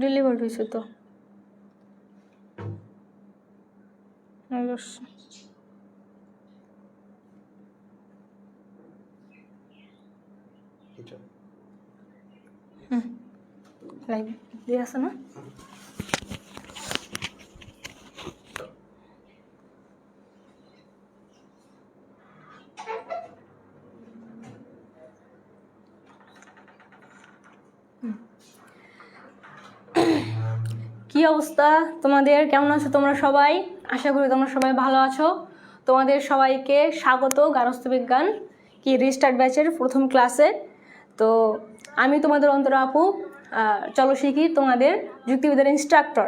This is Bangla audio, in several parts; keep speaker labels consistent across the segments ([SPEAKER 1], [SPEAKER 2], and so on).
[SPEAKER 1] ডেলিভার হয়েছে তো লাইভ দিয়ে আছে না? কি অবস্থা তোমাদের? কেমন আছো তোমরা সবাই? আশা করি তোমরা সবাই ভালো আছো। তোমাদের সবাইকে স্বাগত গার্হস্থ্য বিজ্ঞান কি রিস্টার্ট ব্যাচের প্রথম ক্লাসে। তো আমি তোমাদের অন্তরা আপু, চলো শিখি তোমাদের যুক্তিবিদ্যার ইনস্ট্রাক্টর।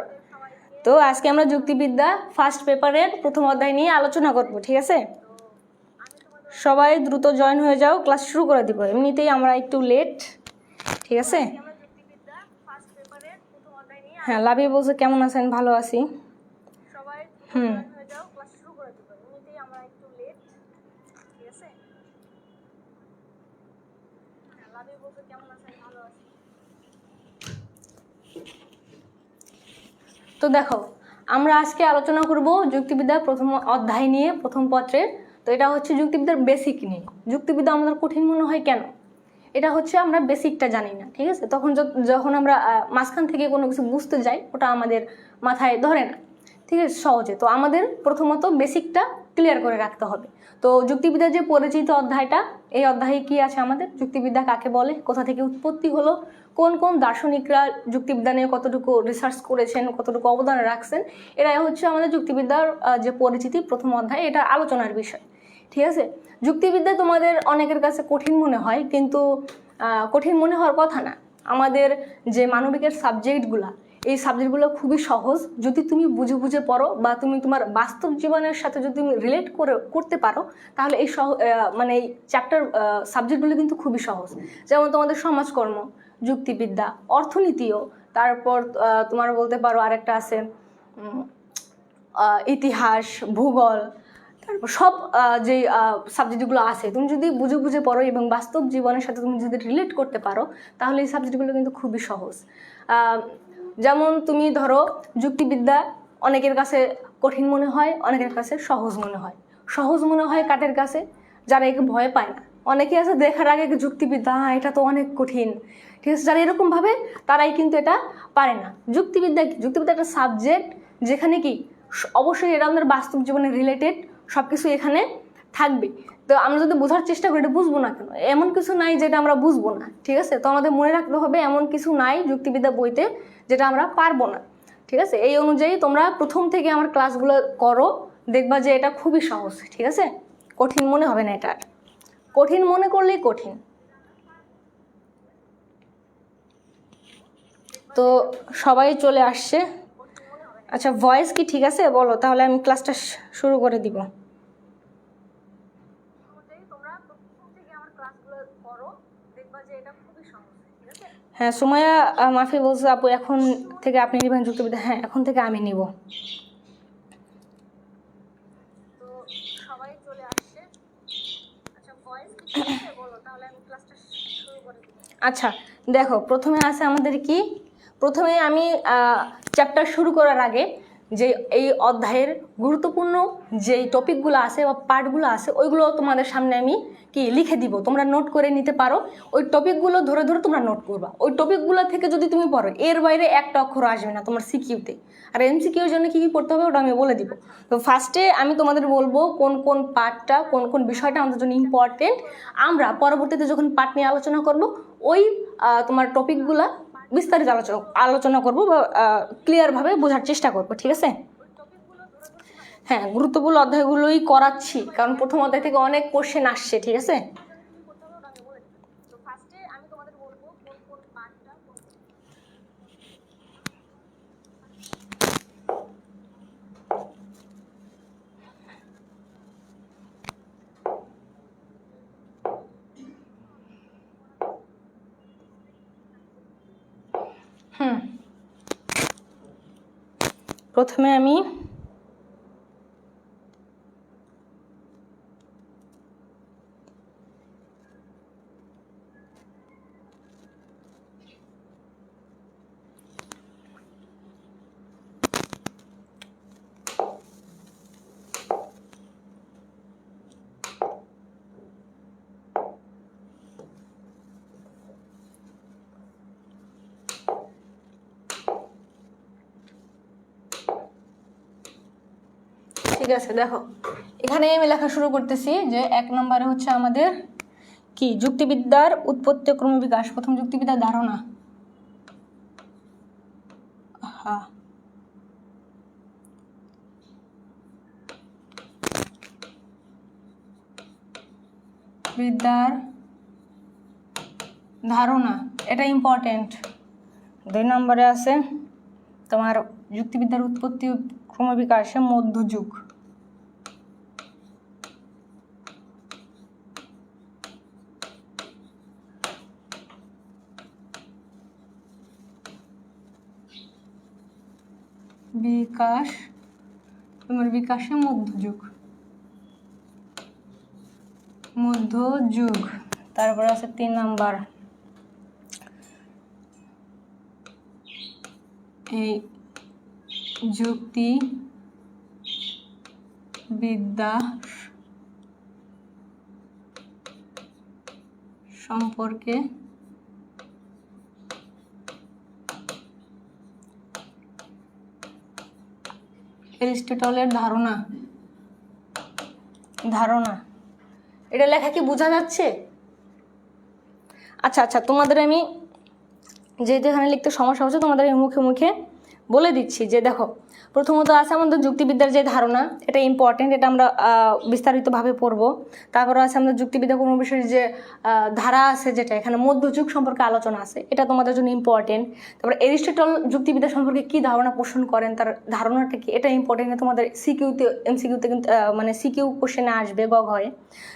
[SPEAKER 1] তো আজকে আমরা যুক্তিবিদ্যা ফার্স্ট পেপারের প্রথম অধ্যায় নিয়ে আলোচনা করব, ঠিক আছে? সবাই দ্রুত জয়েন হয়ে যাও, ক্লাস শুরু করে দিব। এমনিতেই আমরা একটু লেট, ঠিক আছে? হ্যাঁ, লাভি বলছে কেমন আছেন? ভালো আছি। তো দেখো, আমরা আজকে আলোচনা করব যুক্তিবিদ্যার প্রথম অধ্যায় নিয়ে, প্রথম পত্রের। তো এটা হচ্ছে যুক্তিবিদ্যার বেসিক নিয়ে। যুক্তিবিদ্যা আমাদের কঠিন মনে হয় কেন? এটা হচ্ছে আমরা বেসিকটা জানি না, ঠিক আছে? তখন যখন আমরা মাঝখান থেকে কোনো কিছু বুঝতে যাই, ওটা আমাদের মাথায় ধরে না, ঠিক আছে, সহজে। তো আমাদের প্রথমত বেসিকটা ক্লিয়ার করে রাখতে হবে। তো যুক্তিবিদ্যার যে পরিচিত অধ্যায়টা, এই অধ্যায়ে কি আছে আমাদের? যুক্তিবিদ্যা কাকে বলে, কোথা থেকে উৎপত্তি হলো, কোন কোন দার্শনিকরা যুক্তিবিদ্যা নিয়ে কতটুকু রিসার্চ করেছেন, কতটুকু অবদান রাখছেন, এটাই হচ্ছে আমাদের যুক্তিবিদ্যার যে পরিচিতি প্রথম অধ্যায়, এটা আলোচনার বিষয়, ঠিক আছে? যুক্তিবিদ্যা তোমাদের অনেকের কাছে কঠিন মনে হয়, কিন্তু কঠিন মনে হওয়ার কথা না। আমাদের যে মানবিকের সাবজেক্টগুলো, এই সাবজেক্টগুলো খুবই সহজ যদি তুমি বুঝে বুঝে পড়ো, বা তুমি তোমার বাস্তব জীবনের সাথে যদি তুমি রিলেট করতে পারো, তাহলে এই মানে এই চ্যাপ্টার সাবজেক্টগুলো কিন্তু খুবই সহজ। যেমন তোমাদের সমাজকর্ম, যুক্তিবিদ্যা, অর্থনীতিও, তারপর তোমার বলতে পারো আরেকটা আছে ইতিহাস, ভূগোল, তারপর সব যে সাবজেক্টগুলো আছে, তুমি যদি বুঝে বুঝে পড়ো এবং বাস্তব জীবনের সাথে তুমি যদি রিলেট করতে পারো, তাহলে এই সাবজেক্টগুলো কিন্তু খুবই সহজ। যেমন তুমি ধরো যুক্তিবিদ্যা অনেকের কাছে কঠিন মনে হয়, অনেকের কাছে সহজ মনে হয়। সহজ মনে হয় কাদের কাছে? যারা একে ভয় পায় না। অনেকে আছে দেখার আগে যুক্তিবিদ্যা এটা তো অনেক কঠিন, ঠিক আছে, যারা এরকম ভাবে, তারাই কিন্তু এটা পারে না। যুক্তিবিদ্যা কি? যুক্তিবিদ্যা একটা সাবজেক্ট যেখানে কি অবশ্যই এটা আমাদের বাস্তব জীবনে রিলেটেড, সব কিছু এখানে থাকবে। তো আমরা যদি বোঝার চেষ্টা করি, এটা বুঝবো না কেন? এমন কিছু নাই যেটা আমরা বুঝবো না, ঠিক আছে? তো আমাদের মনে রাখতে হবে এমন কিছু নাই যুক্তিবিদ্যা বইতে যেটা আমরা পারবো না, ঠিক আছে? এই অনুযায়ী তোমরা প্রথম থেকে আমার ক্লাসগুলো করো, দেখবা যে এটা খুবই সহজ, ঠিক আছে? কঠিন মনে হবে না। এটা কঠিন মনে করলেই কঠিন। তো সবাই চলে আসছে। আচ্ছা, ভয়েস কি ঠিক আছে বলো, তাহলে আমি ক্লাসটা শুরু করে দিব। হ্যাঁ, সুমাইয়া মাফি বলছে আপু এখন থেকে আপনি নেবেন যুক্তিবিদ্যা। হ্যাঁ, এখন থেকে আমি নিব। আচ্ছা দেখো, প্রথমে আছে আমাদের কি, প্রথমে আমি চ্যাপ্টার শুরু করার আগে যে এই অধ্যায়ের গুরুত্বপূর্ণ যেই টপিকগুলো আছে বা পার্টগুলো আছে ওইগুলো তোমাদের সামনে আমি কি লিখে দিব, তোমরা নোট করে নিতে পারো। ওই টপিকগুলো ধরে ধরে তোমরা নোট করবা। ওই টপিকগুলো থেকে যদি তুমি পড়ো এর বাইরে একটা অক্ষর আসবে না তোমার সিকিউতে। আর এমসিকিউর জন্য কী কী পড়তে হবে ওটা আমি বলে দিব। তো ফার্স্টে আমি তোমাদের বলবো কোন কোন পার্টটা, কোন কোন বিষয়টা আমাদের জন্য ইম্পর্টেন্ট। আমরা পরবর্তীতে যখন পার্ট নিয়ে আলোচনা করব ওই তোমার টপিকগুলা বিস্তারিত আলোচনা করবো বা ক্লিয়ারভাবে বোঝার চেষ্টা করবো, ঠিক আছে? হ্যাঁ, গুরুত্বপূর্ণ অধ্যায়গুলোই করাচ্ছি, কারণ প্রথম অধ্যায় থেকে অনেক কোশ্চেন আসছে, ঠিক আছে? প্রথমে আমি ঠিক আছে, দেখো এখানে আমি লেখা শুরু করতেছি যে 1 নম্বরে হচ্ছে আমাদের কি যুক্তিবিদ্যার উৎপত্তি ও ক্রমবিকাশ। প্রথম যুক্তিবিদ্যার ধারণা। হ্যাঁ, বিদ্যার ধারণা, এটা ইম্পর্টেন্ট। 2 নম্বরে আছে তোমার যুক্তিবিদ্যার উৎপত্তি ও ক্রমবিকাশে মধ্যযুগ। বিকাশে মধ্যযুগ। তারপরে আছে 3 নাম্বার এই যুক্তিবিদ্যা সম্পর্কে অ্যারিস্টটলের ধারণা। এটা লেখা কি বোঝা যাচ্ছে? আচ্ছা, তোমাদের আমি যেহেতু এখানে লিখতে সমস্যা হচ্ছে তোমাদের আমি মুখে মুখে বলে দিচ্ছি যে দেখো, প্রথমত আছে আমাদের যুক্তিবিদ্যার যে ধারণা, এটা ইম্পর্টেন্ট, এটা আমরা বিস্তারিতভাবে পড়বো। তারপরে আছে আমাদের যুক্তিবিদ্যা কোনো বিষয়ের যে ধারা আছে, যেটা এখানে মধ্যযুগ সম্পর্কে আলোচনা আছে, এটা তোমাদের জন্য ইম্পর্টেন্ট। তারপরে অ্যারিস্টটল যুক্তিবিদ্যা সম্পর্কে কী ধারণা পোষণ করেন, তার ধারণাটা কি, এটা ইম্পর্টেন্ট। তোমাদের এমসিকিউতে কিন্তু মানে সিকিউ কোশ্চেনে আসবে গ ঘয়ে।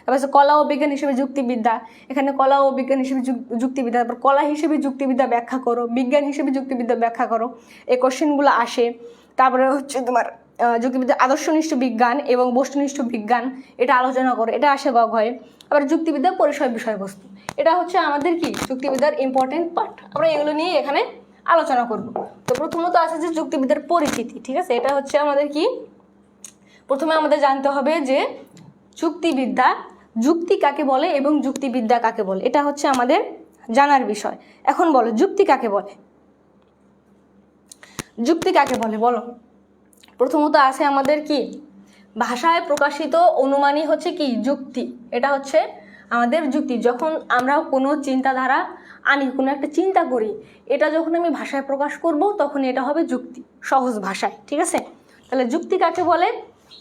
[SPEAKER 1] তারপর আছে কলা ও বিজ্ঞান হিসেবে যুক্তিবিদ্যা। এখানে কলা ও বিজ্ঞান হিসেবে যুক্তিবিদ্যা, তারপর কলা হিসেবে যুক্তিবিদ্যা ব্যাখ্যা করো, বিজ্ঞান হিসেবে যুক্তিবিদ্যা ব্যাখ্যা করো, এই কোশ্চেনগুলো আসে। তারপরে হচ্ছে তোমার যুক্তিবিদ্যা আদর্শনিষ্ঠ বিজ্ঞান এবং বস্তুনিষ্ঠ বিজ্ঞান, এটা আলোচনা করো, এটা আসে গ ঘয়ে। আবার যুক্তিবিদ্যার পরিসর বিষয়বস্তু, এটা হচ্ছে আমাদের কি যুক্তিবিদ্যার ইম্পর্টেন্ট পার্ট। আমরা এগুলো নিয়ে এখানে আলোচনা করব। তো প্রথমত আছে যে যুক্তিবিদ্যার পরিচিতি, ঠিক আছে? এটা হচ্ছে আমাদের কি, প্রথমে আমাদের জানতে হবে যে যুক্তিবিদ্যা, যুক্তি কাকে বলে এবং যুক্তিবিদ্যা কাকে বলে, এটা হচ্ছে আমাদের জানার বিষয়। এখন বলো যুক্তি কাকে বলে? যুক্তি কাকে বলে বলো? প্রথমত আছে আমাদের কি ভাষায় প্রকাশিত অনুমানই হচ্ছে কি যুক্তি। এটা হচ্ছে আমাদের যুক্তি। যখন আমরা কোনো চিন্তাধারা আনি, কোনো একটা চিন্তা করি, এটা যখন আমি ভাষায় প্রকাশ করব তখন এটা হবে যুক্তি, সহজ ভাষায়, ঠিক আছে? তাহলে যুক্তি কাকে বলে?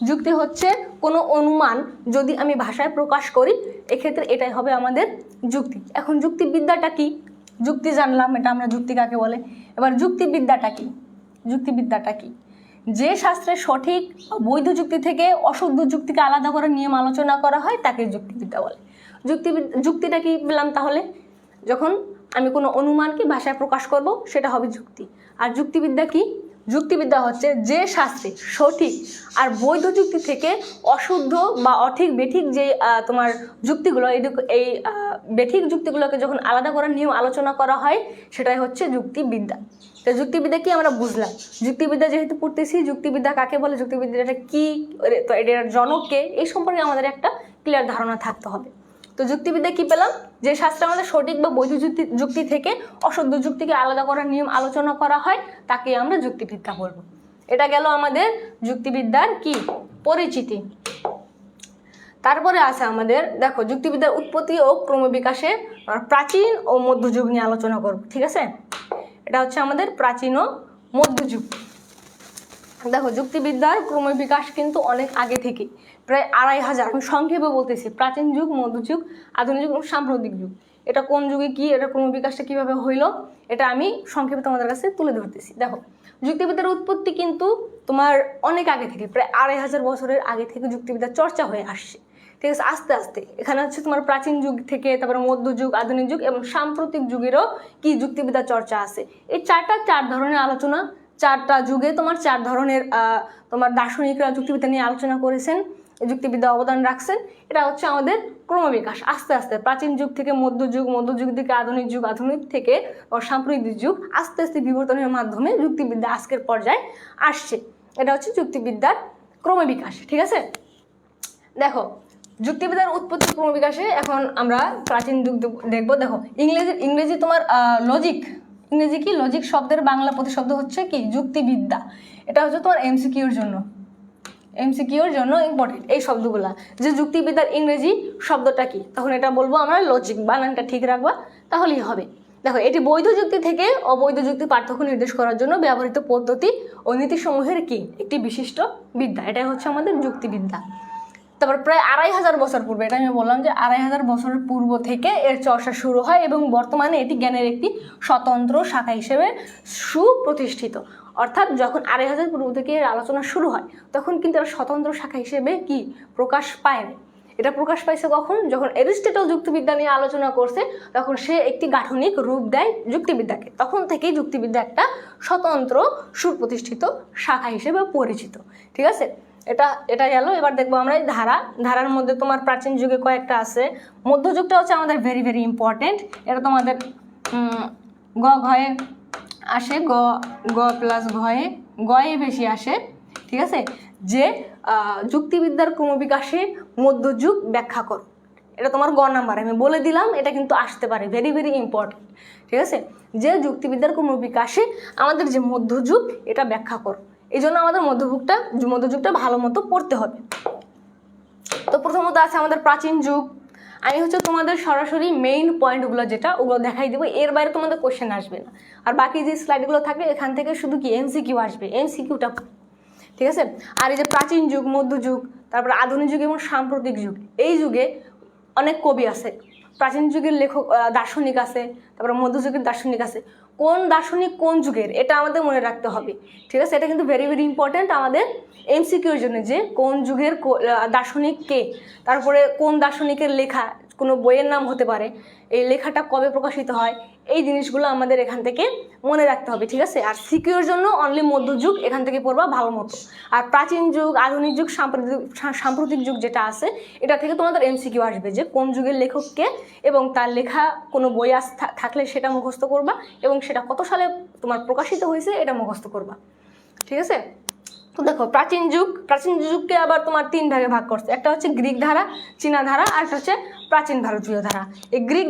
[SPEAKER 1] যুক্তি হচ্ছে কোনো অনুমান যদি আমি ভাষায় প্রকাশ করি, এক্ষেত্রে এটাই হবে আমাদের যুক্তি। এখন যুক্তিবিদ্যাটা কি? যুক্তি জানলাম, এটা আমরা যুক্তি কাকে বলে। এবার যুক্তিবিদ্যাটা কি? যুক্তিবিদ্যাটা কি? যে শাস্ত্রে সঠিক বৈধ যুক্তি থেকে অশুদ্ধ যুক্তিকে আলাদা করে নিয়ম আলোচনা করা হয় তাকে যুক্তিবিদ্যা বলে। যুক্তিটা কি বললাম তাহলে? যখন আমি কোনো অনুমানকে ভাষায় প্রকাশ করব সেটা হবে যুক্তি। আর যুক্তিবিদ্যা কি? যুক্তিবিদ্যা হচ্ছে যে শাস্ত্রে সঠিক আর বৈধ যুক্তি থেকে অশুদ্ধ বা অঠিক বেঠিক যে তোমার যুক্তিগুলো এই বেঠিক যুক্তিগুলোকে যখন আলাদা করার নিয়ম আলোচনা করা হয় সেটাই হচ্ছে যুক্তিবিদ্যা। তো যুক্তিবিদ্যা কি আমরা বুঝলাম, যুক্তিবিদ্যা যেহেতু পড়তেছি যুক্তিবিদ্যা কাকে বলে, যুক্তিবিদ্যাটা কি, তো এটার জনককে, এই সম্পর্কে আমাদের একটা ক্লিয়ার ধারণা থাকতে হবে। তো যুক্তিবিদ্যা কি পেলাম, যে শাস্ত্রে আমাদের সঠিক বা বৈধ যুক্তি থেকে অশুদ্ধ যুক্তিকে আলাদা করার নিয়ম আলোচনা করা হয় তাকে আমরা যুক্তিবিদ্যা বলবো। এটা গেল আমাদের যুক্তিবিদ্যার কি পরিচিতি। তারপরে আছে আমাদের দেখো যুক্তিবিদ্যার উৎপত্তি ও ক্রমবিকাশে প্রাচীন ও মধ্যযুগ নিয়ে আলোচনা করব, ঠিক আছে। এটা হচ্ছে আমাদের প্রাচীন ও মধ্যযুগ। দেখো যুক্তিবিদ্যার ক্রমবিকাশ কিন্তু অনেক আগে থেকে, প্রায় 2500, আমি সংক্ষেপে বলতেছি, প্রাচীন যুগ, মধ্যযুগ, আধুনিক যুগ এবং সাম্প্রতিক যুগ। এটা কোন যুগে কি, এটা ক্রমবিকাশটা কিভাবে হইলো, এটা আমি সংক্ষেপে তোমাদের কাছে তুলে ধরতেছি। দেখো যুক্তিবিদ্যার উৎপত্তি কিন্তু তোমার অনেক আগে থেকে, প্রায় 2500 বছরের আগে থেকে যুক্তিবিদ্যার চর্চা হয়ে আসছে, ঠিক আছে। আস্তে আস্তে এখানে হচ্ছে তোমার প্রাচীন যুগ থেকে, তারপরে মধ্যযুগ, আধুনিক যুগ এবং সাম্প্রতিক যুগেরও কি যুক্তিবিদ্যার চর্চা আছে। এই চার ধরনের আলোচনা, 4টা যুগে তোমার 4 ধরনের তোমার দার্শনিকরা যুক্তিবিদ্যা নিয়ে আলোচনা করেছেন, যুক্তিবিদ্যা অবদান রাখছেন। এটা হচ্ছে আমাদের ক্রমবিকাশ, আস্তে আস্তে প্রাচীন যুগ থেকে মধ্যযুগ, মধ্যযুগ থেকে আধুনিক যুগ, আধুনিক থেকে সাম্প্রতিক যুগ, আস্তে আস্তে বিবর্তনের মাধ্যমে যুক্তিবিদ্যা আজকের পর্যায়ে আসছে। এটা হচ্ছে যুক্তিবিদ্যার ক্রমবিকাশ, ঠিক আছে। দেখো যুক্তিবিদ্যার উৎপত্তি ক্রমবিকাশে এখন আমরা প্রাচীন যুগ দেখবো। দেখো ইংরেজি তোমার লজিক, ইংরেজি কি লজিক শব্দের বাংলা প্রতিশব্দ হচ্ছে কি যুক্তিবিদ্যা। এটা হচ্ছে তোমার এমসিকিউর জন্য ইম্পর্টেন্ট এই শব্দগুলা, যে যুক্তিবিদ্যার ইংরেজি শব্দটা কি, তখন এটা বলবো আমরা লজিক, বানানটা ঠিক রাখবা তাহলেই হবে। দেখো এটি বৈধ যুক্তি থেকে অবৈধ যুক্তি পার্থক্য নির্দেশ করার জন্য ব্যবহৃত পদ্ধতি ও নীতিসমূহের কি একটি বিশিষ্ট বিদ্যা, এটাই হচ্ছে আমাদের যুক্তিবিদ্যা। তারপর প্রায় 2500 বছর পূর্বে, এটা আমি বললাম যে 2500 বছরের পূর্ব থেকে এর চর্চা শুরু হয় এবং বর্তমানে এটি জ্ঞানের একটি স্বতন্ত্র শাখা হিসেবে সুপ্রতিষ্ঠিত। অর্থাৎ যখন 2500 পূর্ব থেকে এর আলোচনা শুরু হয় তখন কিন্তু এর স্বতন্ত্র শাখা হিসেবে কি প্রকাশ পায়। এটা প্রকাশ পাইছে কখন, যখন অ্যারিস্টটল যুক্তিবিদ্যা নিয়ে আলোচনা করছে তখন সে একটি গাঠনিক রূপ দেয় যুক্তিবিদ্যাকে, তখন থেকেই যুক্তিবিদ্যা একটা স্বতন্ত্র সুপ্রতিষ্ঠিত শাখা হিসেবে পরিচিত, ঠিক আছে। এটা গেল। এবার দেখবো আমরা ধারার মধ্যে তোমার প্রাচীন যুগে কয়েকটা আছে। মধ্যযুগটা হচ্ছে আমাদের ভেরি ভেরি ইম্পর্টেন্ট, এটা তোমাদের ঘয়ে আসে, গ প্লাস গয়ে বেশি আসে, ঠিক আছে। যে যুক্তিবিদ্যার ক্রমবিকাশে মধ্যযুগ ব্যাখ্যা কর, এটা তোমার গ নাম্বার, আমি বলে দিলাম, এটা কিন্তু আসতে পারে, ভেরি ভেরি ইম্পর্টেন্ট, ঠিক আছে। যে যুক্তিবিদ্যার ক্রমবিকাশে আমাদের যে মধ্যযুগ এটা ব্যাখ্যা কর, এই জন্য আমাদের মধ্যযুগটা ভালো মতো পড়তে হবে। তো প্রথমত আছে আমাদের প্রাচীন যুগ। আমি হচ্ছে তোমাদের সরাসরি মেইন পয়েন্টগুলো ওগুলো দেখাই দেবো, এর বাইরে তোমাদের কোশ্চেন আসবে না। আর বাকি যে স্লাইডগুলো থাকবে এখান থেকে শুধু কি এমসিকিউ আসবে, এমসিকিউটা, ঠিক আছে। আর এই যে প্রাচীন যুগ, মধ্যযুগ, তারপর আধুনিক যুগ এবং সাম্প্রতিক যুগ, এই যুগে অনেক কবি আছে, প্রাচীন যুগের লেখক দার্শনিক আছে, তারপরে মধ্যযুগের দার্শনিক আছে। কোন দার্শনিক কোন যুগের এটা আমাদের মনে রাখতে হবে, ঠিক আছে। এটা কিন্তু ভেরি ভেরি ইম্পর্টেন্ট আমাদের এমসিকিউর জন্য, যে কোন যুগের দার্শনিক কে, তারপরে কোন দার্শনিকের লেখা, কোনো বইয়ের নাম হতে পারে, এই লেখাটা কবে প্রকাশিত হয়, এই জিনিসগুলো আমাদের এখান থেকে মনে রাখতে হবে, ঠিক আছে। আর সিকিউর জন্য অনলি মধ্যযুগ এখান থেকে পড়বা ভালো মতো। আর প্রাচীন যুগ, আধুনিক যুগ, সাম্প্রতিক যুগ যেটা আছে এটা থেকে তোমাদের এমসিকিউ আসবে, যে কোন যুগের লেখককে এবং তার লেখা কোনো বই থাকলে সেটা মুখস্থ করবা এবং সেটা কত সালে তোমার প্রকাশিত হয়েছে এটা মুখস্থ করবা, ঠিক আছে। তো দেখো প্রাচীন যুগকে আবার তোমার 3 ভাগে ভাগ করছে, একটা হচ্ছে গ্রিক ধারা, চীনা ধারা, আর একটা হচ্ছে প্রাচীন ভারতীয় ধারা। এই গ্রিক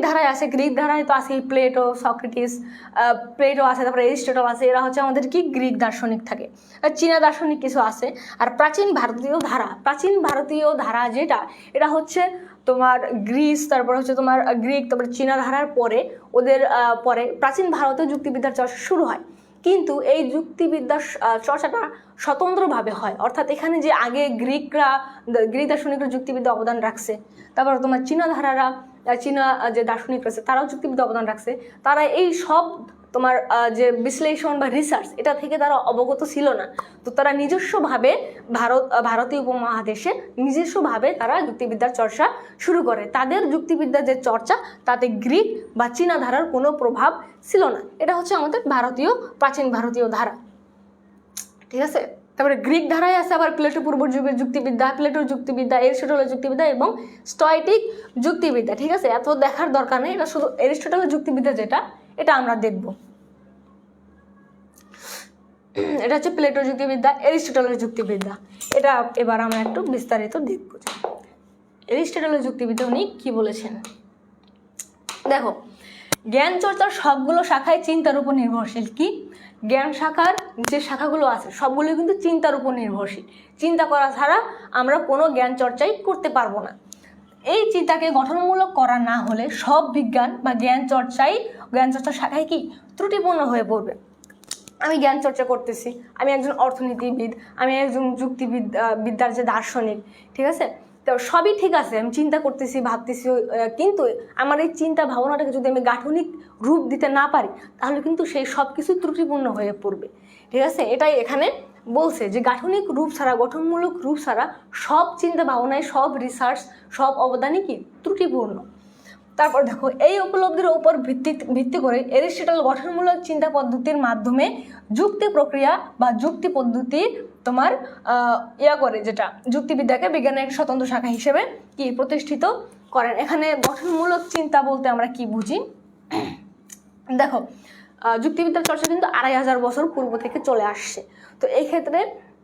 [SPEAKER 1] ধারায় তো আছে প্লেটো, সক্রেটিস, প্লেটো আছে, তারপরে অ্যারিস্টটল আছে, এরা হচ্ছে আমাদের কি গ্রিক দার্শনিক থাকে। আর চীনা দার্শনিক কিছু আছে। আর প্রাচীন ভারতীয় ধারা যেটা, এটা হচ্ছে তোমার গ্রিস, তারপর হচ্ছে তোমার গ্রিক, তারপরে চীনা ধারার পরে ওদের পরে প্রাচীন ভারতীয় যুক্তিবিদ্যার চর্চা শুরু হয়। কিন্তু এই যুক্তিবিদ্যার চর্চাটা স্বতন্ত্রভাবে হয়, অর্থাৎ এখানে যে আগে গ্রিক দার্শনিকরা যুক্তিবিদ্যা অবদান রাখছে, তারপর তোমার চীনা যে দার্শনিক রয়েছে তারাও যুক্তিবিদ্যা অবদান রাখছে, তারা এই সব তোমার যে বিশ্লেষণ বা রিসার্চ এটা থেকে তারা অবগত ছিল না। তো তারা নিজস্বভাবে ভারতীয় উপমহাদেশে নিজস্বভাবে তারা যুক্তিবিদ্যার চর্চা শুরু করে। তাদের যুক্তিবিদ্যার যে চর্চা তাতে গ্রিক বা চীনা ধারার কোনো প্রভাব ছিল না। এটা হচ্ছে আমাদের প্রাচীন ভারতীয় ধারা। ঠিক আছে। তারপরে গ্রিক ধারায় আছে আবার প্লেটো পূর্ব যুগের যুক্তিবিদ্যা, প্লেটোর যুক্তিবিদ্যা, এরিস্টটলের যুক্তিবিদ্যা এবং স্টয়টিক যুক্তিবিদ্যা। ঠিক আছে, এত দেখার দরকার নেই, এটা শুধু এরিস্টটলের যুক্তিবিদ্যা যেটা এটা আমরা দেখব। এটা হচ্ছে প্লেটোর যুক্তিবিদ্যা, এরিস্টটলের যুক্তিবিদ্যা। এটা এবার আমরা একটু বিস্তারিত দেখব। এরিস্টটলের যুক্তিবিদ্যা উনি কি বলেছেন দেখো, জ্ঞান চর্চার সবগুলো শাখায় চিন্তার উপর নির্ভরশীল। কি জ্ঞান শাখার যে শাখাগুলো আছে সবগুলো কিন্তু চিন্তার উপর নির্ভরশীল। চিন্তা করা ছাড়া আমরা কোনো জ্ঞান চর্চাই করতে পারবো না। এই চিন্তাকে গঠনমূলক করা না হলে সব বিজ্ঞান বা জ্ঞান চর্চার শাখায় কি ত্রুটিপূর্ণ হয়ে পড়বে। আমি জ্ঞান চর্চা করতেছি, আমি একজন অর্থনীতিবিদ, আমি একজন যুক্তিবিদ্যার যে দার্শনিক, ঠিক আছে, তো সবই ঠিক আছে, আমি চিন্তা করতেছি ভাবতেছি, কিন্তু আমার এই চিন্তা ভাবনাটাকে যদি আমি গাঠনিক রূপ দিতে না পারি তাহলে কিন্তু সেই সব কিছু ত্রুটিপূর্ণ হয়ে পড়বে। ঠিক আছে, এটাই এখানে বলছে যে গাঠনিক রূপ ছাড়া, গঠনমূলক রূপ ছাড়া সব চিন্তা ভাবনায়, সব রিসার্চ, সব অবদানই কি ত্রুটিপূর্ণ। তারপর দেখো, এই উপলব্ধির উপর ভিত্তি করে এরিস্টটল গঠনমূলক চিন্তা পদ্ধতির মাধ্যমে যুক্তি প্রক্রিয়া বা যুক্তি পদ্ধতির তোমার করে, যেটা যুক্তিবিদ্যাকে বিজ্ঞানের এক স্বতন্ত্র শাখা হিসেবে কি প্রতিষ্ঠিত করেন। এখানে গঠনমূলক চিন্তা বলতে আমরা কি বুঝি দেখো, যুক্তিবিদ্যার চর্চা কিন্তু 2500 বছর পূর্ব থেকে চলে আসছে। তো এই ক্ষেত্রে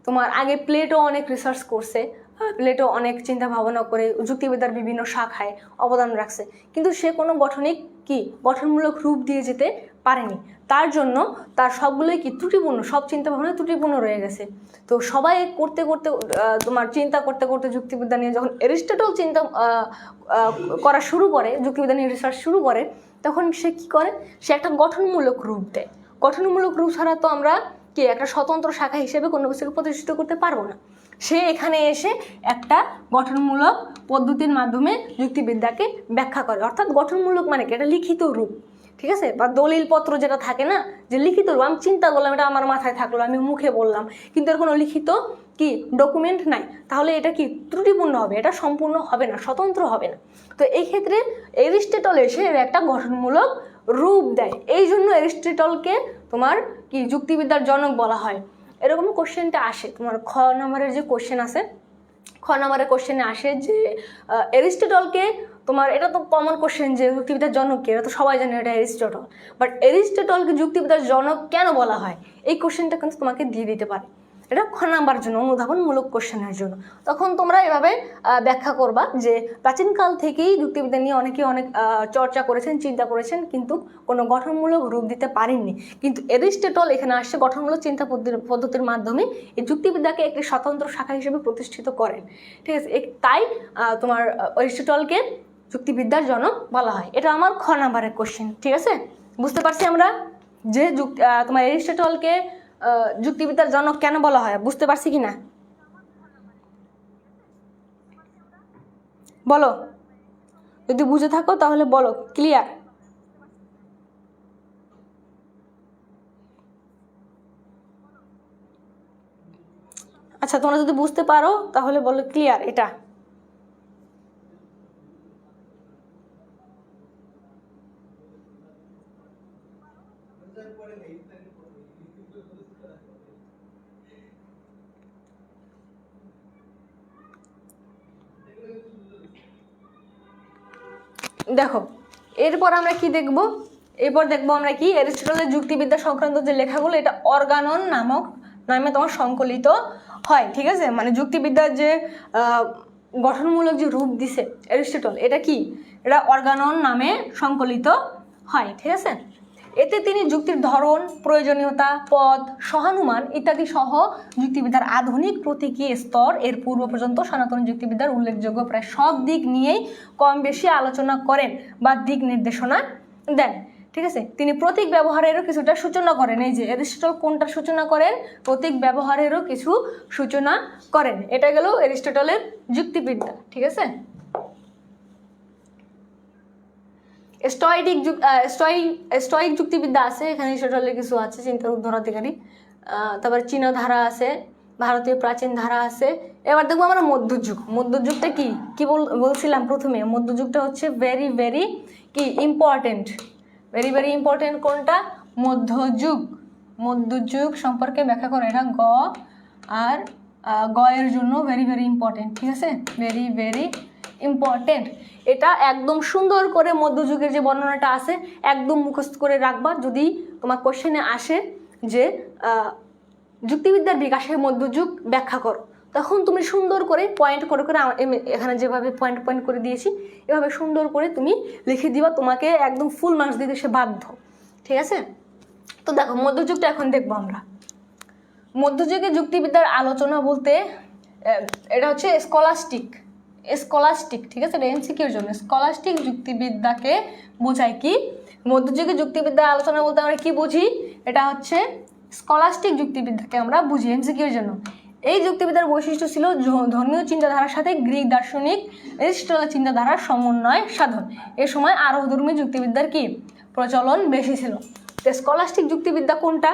[SPEAKER 1] তোমার আগে প্লেটো অনেক রিসার্চ করছে, প্লেটো অনেক চিন্তা ভাবনা করে যুক্তিবিদ্যার বিভিন্ন শাখায় অবদান রাখছে, কিন্তু সে কোনো গঠনমূলক রূপ দিয়ে যেতে পারেনি। তার জন্য তার সবগুলোই কি ত্রুটিপূর্ণ, সব চিন্তা ভাবনা ত্রুটিপূর্ণ রয়ে গেছে। তো সবাই তোমার চিন্তা করতে করতে যুক্তিবিদ্যা নিয়ে যখন এরিস্টটল চিন্তা করা শুরু করে, যুক্তিবিদ্যা নিয়ে রিসার্চ শুরু করে, তখন সে কি করে, সে একটা গঠনমূলক রূপ দেয়। গঠনমূলক রূপ ছাড়া তো আমরা একটা স্বতন্ত্র শাখা হিসেবে কোনো কিছুকে প্রতিষ্ঠিত করতে পারবো না। সে এখানে এসে একটা গঠনমূলক পদ্ধতির মাধ্যমে যুক্তিবিদ্যাকে ব্যাখ্যা করে। অর্থাৎ গঠনমূলক মানে কি, এটা লিখিত রূপ, ঠিক আছে, বা দলিলপত্র যেটা থাকে না, যে লিখিত রূপ, আমি চিন্তা করলাম, এটা আমার মাথায় থাকলো, আমি মুখে বললাম, কিন্তু এর কোনো লিখিত ডকুমেন্ট নাই, তাহলে এটা কি ত্রুটিপূর্ণ হবে, এটা সম্পূর্ণ হবে না, স্বতন্ত্র হবে না। তো এই ক্ষেত্রে এরিস্টটল এসে একটা গঠনমূলক রূপ দেয়। এই জন্য এরিস্টটলকে তোমার যুক্তিবিদ্যার জনক বলা হয়। এরকম কোশ্চেনটা আসে তোমার খ নম্বরের যে কোশ্চেন আছে, খ নম্বরের কোশ্চেনে আসে যে এরিস্টটলকে তোমার, এটা তো কমন কোশ্চেন যে যুক্তিবিদ্যার জনক কে, এটা তো সবাই জানে এটা এরিস্টটল, বাট এরিস্টটলকে যুক্তিবিদ্যার জনক কেন বলা হয়, এই কোশ্চেনটা কিন্তু তোমাকে দিয়ে দিতে পারে। এটা খ নাম্বার জন্য, অনুধাবনমূলক কোশ্চেনের জন্য। তখন তোমরা এভাবে ব্যাখ্যা করবা যে প্রাচীনকাল থেকেই যুক্তিবিদ্যা নিয়ে অনেকে অনেক চর্চা করেছেন, চিন্তা করেছেন, কিন্তু কোনো গঠনমূলক রূপ দিতে পারেননি। কিন্তু এরিস্টটল এখানে আসছে গঠনমূলক চিন্তা পদ্ধতির মাধ্যমে এই যুক্তিবিদ্যাকে একটি স্বতন্ত্র শাখা হিসেবে প্রতিষ্ঠিত করেন। ঠিক আছে, তাই তোমার এরিস্টটলকে যুক্তিবিদ্যার জনক বলা হয়। এটা আমার খ নাম্বারের কোশ্চেন। ঠিক আছে, বুঝতে পারছি আমরা যে তোমার এরিস্টটলকে যুক্তিবিদ্যার জনক কেন বলা হয়, বুঝতে পারছি কি না বলো, যদি বুঝে থাকো তাহলে বলো, ক্লিয়ার? আচ্ছা, তোমরা যদি বুঝতে পারো তাহলে বলো ক্লিয়ার। এটা দেখো, এরপর আমরা কি দেখব, এরপর দেখবো আমরা কি এরিস্টটলের যুক্তিবিদ্যা সংক্রান্ত যে লেখাগুলো, এটা অর্গানন নামে তোমার সংকলিত হয়। ঠিক আছে, মানে যুক্তিবিদ্যার যে গঠনমূলক যে রূপ দিছে এরিস্টটল, এটা অর্গানন নামে সংকলিত হয়। ঠিক আছে, এতে তিনি যুক্তির ধরন, প্রয়োজনীয়তা, পদ, সহানুমান ইত্যাদি সহ যুক্তিবিদ্যার আধুনিক প্রতীকী স্তর এর পূর্ব পর্যন্ত সনাতন যুক্তিবিদ্যার উল্লেখযোগ্য প্রায় সব দিক নিয়েই কম বেশি আলোচনা করেন বা দিক নির্দেশনা দেন। ঠিক আছে, তিনি প্রতীক ব্যবহারেরও কিছুটা সূচনা করেন। এই যে এরিস্টটল কোনটা সূচনা করেন, প্রতীক ব্যবহারেরও কিছু সূচনা করেন। এটা গেল এরিস্টটলের যুক্তিবিদ্যা। ঠিক আছে, স্টয়িক যুক্তিবিদ্যা আছে, এখানে এরিস্টটলের কিছু আছে, চিন্তার উত্তরাধিকারী। তারপর চীনা ধারা আছে, ভারতীয় প্রাচীন ধারা আছে। এবার দেখবো আমরা মধ্যযুগ। মধ্যযুগটা কি বলছিলাম প্রথমে, মধ্যযুগটা হচ্ছে very very important, very very important. কোনটা? মধ্যযুগ। মধ্যযুগ সম্পর্কে ব্যাখ্যা করো। এটা গ আর গ এর জন্য ভেরি ভেরি ইম্পর্টেন্ট, ঠিক আছে, ভেরি ভেরি ইম্পর্টেন্ট। এটা একদম সুন্দর করে মধ্যযুগের যে বর্ণনাটা আছে একদম মুখস্থ করে রাখবা। যদি তোমার কোশ্চেনে আসে যে যুক্তিবিদ্যার বিকাশের মধ্যযুগ ব্যাখ্যা করো, তখন তুমি সুন্দর করে পয়েন্ট করে করে এখানে যেভাবে পয়েন্ট পয়েন্ট করে দিয়েছি এভাবে সুন্দর করে তুমি লিখে দিবা, তোমাকে একদম ফুল মার্কস দিতে সে বাধ্য, ঠিক আছে। তো দেখো মধ্যযুগটা এখন দেখবো আমরা। মধ্যযুগে যুক্তিবিদ্যার আলোচনা বলতে এটা হচ্ছে স্কলাস্টিক, ঠিক আছে, এটা এমসিকিউর জন্য। স্কলাস্টিক যুক্তিবিদ্যাকে বোঝায় কি? মধ্যযুগে যুক্তিবিদ্যার আলোচনা বলতে আমরা কি বুঝি? এটা হচ্ছে স্কলাস্টিক যুক্তিবিদ্যাকে আমরা বুঝি এমসিকিউর জন্য। এই যুক্তিবিদ্যার বৈশিষ্ট্য ছিল ধর্মীয় চিন্তাধারার সাথে গ্রিক দার্শনিক এরিস্টটলের চিন্তাধারার সমন্বয় সাধন। এ সময় আরবধর্মী যুক্তিবিদ্যার কি প্রচলন বেশি ছিল। তো স্কলাস্টিক যুক্তিবিদ্যা কোনটা?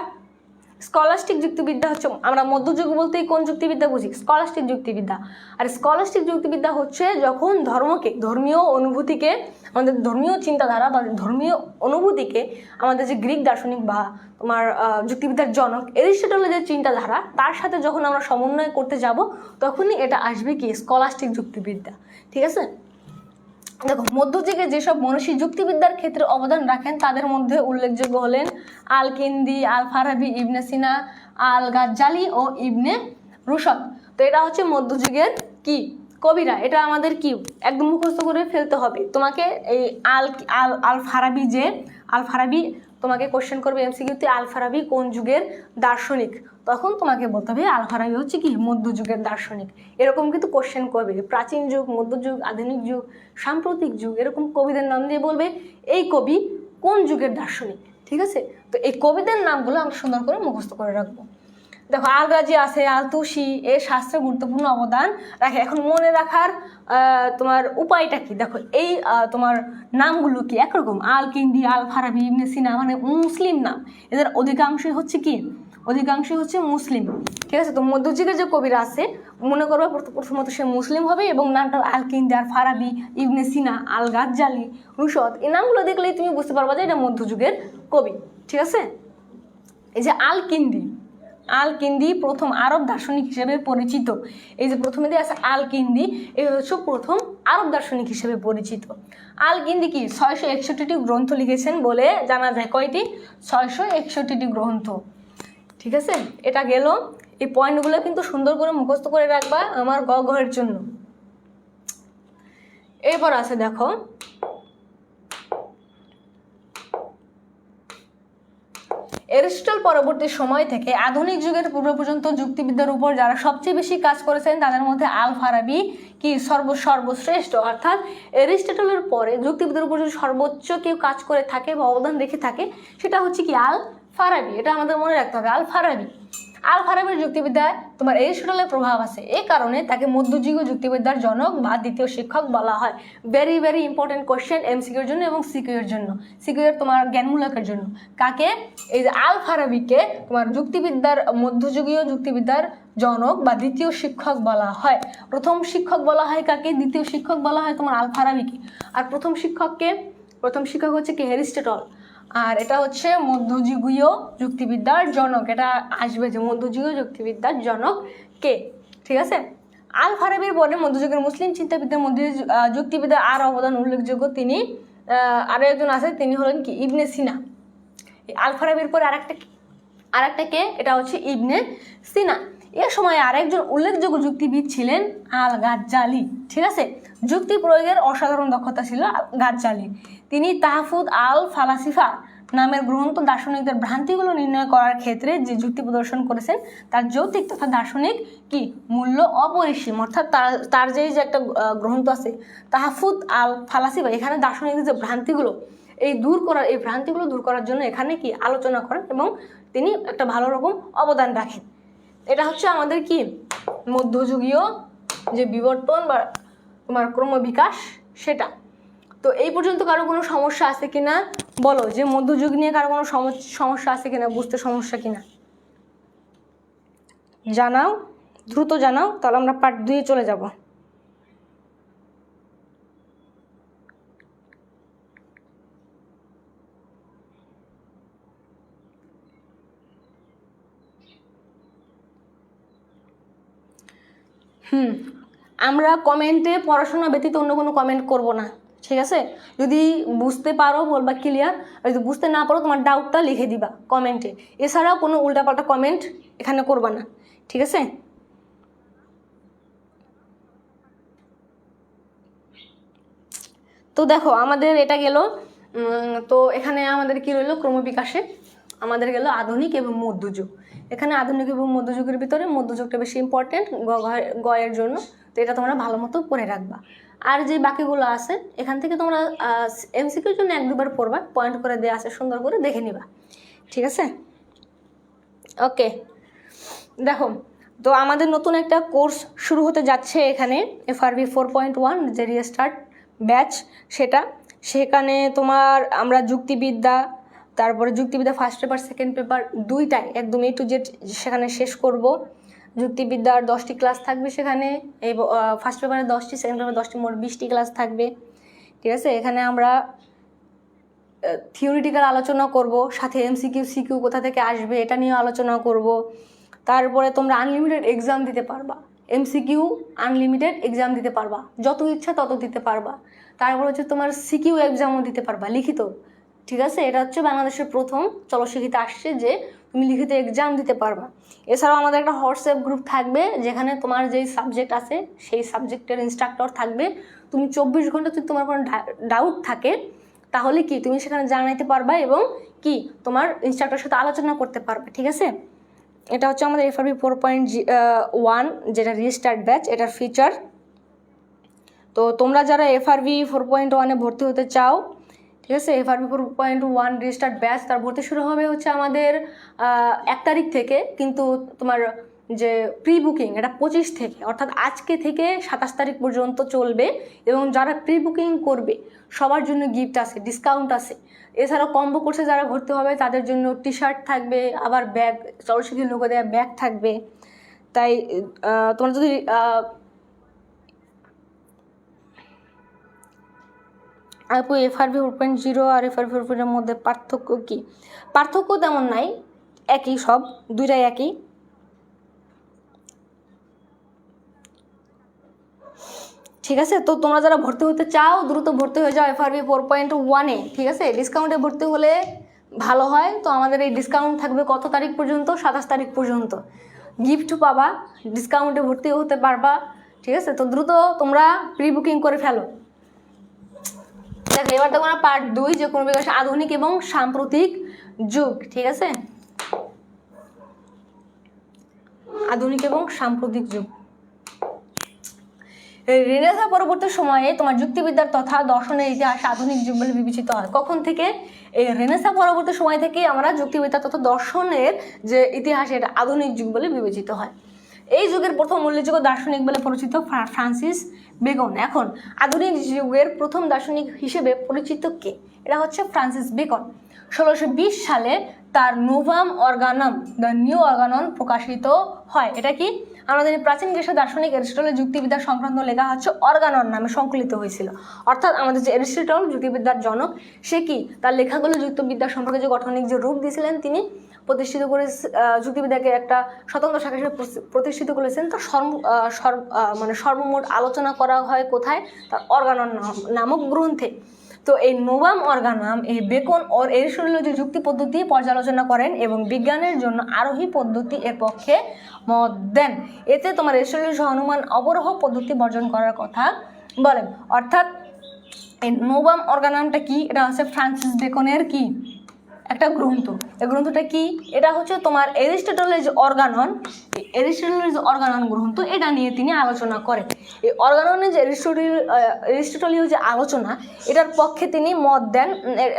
[SPEAKER 1] স্কলাস্টিক যুক্তিবিদ্যা হচ্ছে, আমরা মধ্যযুগ বলতেই কোন যুক্তিবিদ্যা বুঝি? স্কলাস্টিক যুক্তিবিদ্যা। আর স্কলাস্টিক যুক্তিবিদ্যা হচ্ছে যখন ধর্মকে, ধর্মীয় অনুভূতিকে, আমাদের ধর্মীয় চিন্তাধারা বা ধর্মীয় অনুভূতিকে আমাদের যে গ্রিক দার্শনিক বা তোমার যুক্তিবিদ্যার জনক এরিস্টটলের যে চিন্তাধারা তার সাথে যখন আমরা সমন্বয় করতে যাব তখনই এটা আসবে কি স্কলাস্টিক যুক্তিবিদ্যা, ঠিক আছে। দেখো মধ্যযুগে যেসব মনীষী যুক্তিবিদ্যার ক্ষেত্রে অবদান রাখেন তাদের মধ্যে উল্লেখযোগ্য হলেন আল কিন্দি, আল ফারাবি, ইবনে সিনা, আল গাজ্জালি ও ইবনে রুশদ। তো এটা হচ্ছে মধ্যযুগের কি কবিরা। এটা আমাদের কি একদম মুখস্থ করে ফেলতে হবে তোমাকে। এই আল ফারাবি তোমাকে কোশ্চেন করবে এমসিকিউতে, আল ফারাবি কোন যুগের দার্শনিক, তখন তোমাকে বলতে হবে আল ফারাবি হচ্ছে কি মধ্যযুগের দার্শনিক। এরকম কিন্তু কোশ্চেন করবে, প্রাচীন যুগ, মধ্যযুগ, আধুনিক যুগ, সাম্প্রতিক যুগ, এরকম কবিদের নাম দিয়ে বলবে এই কবি কোন যুগের দার্শনিক, ঠিক আছে। তো এই কবিদের নামগুলো আমরা সুন্দর করে মুখস্থ করে রাখবো। দেখো আল গাজি আছে, আল তুসি এর শাস্ত্রে গুরুত্বপূর্ণ অবদান রাখে। এখন মনে রাখার তোমার উপায়টা কি? দেখো এই তোমার নামগুলো কি একরকম, আল কিন্দি, আল ফারাবি, ইবনে সিনা মানে মুসলিম নাম, এদের অধিকাংশই হচ্ছে কি মুসলিম, ঠিক আছে। তো মধ্যযুগের যে কবিরা আছে মনে করবে প্রথমত সে মুসলিম হবে এবং নামটা আল কিন্দি, আল ফারাবি, ইবনে সিনা, আল গাজ্জালি, রুশদ, এই নামগুলো দেখলেই তুমি বুঝতে পারবা যে এটা মধ্যযুগের কবি, ঠিক আছে। এই যে আল কিন্দি প্রথম আরব দার্শনিক হিসেবে পরিচিত। এই যে প্রথমে দিয়ে আছে আল কিন্দি, এই হচ্ছে প্রথম আরব দার্শনিক হিসেবে পরিচিত। আল কিন্দি কি 661টি গ্রন্থ লিখেছেন বলে জানা যায়। কয়টি? 661টি গ্রন্থ, ঠিক আছে। এটা গেল। এই পয়েন্টগুলো কিন্তু সুন্দর করে মুখস্থ করে রাখবা আমার গয়ের জন্য। এরপর আছে দেখো এরিস্টটল পরবর্তী সময় থেকে আধুনিক যুগের পূর্ব পর্যন্ত যুক্তিবিদ্যার উপর যারা সবচেয়ে বেশি কাজ করেছেন তাদের মধ্যে আল ফারাবি কি সর্বশ্রেষ্ঠ। অর্থাৎ এরিস্টটলের পরে যুক্তিবিদ্যার উপর যদি সর্বোচ্চ কেউ কাজ করে থাকে বা অবদান রেখে থাকে সেটা হচ্ছে কি আল ফারাবি। এটা আমাদের মনে রাখতে হবে। আল ফারাবির যুক্তিবিদ্যায় তোমার এরিস্টটলের প্রভাব আছে, এই কারণে তাকে মধ্যযুগীয় যুক্তিবিদ্যার জনক বা দ্বিতীয় শিক্ষক বলা হয়। ভেরি ভেরি ইম্পর্টেন্ট কোশ্চেন এমসিকিউর জন্য এবং সিকিউর জন্য, সিকিউর তোমার জ্ঞানমূলকের জন্য। কাকে? এই যে আল ফারাবিকে তোমার মধ্যযুগীয় যুক্তিবিদ্যার জনক বা দ্বিতীয় শিক্ষক বলা হয়। প্রথম শিক্ষক বলা হয় কাকে? দ্বিতীয় শিক্ষক বলা হয় তোমার আল ফারাবিকে। আর প্রথম শিক্ষক হচ্ছে কি এরিস্টটল। আর এটা হচ্ছে মধ্যযুগীয় যুক্তিবিদ্যার জনক। এটা আসবে যে মধ্যযুগীয় যুক্তিবিদ্যার জনক কে, ঠিক আছে। আল ফারাবির পরে মধ্যযুগের মুসলিম চিন্তাবিদ্যার মধ্যে যুক্তিবিদ্যার আর অবদান উল্লেখযোগ্য তিনি আরো একজন আছে, তিনি হলেন কি ইবনে সিনা। আল ফারাবির পরে আরেকটা কে? এটা হচ্ছে ইবনে সিনা। এ সময় আরেকজন উল্লেখযোগ্য যুক্তিবিদ ছিলেন আল গাজ্জালি, ঠিক আছে। যুক্তি প্রয়োগের অসাধারণ দক্ষতা ছিল গাজ্জালি। তিনি তাহফুদ আল ফালাসিফা নামের গ্রন্থ দার্শনিকদের ভ্রান্তিগুলো নির্ণয় করার ক্ষেত্রে যে যুক্তি প্রদর্শন করেছেন তার যৌক্তিক তথা দার্শনিক কি মূল্য অপরিসীম। অর্থাৎ তার যে একটা গ্রন্থ আছে তাহফুদ আল ফালাসিফা, এখানে দার্শনিকদের যে ভ্রান্তিগুলো এই ভ্রান্তিগুলো দূর করার জন্য এখানে কি আলোচনা করেন এবং তিনি একটা ভালো রকম অবদান রাখেন। এটা হচ্ছে আমাদের কি মধ্যযুগীয় যে বিবর্তন বা তোমার ক্রমবিকাশ সেটা। তো এই পর্যন্ত কারো কোনো সমস্যা আছে কিনা বলো, যে মধ্যযুগ নিয়ে কারো কোনো সমস্যা আছে কিনা, বুঝতে সমস্যা কিনা জানাও, দ্রুত জানাও, তাহলে আমরা পার্ট 2 চলে যাব। আমরা কমেন্টে পড়াশোনা ব্যতীত অন্য কোনো কমেন্ট করব না, ঠিক আছে? যদি বুঝতে পারো বলবা ক্লিয়ার, আর যদি বুঝতে না পারো তোমার ডাউটটা লিখে দিবা কমেন্টে। এছাড়াও কোনো উল্টাপাল্টা কমেন্ট এখানে করবা না, ঠিক আছে? তো দেখো আমাদের এটা গেল। তো এখানে আমাদের কি রইল, ক্রমবিকাশে আমাদের গেল আধুনিক এবং মধ্যযুগ। এখানে আধুনিক এবং মধ্যযুগের ভিতরে মধ্যযুগটা বেশি ইম্পর্টেন্ট গয়ের জন্য, তো এটা তোমরা ভালো মতো পড়ে রাখবা। আর যে বাকিগুলো আছে এখান থেকে তোমরা এমসিকিউর জন্য 1-2বার পড়বা, পয়েন্ট করে দেওয়া আছে, সুন্দর করে দেখে নিবা, ঠিক আছে? ওকে, দেখো তো আমাদের নতুন একটা কোর্স শুরু হতে যাচ্ছে এখানে, FRB 4.1 যে রিস্টার্ট ব্যাচ, সেখানে তোমার আমরা যুক্তিবিদ্যা, তারপরে যুক্তিবিদ্যা ফার্স্ট পেপার সেকেন্ড পেপার দুইটাই একদম A to Z সেখানে শেষ করব। যুক্তিবিদ্যার 10টি ক্লাস থাকবে সেখানে, এই ফার্স্ট পেপারে 10টি, সেকেন্ড পেপারে 10টি, মোট 20টি ক্লাস থাকবে, ঠিক আছে? এখানে আমরা থিওরিটিক্যাল আলোচনা করব, সাথে MCQ CQ কোথা থেকে আসবে এটা নিয়ে আলোচনা করব। তারপরে তোমরা আনলিমিটেড এক্সাম দিতে পারবা, MCQ আনলিমিটেড এক্সাম দিতে পারবা, যত ইচ্ছা তত দিতে পারবা। তারপর হচ্ছে তোমার CQ এক্সামও দিতে পারবা, লিখিত, ঠিক আছে? এটা হচ্ছে বাংলাদেশের প্রথম চলশিক্ষিতে আসছে যে তুমি লিখিত এক্সাম দিতে পারবা। এছাড়াও আমাদের একটা হোয়াটসঅ্যাপ গ্রুপ থাকবে যেখানে তোমার যেই সাবজেক্ট আছে সেই সাবজেক্টের ইনস্ট্রাক্টর থাকবে। তুমি 24 ঘন্টা যদি তোমার কোনো ডাউট থাকে তাহলে কি তুমি সেখানে জানাইতে পারবা এবং কি তোমার ইনস্ট্রাক্টরের সাথে আলোচনা করতে পারবে, ঠিক আছে? এটা হচ্ছে আমাদের FRB 4.1 যেটা রিস্টার্ট ব্যাচ, এটার ফিচার। তো তোমরা যারা FRB 4.1-এ ভর্তি হতে চাও, ঠিক আছে, FRB 4.1 রিস্টার্ট ব্যাচ, তার ভর্তি শুরু হবে হচ্ছে আমাদের 1 তারিখ থেকে, কিন্তু তোমার যে প্রি বুকিং এটা 25 থেকে, অর্থাৎ আজকে থেকে 27 তারিখ পর্যন্ত চলবে। এবং যারা প্রি বুকিং করবে সবার জন্য গিফট আছে, ডিসকাউন্ট আছে। এছাড়াও কম্বো কোর্সে যারা ভর্তি হবে তাদের জন্য টি-শার্ট থাকবে, আবার ব্যাগ, চলশিক্ষির লোগো দেওয়া ব্যাগ থাকবে। তাই তোমরা যদি আপু FRB 4.0 আর FRB 4.0 মধ্যে পার্থক্য কি? পার্থক্য তেমন নাই, একই, সব দুইটাই একই। ঠিক আছে, তো তোমরা যারা ভর্তি হতে চাও দ্রুত ভর্তি হয়ে যাও FRB 4.1-এ, ঠিক আছে? ডিসকাউন্টে ভর্তি হলে ভালো হয়। তো আমাদের এই ডিসকাউন্ট থাকবে কত তারিখ পর্যন্ত? 27 তারিখ পর্যন্ত। গিফট পাবা, ডিসকাউন্টে ভর্তি হতে পারবা, ঠিক আছে? তো দ্রুত তোমরা প্রি বুকিং করে ফেলো। দেখো এবার দেখো না পার্ট 2, যে ক্রমবিকাশে আধুনিক এবং সাম্প্রতিক যুগ, ঠিক আছে? আধুনিক এবং সাম্প্রতিক যুগ। রেনেসাঁ পরবর্তী সময়ে তোমার যুক্তিবিদ্যার তথা দর্শনের ইতিহাস আধুনিক যুগ বলে বিবেচিত হয়। কখন থেকে? এই রেনেসাঁ পরবর্তী সময় থেকে আমরা যুক্তিবিদ্যা তথা দর্শনের যে ইতিহাস এটা আধুনিক যুগ বলে বিবেচিত হয়। এই যুগের প্রথম উল্লেখযোগ্য দার্শনিক বলে পরিচিত ফ্রান্সিস বেকন। এখন আধুনিক যুগের প্রথম দার্শনিক হিসেবে পরিচিত কে? এটা হচ্ছে ফ্রান্সিস বেকন। 1620 সালে তার নোভাম অর্গানাম, দ্য নিউ অর্গানন প্রকাশিত হয়। এটা কি? আমাদের প্রাচীন গ্রীসের দার্শনিক অ্যারিস্টটলের যুক্তিবিদ্যা সংক্রান্ত লেখা হচ্ছে অর্গানন নামে সংকলিত হয়েছিল। অর্থাৎ আমাদের যে অ্যারিস্টটল যুক্তিবিদ্যার জনক, সে কি তার লেখাগুলো যুক্তিবিদ্যা সম্পর্কে যে গঠনিক যে রূপ দিয়েছিলেন, তিনি প্রতিষ্ঠিত করে যুক্তিবিদ্যাকে একটা স্বতন্ত্র শাখা হিসেবে প্রতিষ্ঠিত করেছেন। তার সর্বমোট আলোচনা করা হয় কোথায়? তার অর্গানন নামক গ্রন্থে। তো এই নোভাম অর্গানাম এই বেকন ও এরিস্টটলীয় যে যুক্তি পদ্ধতি পর্যালোচনা করেন এবং বিজ্ঞানের জন্য আরোহী পদ্ধতি এর পক্ষে মত দেন। এতে তোমার এরিস্টটলীয় সহানুমান অবরোহ পদ্ধতি বর্জন করার কথা বলেন। অর্থাৎ এই নোভাম অর্গানামটা কি? এটা হচ্ছে ফ্রান্সিস বেকনের কি একটা গ্রন্থ। এই গ্রন্থটা কি? এটা হচ্ছে তোমার এরিস্টটলের যে অর্গানন গ্রন্থ, এটা নিয়ে তিনি আলোচনা করেন। এই অর্গাননের যে এরিস্টটলীয় যে আলোচনা, এটার পক্ষে তিনি মত দেন।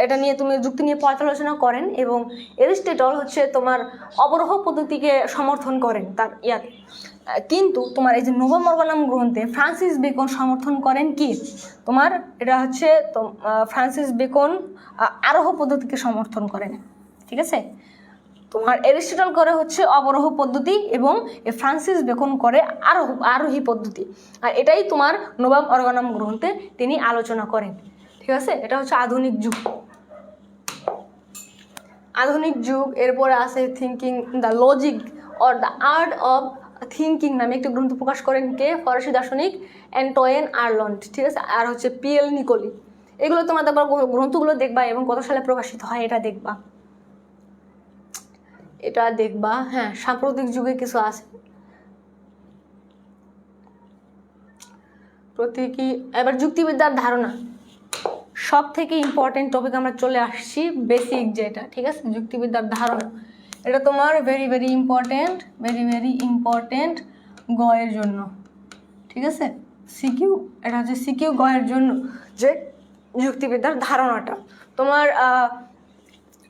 [SPEAKER 1] এটা নিয়ে তুমি যুক্তি নিয়ে পর্যালোচনা করেন এবং এরিস্টটল হচ্ছে তোমার অবরোহ পদ্ধতিকে সমর্থন করেন তার ইয়াতে। কিন্তু তোমার এই যে নোভাম অর্গানাম গ্রন্থে ফ্রান্সিস বেকন সমর্থন করেন কি? তোমার এটা হচ্ছে ফ্রান্সিস বেকন আরোহ পদ্ধতিকে সমর্থন করেন, ঠিক আছে? তোমার এরিস্টটল করে হচ্ছে অবরোহ পদ্ধতি এবং ফ্রান্সিস বেকন করে আরোহী পদ্ধতি। আর এটাই তোমার নোভাম অর্গানাম গ্রন্থে তিনি আলোচনা করেন, ঠিক আছে? এটা হচ্ছে আধুনিক যুগ। আধুনিক যুগ এরপরে আছে thinking the logic or the art of thinking নামে একটি গ্রন্থ প্রকাশ করেন কে? ফরাসি দার্শনিক অ্যান্টোয়েন আর্লন্ড, ঠিক আছে। আর হচ্ছে পিএল নিকোলি। এগুলো তোমরা দেখবা, গ্রন্থগুলো দেখবা এবং কত সালে প্রকাশিত হয় এটা দেখবা, হ্যাঁ সাম্প্রতিক যুগে কিছু আছে প্রতীকী। এবার যুক্তিবিদ্যার ধারণা, সব থেকে ইম্পর্টেন্ট টপিক আমরা চলে আসছি, বেসিক যেটা, ঠিক আছে। যুক্তিবিদ্যার ধারণা এটা তোমার ভেরি ভেরি ইম্পর্টেন্ট গয়ের জন্য, ঠিক আছে। সিকিউ, এটা হচ্ছে সিকিউ গয়ের জন্য, যে যুক্তিবিদ্যার ধারণাটা তোমার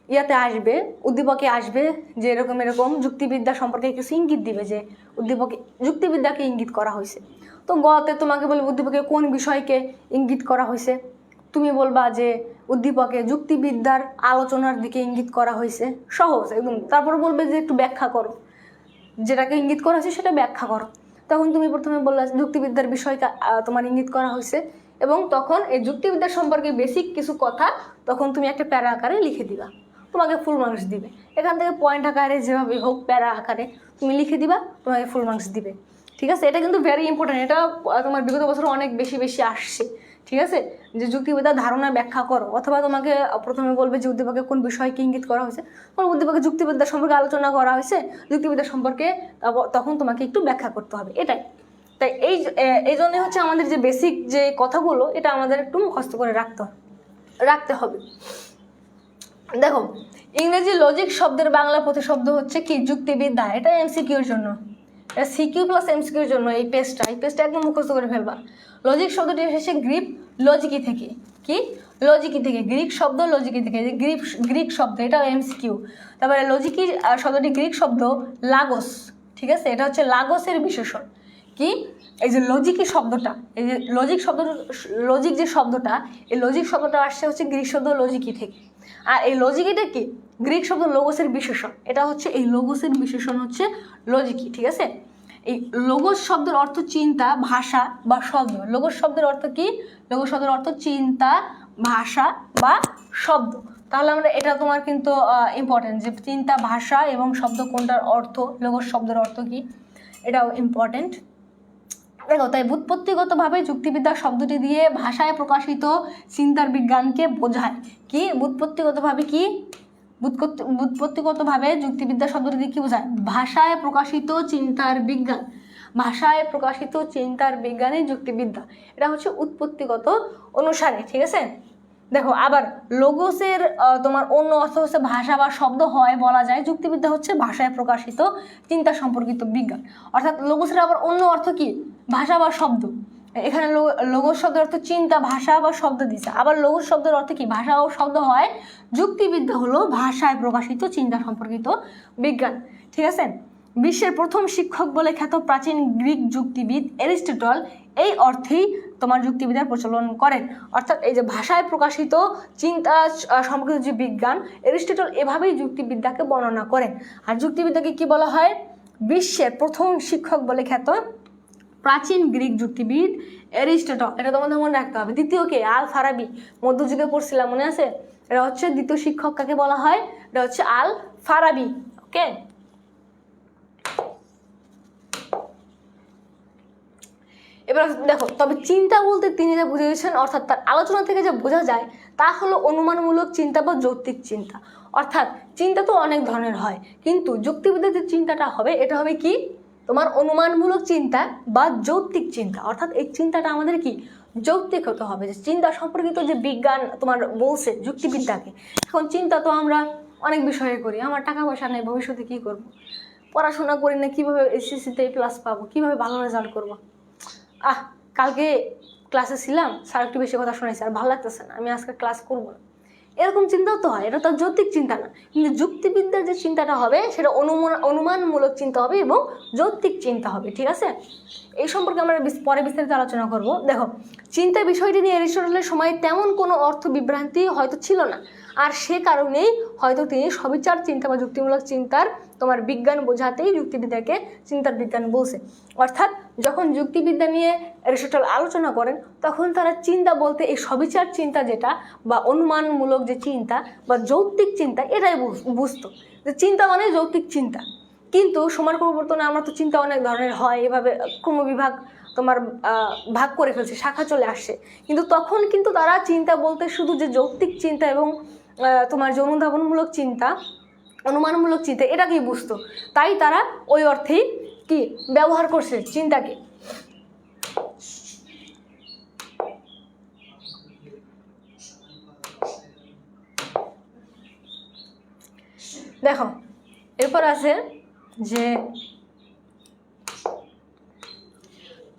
[SPEAKER 1] ইয়াতে আসবে, উদ্দীপকে আসবে, যে এরকম যুক্তিবিদ্যা সম্পর্কে কিছু ইঙ্গিত দিবে, যে উদ্দীপকে যুক্তিবিদ্যাকে ইঙ্গিত করা হয়েছে। তো গতে তোমাকে বলবে উদ্দীপকে কোন বিষয়কে ইঙ্গিত করা হয়েছে, তুমি বলবা যে উদ্দীপকে যুক্তিবিদ্যার আলোচনার দিকে ইঙ্গিত করা হয়েছে, সহজ একদম। তারপর বলবে যে একটু ব্যাখ্যা করো, যেটাকে ইঙ্গিত করা হয়েছে সেটা ব্যাখ্যা করো। তখন তুমি প্রথমে বললা যুক্তিবিদ্যার বিষয়টা তোমার ইঙ্গিত করা হয়েছে, এবং তখন এই যুক্তিবিদ্যা সম্পর্কে বেসিক কিছু কথা তখন তুমি একটা প্যারা আকারে লিখে দিবা, তোমাকে ফুল মার্কস দিবে। এখান থেকে পয়েন্ট আকারে যেভাবে হোক প্যারা আকারে তুমি লিখে দিবা, তোমাকে ফুল মার্কস দিবে, ঠিক আছে। এটা কিন্তু ভেরি ইম্পর্টেন্ট, এটা তোমার বিগত বছর অনেক বেশি আসছে, ঠিক আছে। যে যুক্তিবিদ্যার ধারণা ব্যাখ্যা করো, অথবা তোমাকে প্রথমে বলবে যে উদ্দীপকে কোন বিষয়কে ইঙ্গিত করা হয়েছে, তোমার উদ্দীপকে যুক্তিবিদ্যা সম্পর্কে আলোচনা করা হয়েছে, যুক্তিবিদ্যা সম্পর্কে তখন তোমাকে একটু ব্যাখ্যা করতে হবে, এটাই। তাই এই জন্যই হচ্ছে আমাদের যে বেসিক যে কথাগুলো, এটা আমাদের একটু মুখস্থ করে রাখতে হবে। দেখো, ইংরেজি লজিক শব্দের বাংলা প্রতিশব্দ হচ্ছে কি? যুক্তিবিদ্যা। এটা এমসিকিউর জন্য, এটা সিকিউ প্লাস এমসিকিউর জন্য এই পেজটা একদম মুখস্থ করে ফেলবা। লজিক শব্দটি এসেছে গ্রিক লজিকি থেকে, কি? লজিকি থেকে, গ্রিক শব্দ লজিকি থেকে, যে গ্রিক শব্দ, এটাও এমসিকিউ। তারপরে লজিকি শব্দটি গ্রিক শব্দ লাগোস, ঠিক আছে। এটা হচ্ছে লাগোসের বিশেষণ। কি? এই যে লজিকি শব্দটা, এই যে লজিক যে শব্দটা, এই লজিক শব্দটা আসছে হচ্ছে গ্রিক শব্দ লজিকি থেকে। আর এই লজিকিটা কি? গ্রিক শব্দ লোগোসের বিশেষণ। এটা হচ্ছে এই লোগোসের বিশেষণ হচ্ছে লজিকি, ঠিক আছে। এই লোগোস শব্দের অর্থ চিন্তা, ভাষা বা শব্দ। লোগোস শব্দের অর্থ কি? লোগোস শব্দের অর্থ চিন্তা, ভাষা বা শব্দ। তাহলে আমরা এটা তোমার কিন্তু ইম্পর্টেন্ট, যে চিন্তা, ভাষা এবং শব্দ কোনটার অর্থ, লোগোস শব্দের অর্থ কি, এটাও ইম্পর্টেন্ট। দেখো, তাই ব্যুৎপত্তিগতভাবে যুক্তিবিদ্যা শব্দটি দিয়ে ভাষায় প্রকাশিত চিন্তার বিজ্ঞানকে বোঝায়। কি? ব্যুৎপত্তিগতভাবে যুক্তিবিদ্যা শব্দটি দিয়ে কি বোঝায়? ভাষায় প্রকাশিত চিন্তার বিজ্ঞান। ভাষায় প্রকাশিত চিন্তার বিজ্ঞানই যুক্তিবিদ্যা। এটা হচ্ছে উৎপত্তিগত অনুসারে, ঠিক আছে। দেখো, আবার লোগোসের তোমার অন্য অর্থ হচ্ছে ভাষা বা শব্দ হয়, বলা যায় যুক্তিবিদ্যা হচ্ছে ভাষায় প্রকাশিত চিন্তা সম্পর্কিত বিজ্ঞান। অর্থাৎ লোগোসের আবার অন্য অর্থ কি? ভাষা বা শব্দ। এখানে লোগোস শব্দের অর্থ চিন্তা, ভাষা বা শব্দ দিচ্ছে। আবার লোগোস শব্দের অর্থ কি? ভাষা ও শব্দ হয়। যুক্তিবিদ্যা হলো ভাষায় প্রকাশিত চিন্তা সম্পর্কিত বিজ্ঞান, ঠিক আছে। বিশ্বের প্রথম শিক্ষক বলে খ্যাত প্রাচীন গ্রিক যুক্তিবিদ অ্যারিস্টটল এই অর্থেই তোমার যুক্তিবিদ্যার প্রচলন করেন। অর্থাৎ এই যে ভাষায় প্রকাশিত চিন্তা সম্পর্কিত যে বিজ্ঞান, অ্যারিস্টটল এভাবেই যুক্তিবিদ্যাকে বর্ণনা করেন। আর যুক্তিবিদ্যাকে কি বলা হয়? বিশ্বের প্রথম শিক্ষক বলে খ্যাত প্রাচীন গ্রিক যুক্তিবিদ অ্যারিস্টটল। এটা তোমাদের মনে রাখতে হবে। দ্বিতীয় কে? আল ফারাবি। মধ্যযুগে পড়ছিলাম, মনে আছে? এটা হচ্ছে দ্বিতীয় শিক্ষক কাকে বলা হয়? এটা হচ্ছে আল ফারাবি। ওকে, এবার দেখো, তবে চিন্তা বলতে তিনি যা বুঝিয়েছেন, অর্থাৎ তার আলোচনা থেকে যা বোঝা যায় তা হলো অনুমানমূলক চিন্তা বা যৌক্তিক চিন্তা। অর্থাৎ চিন্তা তো অনেক ধরনের হয়, কিন্তু যুক্তিবিদ্যার যে চিন্তাটা হবে, এটা হবে কি? তোমার অনুমানমূলক চিন্তা বা যৌক্তিক চিন্তা। অর্থাৎ এই চিন্তাটা আমাদের কি? যৌক্তিক হতে হবে। যে চিন্তা সম্পর্কিত যে বিজ্ঞান তোমার বলছে যুক্তিবিদ্যাকে, এখন চিন্তা তো আমরা অনেক বিষয়ে করি। আমার টাকা পয়সা নেই, ভবিষ্যতে কী করব, পড়াশোনা করি না, কীভাবে এসএসসিতে প্লাস পাবো, কীভাবে ভালো রেজাল্ট করবো, কালকে ক্লাসে ছিলাম, স্যার একটু বেশি কথা শোনাইছে, আর ভালো লাগতেছে না, আমি আজকে ক্লাস করবো না। এরকম চিন্তাও তো হয়, এটা তো যৌক্তিক চিন্তা না। কিন্তু যুক্তিবিদ্যার যে চিন্তাটা হবে, সেটা অনুমানমূলক চিন্তা হবে এবং যৌক্তিক চিন্তা হবে, ঠিক আছে। এই সম্পর্কে আমরা পরে বিস্তারিত আলোচনা করব। দেখো, চিন্তা বিষয়টি নিয়ে অ্যারিস্টটলের সময় তেমন কোনো অর্থ বিভ্রান্তি হয়তো ছিল না, আর সে কারণেই হয়তো তিনি সবিচার চিন্তা বা যুক্তিমূলক চিন্তার তোমার বিজ্ঞান বোঝাতেই যুক্তিবিদ্যাকে চিন্তার বিজ্ঞান বলছে। অর্থাৎ যখন যুক্তিবিদ্যা নিয়ে অ্যারিস্টটল আলোচনা করেন, তখন তারা চিন্তা বলতে এই সবিচার চিন্তা যেটা, বা অনুমানমূলক যে চিন্তা বা যৌক্তিক চিন্তা, এটাই বুঝতো। যে চিন্তা মানে যৌক্তিক চিন্তা, কিন্তু সময়ের পরিবর্তনে আমরা তো চিন্তা অনেক ধরনের হয়, এভাবে ক্রমবিভাগ তোমার ভাগ করে ফেলছে, শাখা চলে আসছে। কিন্তু তখন কিন্তু তারা চিন্তা বলতে শুধু যে যৌক্তিক চিন্তা এবং তোমার যে অনুধাবনমূলক চিন্তা, অনুমানমূলক চিন্তা, এটাকেই বুঝতো। তাই তারা ওই অর্থেই কি ব্যবহার করছে চিন্তাকে। দেখো এরপর আছে যে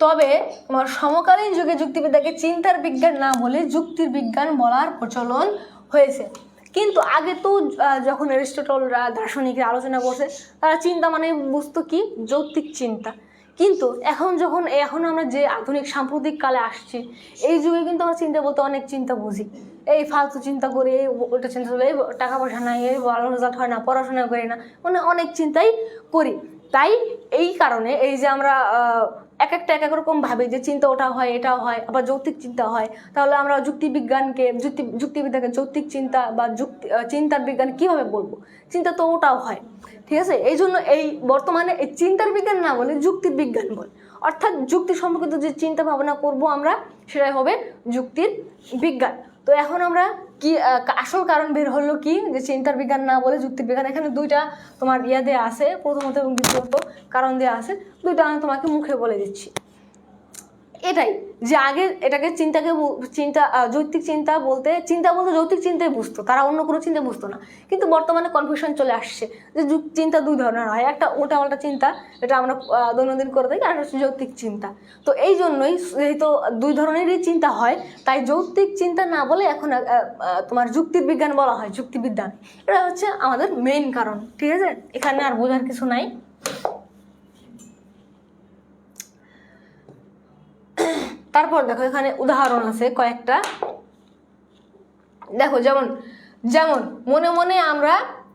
[SPEAKER 1] তবে তোমার সমকালীন যুগে যুক্তিবিদ্যাকে চিন্তার বিজ্ঞান না বলে যুক্তির বিজ্ঞান বলার প্রচলন হয়েছে। কিন্তু আগে তো যখন অ্যারিস্টটলরা দার্শনিকরা আলোচনা করছে, তারা চিন্তা মানে বুঝতো কি যৌক্তিক চিন্তা। কিন্তু এখন আমরা যে আধুনিক সাম্প্রতিক কালে আসছি, এই যুগে কিন্তু আমরা চিন্তা বলতে অনেক চিন্তা বুঝি। এই ফালতু চিন্তা করি, ওটা চিন্তা করলে টাকা পয়সা নাই, এই ভালো রেজাল্ট হয় না, পড়াশোনা করি না, মানে অনেক চিন্তাই করি। তাই এই কারণে এই যে আমরা এক এক রকম ভাবে যে চিন্তা ওটা হয়, এটাও হয়, আবার যৌক্তিক চিন্তা হয়, তাহলে আমরা যুক্তিবিদ্যাকে যৌক্তিক চিন্তা বা চিন্তার বিজ্ঞান কিভাবে বলবো? চিন্তা তো ওটাও হয়, ঠিক আছে? এই জন্য এই বর্তমানে এই চিন্তার বিজ্ঞান না বলে যুক্তির বিজ্ঞান বল, অর্থাৎ যুক্তি সম্পর্কিত যে চিন্তা ভাবনা করব আমরা, সেটাই হবে যুক্তির বিজ্ঞান। তো এখন আমরা কি আসল কারণ বের হলো কি, যে চিন্তার বিজ্ঞান না বলে যুক্তির বিজ্ঞান। এখানে দুইটা তোমার দেওয়া আছে, প্রথমত এবং দ্বিতীয়ত কারণ দেওয়া আছে, দুইটা আমি তোমাকে মুখে বলে দিচ্ছি। এটাই যে আগে এটাকে যৌক্তিক চিন্তা বলতে যৌক্তিক চিন্তাই বুঝতো, তারা অন্য কোনো চিন্তা বুঝতো না। কিন্তু বর্তমানে কনফিউশন চলে আসছে যে চিন্তা দুই ধরনের হয়, একটা উল্টাপাল্টা চিন্তা, এটা আমরা দৈনন্দিন করে থাকি, আর হচ্ছে যৌক্তিক চিন্তা। তো এই জন্যই যেহেতু দুই ধরনেরই চিন্তা হয়, তাই যৌক্তিক চিন্তা না বলে এখন তোমার যুক্তির বিজ্ঞান বলা হয়, যুক্তিবিজ্ঞান। এটা হচ্ছে আমাদের মেইন কারণ, ঠিক আছে? এখানে আর বোঝার কিছু নাই। তারপর দেখো এখানে উদাহরণ আছে কয়েকটা। দেখো যেমন মনে মনে আমরা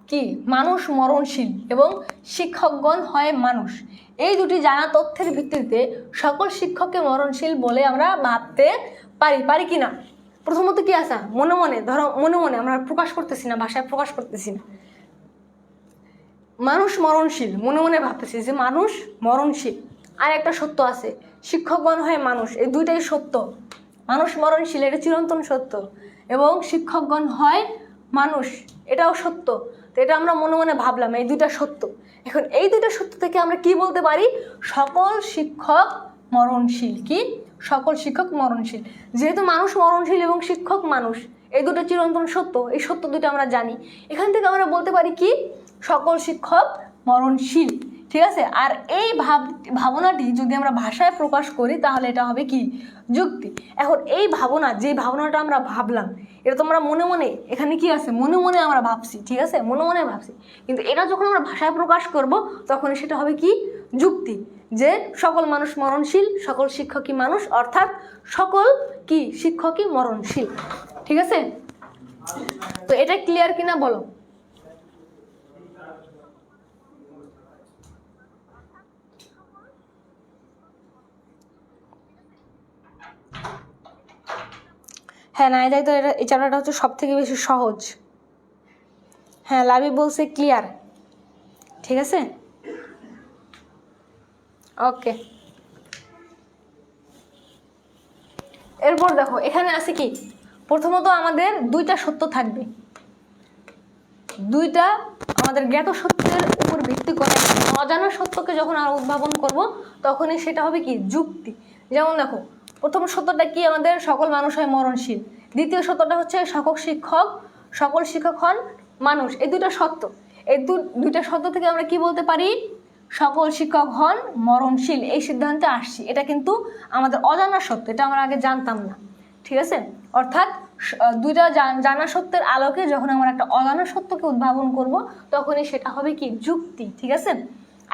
[SPEAKER 1] কি মানুষ মরণশীল এবং শিক্ষকগণ হয় মানুষ, এই দুটি জানা তথ্যের ভিত্তিতে সকল শিক্ষককে মরণশীল বলে আমরা ভাবতে পারি কি না? প্রথমত কি আছে, মনে মনে, ধরো মনে মনে আমরা প্রকাশ করতেছি না, ভাষায় প্রকাশ করতেছি না, মানুষ মরণশীল, মনে মনে ভাবতেছি যে মানুষ মরণশীল। আর একটা সত্য আছে, শিক্ষকগণ হয় মানুষ, এই দুইটাই সত্য। মানুষ মরণশীল, এটা চিরন্তন সত্য, এবং শিক্ষকগণ হয় মানুষ, এটাও সত্য। তো এটা আমরা মনে মনে ভাবলাম, এই দুইটা সত্য। এখন এই দুইটা সত্য থেকে আমরা কি বলতে পারি? সকল শিক্ষক মরণশীল। কি? সকল শিক্ষক মরণশীল। যেহেতু মানুষ মরণশীল এবং শিক্ষক মানুষ, এই দুটো চিরন্তন সত্য, এই সত্য দুটো আমরা জানি। এখান থেকে আমরা বলতে পারি কি? সকল শিক্ষক মরণশীল, ঠিক আছে? আর এই ভাবনাটি যদি আমরা ভাষায় প্রকাশ করি, তাহলে এটা হবে কি? যুক্তি। এখন এই যে ভাবনাটা আমরা ভাবলাম, এটা তো আমরা মনে মনে, এখানে কি আছে? মনে মনে আমরা ভাবছি, ঠিক আছে? মনে মনে ভাবছি, কিন্তু এটা যখন আমরা ভাষায় প্রকাশ করব, তখন সেটা হবে কি? যুক্তি। যে সকল মানুষ মরণশীল, সকল শিক্ষকই মানুষ, অর্থাৎ সকল কি শিক্ষকই মরণশীল, ঠিক আছে? তো এটা ক্লিয়ার কিনা বলো? হ্যাঁ, নাই তাই তো এই চ্যাপ্টারটা হচ্ছে সব থেকে বেশি সহজ। হ্যাঁ, লাভি বলছে ক্লিয়ার, ঠিক আছে? ওকে। এরপর দেখো এখানে আছে কি, প্রথমত আমাদের দুইটা সত্য থাকবে, দুইটা আমাদের জ্ঞাত সত্যের উপর ভিত্তি করে অজানা সত্যকে যখন আমরা উদ্ভাবন করব, তখনই সেটা হবে কি? যুক্তি। যেমন দেখো, প্রথম সত্যটা কি? আমাদের সকল মানুষ হয় মরণশীল। দ্বিতীয় সত্যটা হচ্ছে সকল শিক্ষক হন মানুষ। এই দুইটা সত্য, এই দুইটা সত্য থেকে আমরা কি বলতে পারি? সকল শিক্ষক হন মরণশীল, এই সিদ্ধান্তে আসছি। এটা কিন্তু আমাদের অজানা সত্য, এটা আমরা আগে জানতাম না, ঠিক আছে? অর্থাৎ দুইটা জানা সত্যের আলোকে যখন আমরা একটা অজানা সত্যকে উদ্ভাবন করব, তখনই সেটা হবে কি? যুক্তি, ঠিক আছে?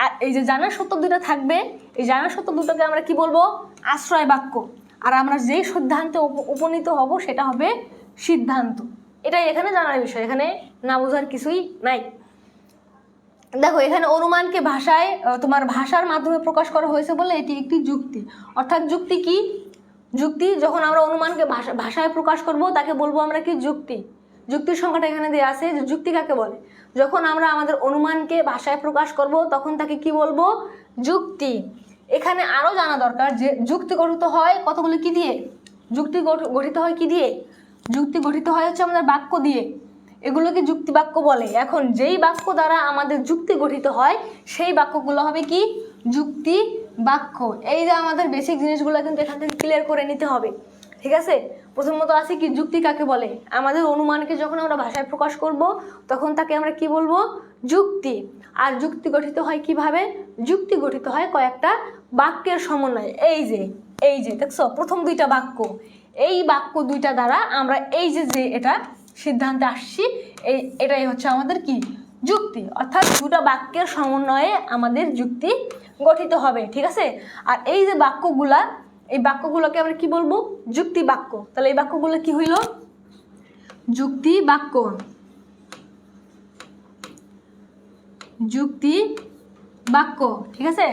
[SPEAKER 1] আর এই যে জানা সত্য দুটো থাকবে, এই জানা সত্য দুটোকে আমরা কি বলবো? আশ্রয় বাক্য। আর আমরা যেই সিদ্ধান্তে উপনীত হব, সেটা হবে সিদ্ধান্ত। এটাই এখানে জানার বিষয়, এখানে না বোঝার কিছুই নাই। দেখো এখানে অনুমানকে তোমার ভাষার মাধ্যমে প্রকাশ করা হয়েছে বলে এটি একটি যুক্তি। অর্থাৎ যুক্তি কি? যুক্তি যখন আমরা অনুমানকে ভাষায় প্রকাশ করব, তাকে বলবো আমরা কি? যুক্তি। যুক্তির সংখ্যাটা এখানে দেওয়া আছে যে যুক্তি কাকে বলে। যখন আমরা আমাদের অনুমানকে ভাষায় প্রকাশ করব তখন তাকে কি বলবো? যুক্তি। এখানে আরও জানা দরকার যে যুক্তি গঠিত হয় কতগুলো কি দিয়ে? যুক্তি গঠিত হয় কি দিয়ে? যুক্তি গঠিত হয় হচ্ছে আমাদের বাক্য দিয়ে, এগুলোকে যুক্তি বাক্য বলে। এখন যেই বাক্য দ্বারা আমাদের যুক্তি গঠিত হয় সেই বাক্যগুলো হবে কি? যুক্তি বাক্য। এই যে আমাদের বেসিক জিনিসগুলো কিন্তু এখান থেকে ক্লিয়ার করে নিতে হবে, ঠিক আছে? প্রথমত আছে কি যুক্তি কাকে বলে। আমাদের অনুমানকে যখন আমরা ভাষায় প্রকাশ করব তখন তাকে আমরা কি বলবো? যুক্তি। আর যুক্তি গঠিত হয় কিভাবে? যুক্তি গঠিত হয় কয়েকটা বাক্যের সমন্বয়ে। এই যে দেখছো প্রথম দুইটা বাক্য, এই বাক্য দুইটা দ্বারা আমরা এই যে এটা সিদ্ধান্তে আসছি, এটাই হচ্ছে আমাদের কি? যুক্তি। অর্থাৎ দুটা বাক্যের সমন্বয়ে আমাদের যুক্তি গঠিত হবে, ঠিক আছে? আর এই যে বাক্যগুলা, এই বাক্যগুলোকে আমরা কি বলবো? যুক্তি বাক্য। তাহলে এই বাক্যগুলো কি হইল? যুক্তি বাক্য। যুক্তি বাক্য, ঠিক আছে?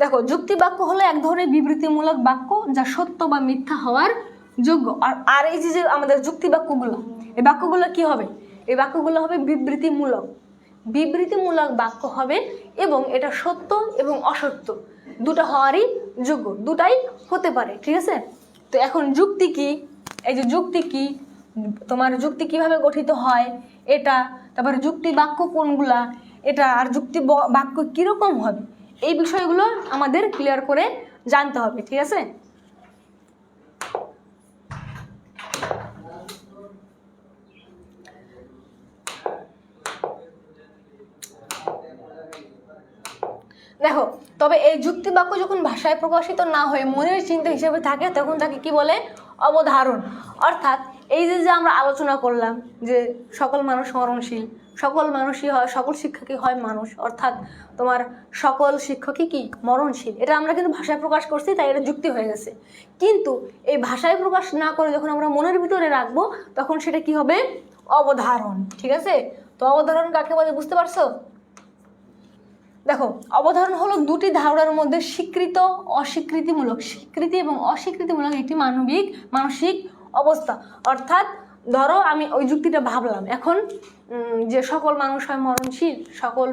[SPEAKER 1] দেখো যুক্তি বাক্য হলো এক ধরনের বিবৃতিমূলক বাক্য যা সত্য বা মিথ্যা হওয়ার যোগ্য। আর এই যে আমাদের যুক্তি বাক্যগুলো, এই বাক্যগুলো কি হবে? এই বাক্যগুলো হবে বিবৃতিমূলক বাক্য হবে এবং এটা সত্য এবং অসত্য দুটো হওয়ারই যোগ্য, দুটাই হতে পারে, ঠিক আছে? তো এখন যুক্তি কি? এই যে যুক্তি কি, তোমার যুক্তি কিভাবে গঠিত হয় এটা, তারপরে যুক্তি বাক্য কোনগুলা এটা, আর যুক্তি বাক্য কিরকম হবে, এই বিষয়গুলো আমাদের ক্লিয়ার করে জানতে হবে, ঠিক আছে? দেখো তবে এই যুক্তি বাক্য যখন ভাষায় প্রকাশিত না হয়ে মনের চিন্তা হিসেবে থাকে তখন তাকে কি বলে? অবধারণ। অর্থাৎ এই যে আমরা আলোচনা করলাম যে সকল মানুষ মরণশীল, সকল মানুষই হয়, সকল শিক্ষকই হয় মানুষ, অর্থাৎ তোমার সকল শিক্ষকই কি? মরণশীল। এটা আমরা কিন্তু ভাষায় প্রকাশ করছি, তাই এটা যুক্তি হয়ে গেছে। কিন্তু এই ভাষায় প্রকাশ না করে যখন আমরা মনের ভিতরে রাখবো তখন সেটা কি হবে? অবধারণ, ঠিক আছে? তো অবধারণ কাকে বলে বুঝতে পারছো? দেখো অবধারণ হলো দুটি ধারণার মধ্যে স্বীকৃত স্বীকৃতি এবং অস্বীকৃতিমূলক একটি মানসিক অবস্থা। অর্থাৎ ধরো আমি ওই যুক্তিটা ভাবলাম এখন যে সকল মানুষ হয় মরণশীল, সকল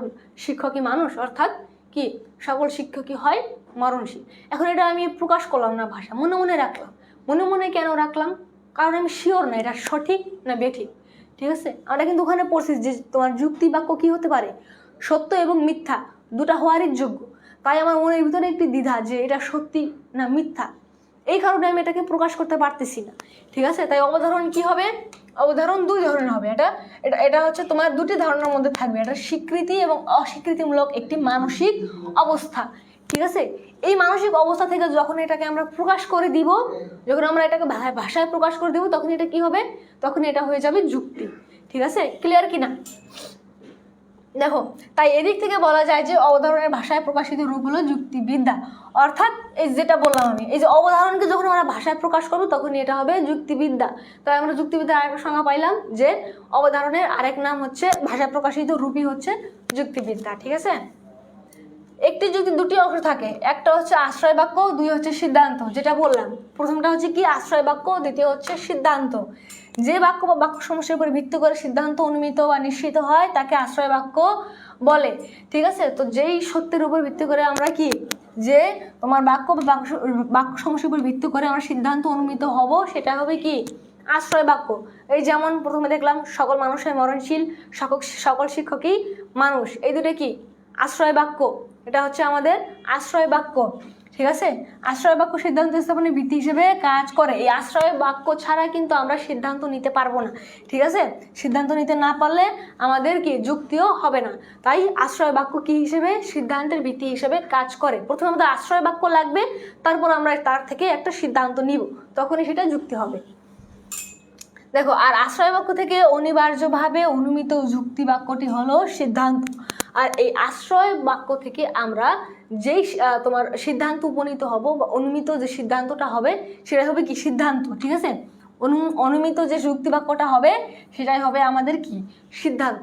[SPEAKER 1] শিক্ষকই মানুষ, অর্থাৎ কি সকল শিক্ষকই হয় মরণশীল। এখন এটা আমি প্রকাশ করলাম না, ভাষা মনে মনে রাখলাম। মনে মনে কেন রাখলাম? কারণ আমি শিওর না এটা সঠিক না বেঠিক, ঠিক আছে? আমরা কিন্তু ওখানে পড়ছি যে তোমার যুক্তি বাক্য কি হতে পারে? সত্য এবং মিথ্যা দুটা হওয়ারই যোগ্য। তাই আমার মনের ভিতরে একটি দ্বিধা যে এটা সত্যি না মিথ্যা, এই কারণে আমি এটাকে প্রকাশ করতে পারতেছি না, ঠিক আছে? তাই অবধারণ কি হবে? অবধারণ দুই ধরনের হবে। এটা হচ্ছে তোমার দুটি ধারণার মধ্যে থাকবে, এটা স্বীকৃতি এবং অস্বীকৃতিমূলক একটি মানসিক অবস্থা, ঠিক আছে? এই মানসিক অবস্থা থেকে যখন এটাকে আমরা প্রকাশ করে দিব, যখন আমরা এটাকে ভাষায় প্রকাশ করে দিব তখন এটা কি হবে? তখন এটা হয়ে যাবে যুক্তি, ঠিক আছে? ক্লিয়ার কিনা? দেখো তাই এদিক থেকে বলা যায় যে অবধারণের ভাষায় প্রকাশিত রূপ হলো যুক্তিবিদ্যা। অর্থাৎ এই যেটা বললাম আমি, এই যে অবধারণকে যখন আমরা ভাষায় প্রকাশ করবো তখন এটা হবে যুক্তিবিদ্যা। তাই আমরা যুক্তিবিদ্যার আরেকটা সংজ্ঞা পাইলাম যে অবধারণের আরেক নাম হচ্ছে ভাষায় প্রকাশিত রূপই হচ্ছে যুক্তিবিদ্যা, ঠিক আছে? একটি যুক্তি দুটি অংশ থাকে, একটা হচ্ছে আশ্রয় বাক্য, দুই হচ্ছে সিদ্ধান্ত। যেটা বললাম প্রথমটা হচ্ছে কি? আশ্রয় বাক্য, দ্বিতীয় হচ্ছে সিদ্ধান্ত। যে বাক্য বা বাক্য সমস্যার উপর ভিত্তি করে সিদ্ধান্ত অনুমিত বা নিশ্চিত হয় তাকে আশ্রয় বাক্য বলে, ঠিক আছে? তো যেই সত্যের উপর ভিত্তি করে আমরা কি যে তোমার বাক্য বা বাক্য সমস্যার উপর ভিত্তি করে আমরা সিদ্ধান্ত অনুমিত হব সেটা হবে কি? আশ্রয় বাক্য। এই যেমন প্রথমে দেখলাম সকল মানুষের মরণশীল, সকল শিক্ষকই মানুষ, এই দুটো কি? আশ্রয় বাক্য। এটা হচ্ছে আমাদের আশ্রয় বাক্য, ঠিক আছে? আশ্রয় বাক্য সিদ্ধান্ত স্থাপনের ভিত্তি হিসেবে কাজ করে। এই আশ্রয় বাক্য ছাড়া কিন্তু আমরা সিদ্ধান্ত নিতে পারবো না, ঠিক আছে? সিদ্ধান্ত নিতে না পারলে আমাদের কি যুক্তিও হবে না। তাই আশ্রয় বাক্য কি হিসেবে? সিদ্ধান্তের ভিত্তি হিসেবে কাজ করে। প্রথমে আমাদের আশ্রয় বাক্য লাগবে, তারপর আমরা তার থেকে একটা সিদ্ধান্ত নিব, তখনই সেটা যুক্তি হবে। দেখো আর আশ্রয় বাক্য থেকে অনিবার্যভাবে অনুমিত যুক্তি বাক্যটি হলো সিদ্ধান্ত। আর এই আশ্রয় বাক্য থেকে আমরা যেই তোমার সিদ্ধান্ত উপনীত হব বা অনুমিত যে সিদ্ধান্তটা হবে সেটা হবে কি? সিদ্ধান্ত, ঠিক আছে? অনুমিত যে যুক্তি বাক্যটা হবে সেটাই হবে আমাদের কি? সিদ্ধান্ত।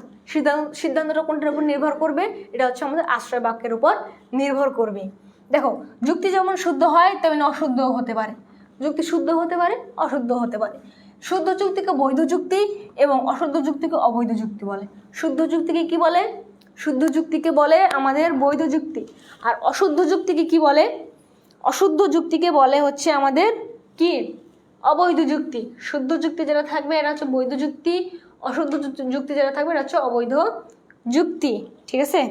[SPEAKER 1] সিদ্ধান্তটা কোনটার উপর নির্ভর করবে? এটা হচ্ছে আমাদের আশ্রয় বাক্যের উপর নির্ভর করবে। দেখো যুক্তি যেমন শুদ্ধ হয় তেমনি অশুদ্ধও হতে পারে। যুক্তি শুদ্ধ হতে পারে, অশুদ্ধ হতে পারে। শুদ্ধ যুক্তিকে বৈধ যুক্তি এবং অশুদ্ধ যুক্তিকে অবৈধ যুক্তি বলে। শুদ্ধ যুক্তিকে কি বলে? শুদ্ধ যুক্তিকে বলে আমাদের বৈধ যুক্তি। আর অশুদ্ধ যুক্তিকে কি বলে? অশুদ্ধ যুক্তিকে বলে হচ্ছে আমাদের কি? অবৈধ যুক্তি। শুদ্ধ যুক্তি যেটা থাকবে এটা হচ্ছে বৈধ যুক্তি, অশুদ্ধ যুক্তি যেটা থাকবে এটা হচ্ছে অবৈধ যুক্তি। ঠিক আছে?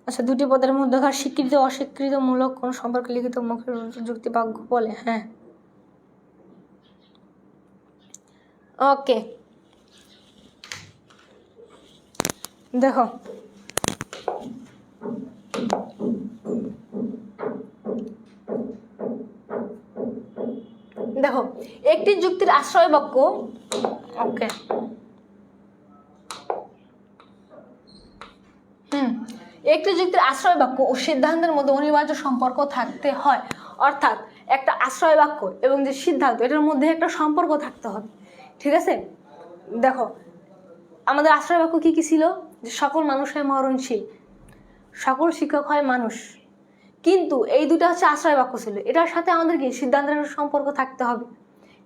[SPEAKER 1] আচ্ছা, দুটি পদের মধ্যকার স্বীকৃত অস্বীকৃত মূলক কোন সম্পর্কে লিখিত মুখের যুক্তি বাক্য বলে। হ্যাঁ, ওকে, দেখো দেখো একটি যুক্তির আশ্রয় বাক্য, ওকে, একটি যুক্তির আশ্রয় বাক্য ও সিদ্ধান্তের মধ্যে অনিবার্য সম্পর্ক থাকতে হয়। অর্থাৎ একটা আশ্রয় বাক্য এবং যে সিদ্ধান্ত এটার মধ্যে একটা সম্পর্ক থাকতে হবে। ঠিক আছে? দেখো আমাদের আশ্রয় বাক্য কি কি ছিল? যে সকল মানুষ হয় মরণশীল, সকল শিক্ষক হয় মানুষ। কিন্তু এই দুটো হচ্ছে আশ্রয় বাক্য ছিল, এটার সাথে আমাদের কি সিদ্ধান্তের সম্পর্ক থাকতে হবে।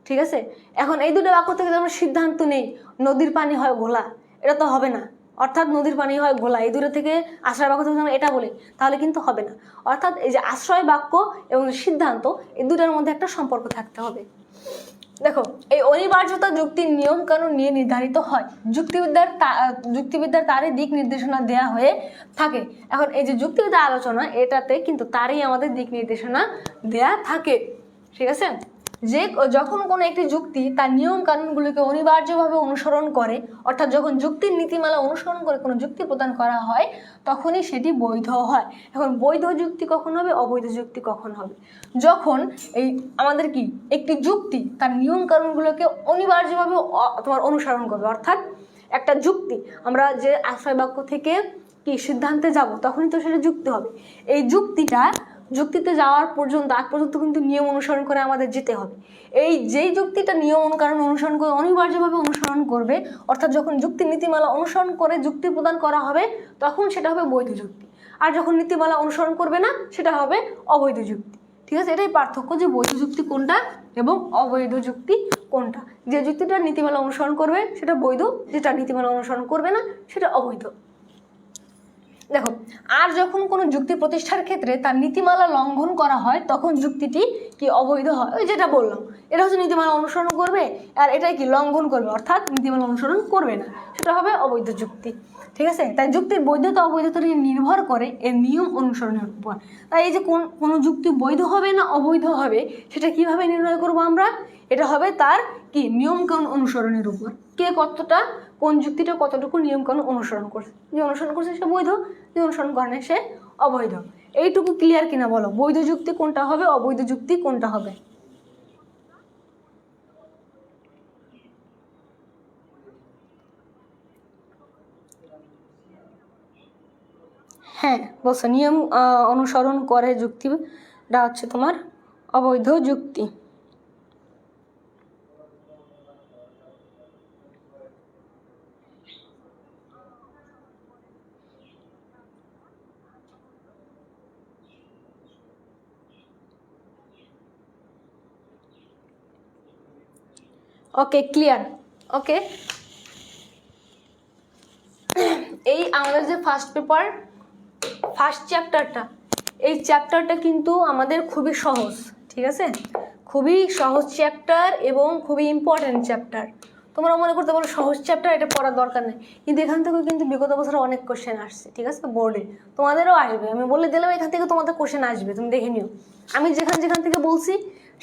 [SPEAKER 1] ঠিক আছে? এখন এই দুটো বাক্য থেকে আমরা সিদ্ধান্ত নেই নদীর পানি হয় ঘোলা, এটা তো হবে না। অর্থাৎ নদীর পানি হয় ঘোলা, এই দুটো থেকে আশ্রয় বাক্য থেকে আমরা এটা বলি, তাহলে কিন্তু হবে না। অর্থাৎ এই যে আশ্রয় বাক্য এবং সিদ্ধান্ত, এই দুটার মধ্যে একটা সম্পর্ক থাকতে হবে। দেখো এই অনিবার্যতা যুক্তির নিয়ম কানুন নিয়ে নির্ধারিত হয়। যুক্তিবিদ্যার তারই দিক নির্দেশনা দেয়া হয়ে থাকে। এখন এই যে যুক্তিবিদ্যার আলোচনা, এটাতে কিন্তু তারই আমাদের দিক নির্দেশনা দেয়া থাকে। ঠিক আছে? যে যখন কোনো একটি যুক্তি তার নিয়ম কানুনগুলিকে অনিবার্যভাবে অনুসরণ করে, অর্থাৎ যখন যুক্তির নীতিমালা অনুসরণ করে কোনো যুক্তি প্রদান করা হয়, তখনই সেটি বৈধ হয়। এখন বৈধ যুক্তি কখন হবে, অবৈধ যুক্তি কখন হবে? যখন এই আমাদের কি একটি যুক্তি তার নিয়ম কানুনগুলোকে অনিবার্যভাবে তোমার অনুসরণ করবে। অর্থাৎ একটা যুক্তি আমরা যে আশ্রয় বাক্য থেকে কি সিদ্ধান্তে যাব, তখনই তো সেটা যুক্তি হবে। এই যুক্তিতে যাওয়ার পর্যন্ত আগ পর্যন্ত কিন্তু নিয়ম অনুসরণ করে আমাদের যেতে হবে। এই যেই যুক্তিটা নিয়ম কানুন অনুসরণ করে অনিবার্যভাবে অনুসরণ করবে, অর্থাৎ যখন যুক্তি নীতিমালা অনুসরণ করে যুক্তি প্রদান করা হবে, তখন সেটা হবে বৈধ যুক্তি। আর যখন নীতিমালা অনুসরণ করবে না, সেটা হবে অবৈধ যুক্তি। ঠিক আছে? এটাই পার্থক্য, যে বৈধ যুক্তি কোনটা এবং অবৈধ যুক্তি কোনটা। যে যুক্তিটা নীতিমালা অনুসরণ করবে সেটা বৈধ, যেটা নীতিমালা অনুসরণ করবে না সেটা অবৈধ। দেখো, আর যখন কোনো যুক্তি প্রতিষ্ঠার ক্ষেত্রে তার নীতিমালা লঙ্ঘন করা হয়, তখন যুক্তিটি কি অবৈধ হয়। ওই যেটা বললাম, এটা হচ্ছে নীতিমালা অনুসরণ করবে আর এটাই কি লঙ্ঘন করবে, অর্থাৎ নীতিমালা অনুসরণ করবে না, সেটা হবে অবৈধ যুক্তি। ঠিক আছে? তাই যুক্তির বৈধতা অবৈধতা নির্ভর করে এর নিয়ম অনুসরণের উপর। তাই এই যে কোনো যুক্তি বৈধ হবে না অবৈধ হবে, সেটা কিভাবে নির্ণয় করব আমরা? এটা হবে তার কি নিয়মকানুন অনুসরণের উপর। কে কতটা, কোন যুক্তিটা কতটুকু নিয়মকানুন অনুসরণ করছে। যে অনুসরণ করছে সে বৈধ, যে অনুসরণ করে না সে অবৈধ। এইটুকু ক্লিয়ার কিনা বলো? বৈধ যুক্তি কোনটা হবে, অবৈধ যুক্তি কোনটা হবে? হ্যাঁ বলছো, নিয়ম অনুসরণ করে যুক্তিটা হচ্ছে তোমার অবৈধ যুক্তি। ওকে, ক্লিয়ার। ওকে, এই আমাদের যে ফার্স্ট পেপার ফার্স্ট চ্যাপ্টারটা, এই চ্যাপ্টারটা কিন্তু আমাদের খুবই সহজ। ঠিক আছে? খুবই সহজ চ্যাপ্টার এবং খুবই ইম্পর্টেন্ট চ্যাপ্টার। তোমরা মনে করতে পারো সহজ চ্যাপ্টার, এটা পড়ার দরকার নেই, কিন্তু এখান থেকেও কিন্তু বিগত বছরে অনেক কোশ্চেন আসছে। ঠিক আছে? বোর্ডে তোমাদেরও আসবে, আমি বলে দিলাম এখান থেকে তোমাদের কোশ্চেন আসবে, তুমি দেখে নিও। আমি যেখান থেকে বলছি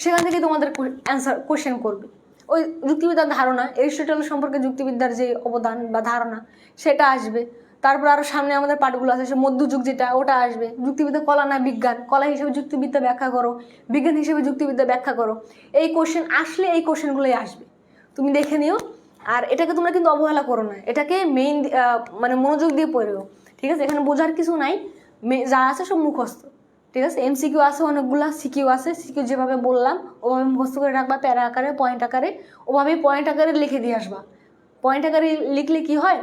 [SPEAKER 1] সেখান থেকে তোমাদের অ্যান্সার কোশ্চেন করবে। ওই যুক্তিবিদ্যার ধারণা, এরিস্টটল সম্পর্কে যুক্তিবিদ্যার যে অবদান বা ধারণা, সেটা আসবে। তারপর আরও সামনে আমাদের পাঠগুলো আছে, সে মধ্যযুগ যেটা, ওটা আসবে। যুক্তিবিদ্যা কলা না বিজ্ঞান, কলা হিসেবে যুক্তিবিদ্যা ব্যাখ্যা করো, বিজ্ঞান হিসেবে যুক্তিবিদ্যা ব্যাখ্যা করো। এই কোশ্চেন আসলে এই কোশ্চেনগুলোই আসবে, তুমি দেখে নিও। আর এটাকে তোমরা কিন্তু অবহেলা করো না, এটাকে মেইন মানে মনোযোগ দিয়ে পড়ো। ঠিক আছে? এখানে বোঝার কিছু নাই, যা আছে সব মুখস্থ। ঠিক আছে? এমসিকিউ আছে অনেকগুলা, সিকিউ আছে। সিকিউ যেভাবে বললাম ওভাবে মুখস্থ করে রাখবা, প্যারা আকারে, পয়েন্ট আকারে, ওভাবেই পয়েন্ট আকারে লিখে দিয়ে আসবা। পয়েন্ট আকারে লিখলে কি হয়,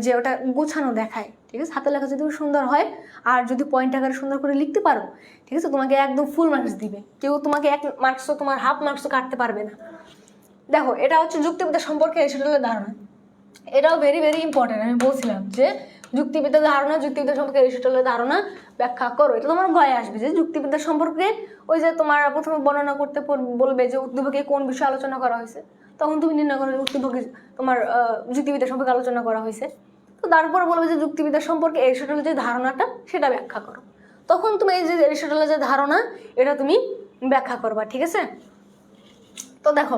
[SPEAKER 1] যে ওটা গোছানো দেখায়। ঠিক আছে, হাতের লেখা যদি সুন্দর হয় আর যদি পয়েন্ট আকারে সুন্দর করে লিখতে পারো, ঠিক আছে, তোমাকে একদম ফুল মার্কস দিবে, কেউ তোমাকে 1 মার্কসও তোমার হাফ মার্কসও কাটতে পারবে না। দেখো এটা হচ্ছে যুক্তিবিদ্যা সম্পর্কে এরিস্টটলের ধারণা। এটাও ভেরি ভেরি ইম্পর্টেন্ট। আমি বলছিলাম যে যুক্তিবিদ্যার ধারণা, যুক্তিবিদ্যা সম্পর্কে এরিস্টটলের ধারণা ব্যাখ্যা করো। এটা তোমার ভয়ে আসবে যে যুক্তিবিদ্যা সম্পর্কে ওই যে তোমার প্রথমে বর্ণনা করতে বলবে যে উদ্দীপকে কোন বিষয়ে আলোচনা করা হয়েছে, তখন তুমি নির্ণয় করো উদ্দীপকে তোমার যুক্তিবিদ্যা সম্পর্কে আলোচনা করা হয়েছে। তো তারপরে বলবে যে যুক্তিবিদ্যা সম্পর্কে এরিস্টটলের যে ধারণাটা সেটা ব্যাখ্যা করো। তখন তুমি এই যে এরিস্টটলের যে ধারণা এটা তুমি ব্যাখ্যা করবা, ঠিক আছে। তো দেখো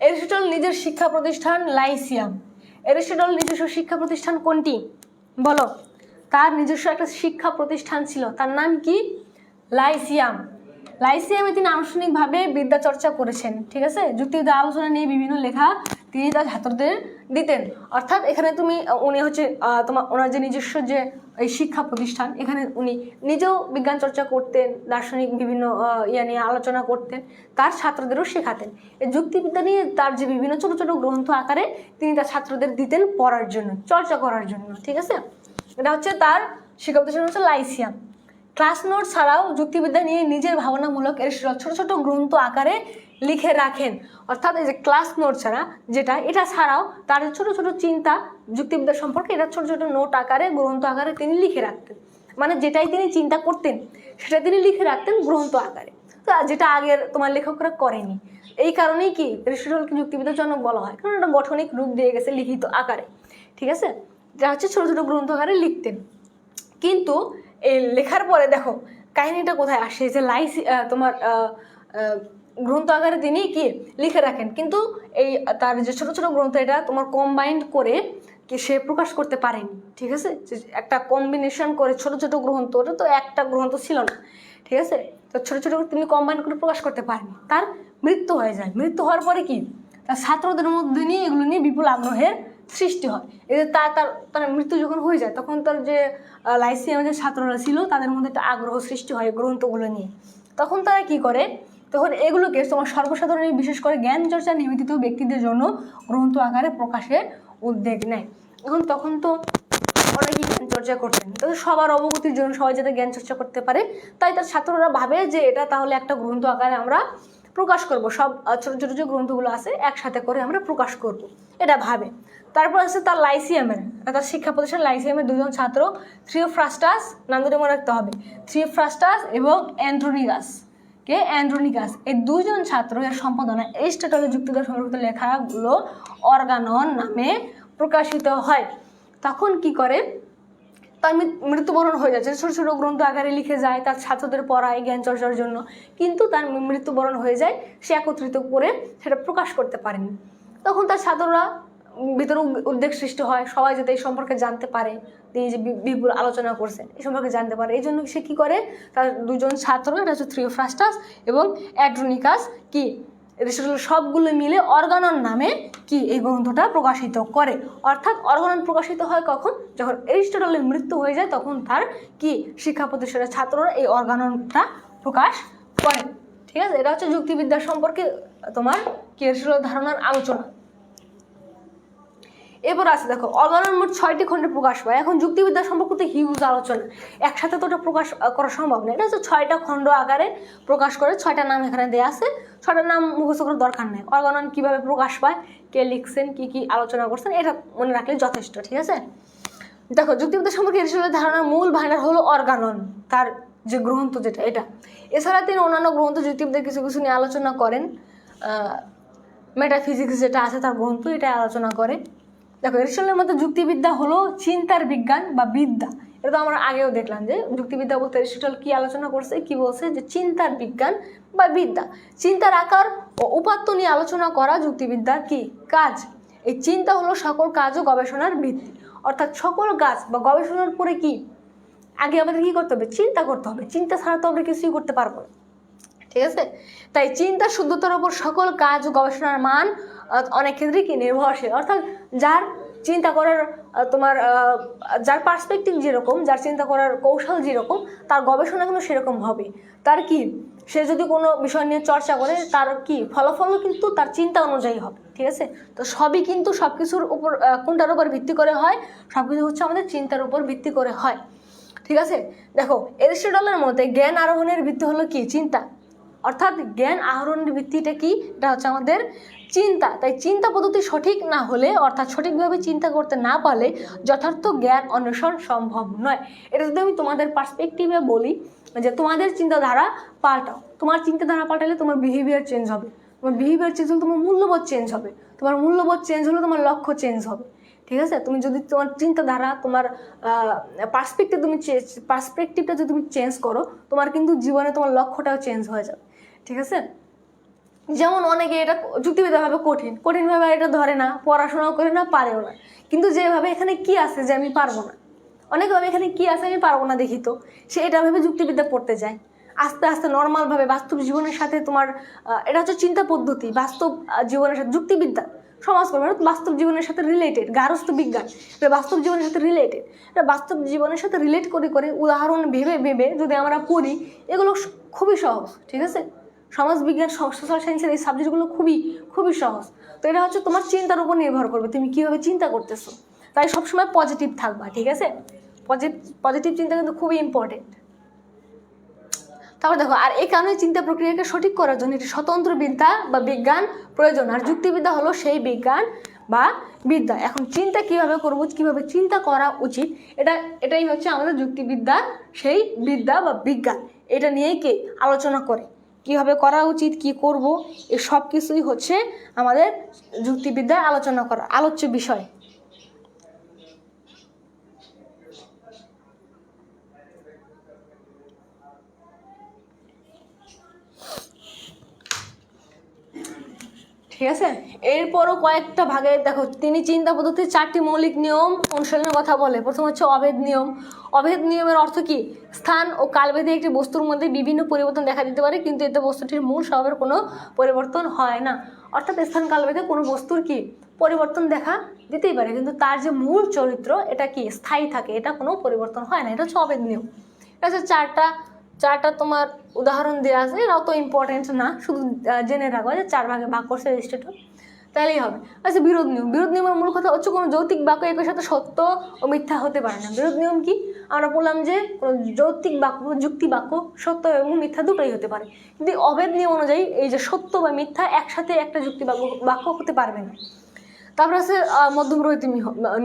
[SPEAKER 1] এরিস্টটল নিজের শিক্ষা প্রতিষ্ঠান লাইসিয়াম। এরিস্টটল নিজস্ব শিক্ষা প্রতিষ্ঠান কোনটি বলো? তার নিজস্ব একটা শিক্ষা প্রতিষ্ঠান ছিল, তার নাম কি? লাইসিয়াম। লাইসিয়ামে তিনি আনুষ্ঠানিকভাবে বিদ্যা চর্চা করেছেন, ঠিক আছে। যুক্তিবিদ্যা আলোচনা নিয়ে বিভিন্ন লেখা তিনি তার ছাত্রদের দিতেন। অর্থাৎ এখানে তুমি উনি হচ্ছে তোমার ওনার যে নিজস্ব যে এই শিক্ষা প্রতিষ্ঠান, এখানে উনি নিজেও বিজ্ঞান চর্চা করতেন, দার্শনিক বিভিন্ন নিয়ে আলোচনা করতেন, তার ছাত্রদেরও শেখাতেন। এই যুক্তিবিদ্যা নিয়ে তার যে বিভিন্ন ছোট ছোট গ্রন্থ আকারে তিনি তার ছাত্রদের দিতেন পড়ার জন্য, চর্চা করার জন্য, ঠিক আছে। এটা হচ্ছে তার শিক্ষা প্রতিষ্ঠান হচ্ছে লাইসিয়াম। ক্লাস নোট ছাড়াও যুক্তিবিদ্যা নিয়ে নিজের ভাবনামূলক এরিস্টটল ছোট ছোট গ্রন্থ আকারে লিখে রাখেন। অর্থাৎ এই যে ক্লাস নোট ছাড়া যেটা, এটা ছাড়াও তার ছোট ছোট চিন্তা যুক্তিবিদ্যা সম্পর্কে এটা ছোট ছোট নোট আকারে, গ্রন্থ আকারে তিনি লিখে রাখতেন। মানে যেটাই তিনি চিন্তা করতেন সেটা তিনি লিখে রাখতেন গ্রন্থ আকারে, তো যেটা আগের তোমার লেখকরা করেনি। এই কারণেই কি এরিস্টটলকে যুক্তিবিদ্যার জনক বলা হয়, কারণ এটা গঠনিক রূপ দিয়ে গেছে লিখিত আকারে, ঠিক আছে। যা হচ্ছে ছোট ছোট গ্রন্থ আকারে লিখতেন। কিন্তু এই লেখার পরে দেখো কাহিনীটা কোথায় আসে, যে তোমার গ্রন্থ আকারে তিনি কি লিখে রাখেন, কিন্তু এই তার যে ছোট ছোট গ্রন্থ এটা তোমার কম্বাইন্ড করে কি সে প্রকাশ করতে পারেনি, ঠিক আছে। একটা কম্বিনেশন করে ছোট ছোট গ্রন্থ, ওটা তো একটা গ্রন্থ ছিল না, ঠিক আছে। তো ছোট ছোট তিনি কম্বাইন করে প্রকাশ করতে পারেনি, তার মৃত্যু হয়ে যায়। মৃত্যু হওয়ার পরে কি তার ছাত্রদের মধ্যে নিয়ে এগুলো নিয়ে বিপুল আগ্রহের সৃষ্টি হয়। এই যে তার মৃত্যু যখন হয়ে যায় তখন তার যে লাইসিয়ামের যে ছাত্ররা ছিল তাদের মধ্যে একটা আগ্রহ সৃষ্টি হয় গ্রন্থগুলো নিয়ে। তখন তারা কি করে, তখন এগুলোকে তোমার সর্বসাধারণের বিশেষ করে জ্ঞান চর্চা নিবেদিত ব্যক্তিদের জন্য গ্রন্থ আকারে প্রকাশের উদ্যোগ নেয়। তখন তো অনেকেই জ্ঞান চর্চা করতেন, তো সবার অবগতির জন্য সবাই যাতে জ্ঞান চর্চা করতে পারে, তাই তার ছাত্ররা ভাবে যে এটা তাহলে একটা গ্রন্থ আকারে আমরা প্রকাশ করব, সব ছোট ছোট যে গ্রন্থগুলো আছে একসাথে করে আমরা প্রকাশ করব, এটা ভাবে। তারপর আছে তার লাইসিয়ামের, তার শিক্ষা প্রতিষ্ঠান লাইসিয়ামের দুজন ছাত্র, থিওফ্রাস্টাস, নাম দুটো মনে রাখতে হবে, থিওফ্রাস্টাস এবং অ্যান্ড্রোনিকাস, এই দুজন ছাত্র এর সম্পাদনা এরিস্টটলের যুক্তিবিদ্যা সম্পর্কিত লেখাগুলো অর্গানন নামে প্রকাশিত হয়। তখন কি করে, তার মৃত্যুবরণ হয়ে যাচ্ছে, ছোট ছোট গ্রন্থ আকারে লিখে যায়, তার ছাত্রদের পড়ায় জ্ঞান চর্চার জন্য, কিন্তু তার মৃত্যুবরণ হয়ে যায়, সে একত্রিত করে সেটা প্রকাশ করতে পারেনি। তখন তার ছাত্ররা ভিতরে উদ্বেগ সৃষ্টি হয়, সবাই যাতে এই সম্পর্কে জানতে পারে, তিনি যে বিপুল আলোচনা করছেন এই সম্পর্কে জানতে পারে, এই জন্য সে কী করে, তার দুজন ছাত্র, এটা হচ্ছে থিওফ্রাস্টাস এবং অ্যান্ড্রোনিকাস, কি এরিস্টটল সবগুলো মিলে অর্গানন নামে কি এই গ্রন্থটা প্রকাশিত করে। অর্থাৎ অর্গানন প্রকাশিত হয় কখন, যখন এরিস্টটলের মৃত্যু হয়ে যায়, তখন তার কি শিক্ষা প্রতিষ্ঠানের ছাত্ররা এই অর্গাননটা প্রকাশ করে, ঠিক আছে। এটা হচ্ছে যুক্তিবিদ্যা সম্পর্কে তোমার কি এরিস্টটলের ধারণার আলোচনা। এবার আছে দেখো অর্গানন মোট 6টি খণ্ডে প্রকাশ পায়। এখন যুক্তিবিদ্যা সম্পর্কিত হিউজ আলোচনা, একসাথে তো ওটা প্রকাশ করা সম্ভব না, এটা হচ্ছে 6টা খণ্ড আকারে প্রকাশ করে, 6টা নাম এখানে দেওয়া আছে, 6টার নাম মুখস্থ করার দরকার নেই। অর্গানন কীভাবে প্রকাশ পায়, কে লিখছেন, কি কি আলোচনা করছেন, এটা মনে রাখলে যথেষ্ট, ঠিক আছে। দেখো যুক্তিবিদ্যা সম্পর্কে এরিস্টটলের ধারণার মূল ভাণ্ডার হলো অর্গানন, তার যে গ্রন্থ যেটা এটা। এছাড়া তিনি অন্যান্য গ্রন্থ যুক্তিবিদ্যার কিছু কিছু নিয়ে আলোচনা করেন, মেটাফিজিক্স যেটা আছে তার গ্রন্থ এটা আলোচনা করে। দেখো এরিস্টটলের মধ্যে যুক্তিবিদ্যা হলো চিন্তার বিজ্ঞান বা বিদ্যা, এটা তো আমরা আগেও দেখলাম যে যুক্তিবিদ্যা বলতে এরিস্টটল কি আলোচনা করছে, কি বলছে, যে চিন্তার বিজ্ঞান বা বিদ্যা, চিন্তার আকার ও উপাত্ত নিয়ে আলোচনা করা যুক্তিবিদ্যার কি কাজ। এই চিন্তা হলো সকল কাজ ও গবেষণার ভিত্তি, অর্থাৎ সকল কাজ বা গবেষণার পরে কি আগে আমাদের কি করতে হবে, চিন্তা করতে হবে, চিন্তা ছাড়া তো আমরা কিছুই করতে পারবো না, ঠিক আছে। তাই চিন্তার শুদ্ধতার উপর সকল কাজ ও গবেষণার মান অনেক ক্ষেত্রে কি নির্ভরশীল, অর্থাৎ যার চিন্তা করার তোমার যার পার্সপেক্টিভ যেরকম, যার চিন্তা করার কৌশল যেরকম, তার গবেষণা কিন্তু সেরকম হবে। তার কি সে যদি কোনো বিষয় নিয়ে চর্চা করে তার কি ফলাফলও কিন্তু তার চিন্তা অনুযায়ী হবে, ঠিক আছে। তো সবই কিন্তু সব কিছুর উপর কোনটার উপর ভিত্তি করে হয়, সব কিছু হচ্ছে আমাদের চিন্তার উপর ভিত্তি করে হয়, ঠিক আছে। দেখো এরিস্টটলের মতে জ্ঞান আরোহণের ভিত্তি হলো কি চিন্তা, অর্থাৎ জ্ঞান আহরণের ভিত্তিটা কি, এটা হচ্ছে আমাদের চিন্তা। তাই চিন্তা পদ্ধতি সঠিক না হলে, অর্থাৎ সঠিকভাবে চিন্তা করতে না পারলে যথার্থ জ্ঞান অন্বেষণ সম্ভব নয়। এটা যদি আমি তোমাদের পার্সপেক্টিভে বলি যে তোমাদের চিন্তাধারা পাল্টাও, তোমার চিন্তাধারা পাল্টালে তোমার বিহেভিয়ার চেঞ্জ হবে, তোমার বিহেভিয়ার চেঞ্জ হলে তোমার মূল্যবোধ চেঞ্জ হবে, তোমার মূল্যবোধ চেঞ্জ হলে তোমার লক্ষ্য চেঞ্জ হবে, ঠিক আছে। তুমি যদি তোমার চিন্তাধারা, তোমার পার্সপেক্টিভটা যদি তুমি চেঞ্জ করো, তোমার কিন্তু জীবনে তোমার লক্ষ্যটাও চেঞ্জ হয়ে যাবে, ঠিক আছে। যেমন অনেকে এটা যুক্তিবিদ্যাভাবে কঠিনভাবে এটা ধরে না, পড়াশোনাও করে না, পারেও না, কিন্তু যেভাবে এখানে কি আছে যে আমি পারবো না, অনেকে ভাবে এখানে কি আছে আমি পারবো না দেখি, তো সে এটা ভেবে যুক্তিবিদ্যা পড়তে যায়। আস্তে আস্তে নর্মালভাবে বাস্তব জীবনের সাথে তোমার এটা হচ্ছে চিন্তা পদ্ধতি, বাস্তব জীবনের সাথে যুক্তিবিদ্যা সমাজকর্ম বাস্তব জীবনের সাথে রিলেটেড, গার্হস্থ্য বিজ্ঞান এটা বাস্তব জীবনের সাথে রিলেটেড, এটা বাস্তব জীবনের সাথে রিলেট করে করে উদাহরণ ভেবে ভেবে যদি আমরা পড়ি, এগুলো খুবই সহজ, ঠিক আছে। সমাজবিজ্ঞান, সোশ্যাল সায়েন্সের এই সাবজেক্টগুলো খুবই সহজ। তো এটা হচ্ছে তোমার চিন্তার উপর নির্ভর করবে, তুমি কীভাবে চিন্তা করতেছো। তাই সবসময় পজিটিভ থাকবা, ঠিক আছে। পজিটিভ চিন্তা কিন্তু খুবই ইম্পর্টেন্ট। তারপর দেখো, আর এই কারণে চিন্তা প্রক্রিয়াকে সঠিক করার জন্য একটি স্বতন্ত্র বিদ্যা বা বিজ্ঞান প্রয়োজন, আর যুক্তিবিদ্যা হলো সেই বিজ্ঞান বা বিদ্যা। এখন চিন্তা কিভাবে করব, কিভাবে চিন্তা করা উচিত, এটাই হচ্ছে আমাদের যুক্তিবিদ্যার সেই বিদ্যা বা বিজ্ঞান। এটা নিয়েই কে আলোচনা করে, কিভাবে করা উচিত, কি করব, এই সব কিছুই হচ্ছে আমাদের যুক্তিবিদ্যায় আলোচনা করা আলোচ্য বিষয়। ঠিক আছে। এরপরও কয়েকটা ভাগে দেখো, তিনি চিন্তা পদ্ধতির 4টি মৌলিক নিয়ম অনুশীলনের কথা বলে। প্রথম হচ্ছে অভেদ নিয়ম। অভেদ নিয়মের অর্থ কি, স্থান ও কালভেদে একটি বস্তুর মধ্যে বিভিন্ন পরিবর্তন দেখা দিতে পারে, কিন্তু এতে বস্তুটির মূল স্বভাবের কোনো পরিবর্তন হয় না। অর্থাৎ স্থান কালভেদে কোনো বস্তুর কি পরিবর্তন দেখা দিতেই পারে, কিন্তু তার যে মূল চরিত্র এটা কি স্থায়ী থাকে, এটা কোনো পরিবর্তন হয় না। এটা হচ্ছে অভেদ নিয়ম। এটা হচ্ছে চারটা তোমার উদাহরণ দেওয়া আছে, এটা অত ইম্পর্টেন্ট না, শুধু জেনে রাখবো যে 4 ভাগে ভাগ করছে এরিস্টটল, তাইলেই হবে। আচ্ছা, বিরোধ নিয়ম। বিরোধ নিয়মের মূল কথা হচ্ছে কোনো যৌক্তিক বাক্য একই সাথে সত্য ও মিথ্যা হতে পারে না। বিরোধ নিয়ম কি, আমরা বললাম যে কোনো যৌক্তিক বাক্য, যুক্তি বাক্য সত্য এবং মিথ্যা দুটোই হতে পারে, কিন্তু অভেদ নিয়ম অনুযায়ী এই যে সত্য বা মিথ্যা একসাথে একটা যুক্তি বাক্য হতে পারবে না। তারপর আছে মধ্যমরহিত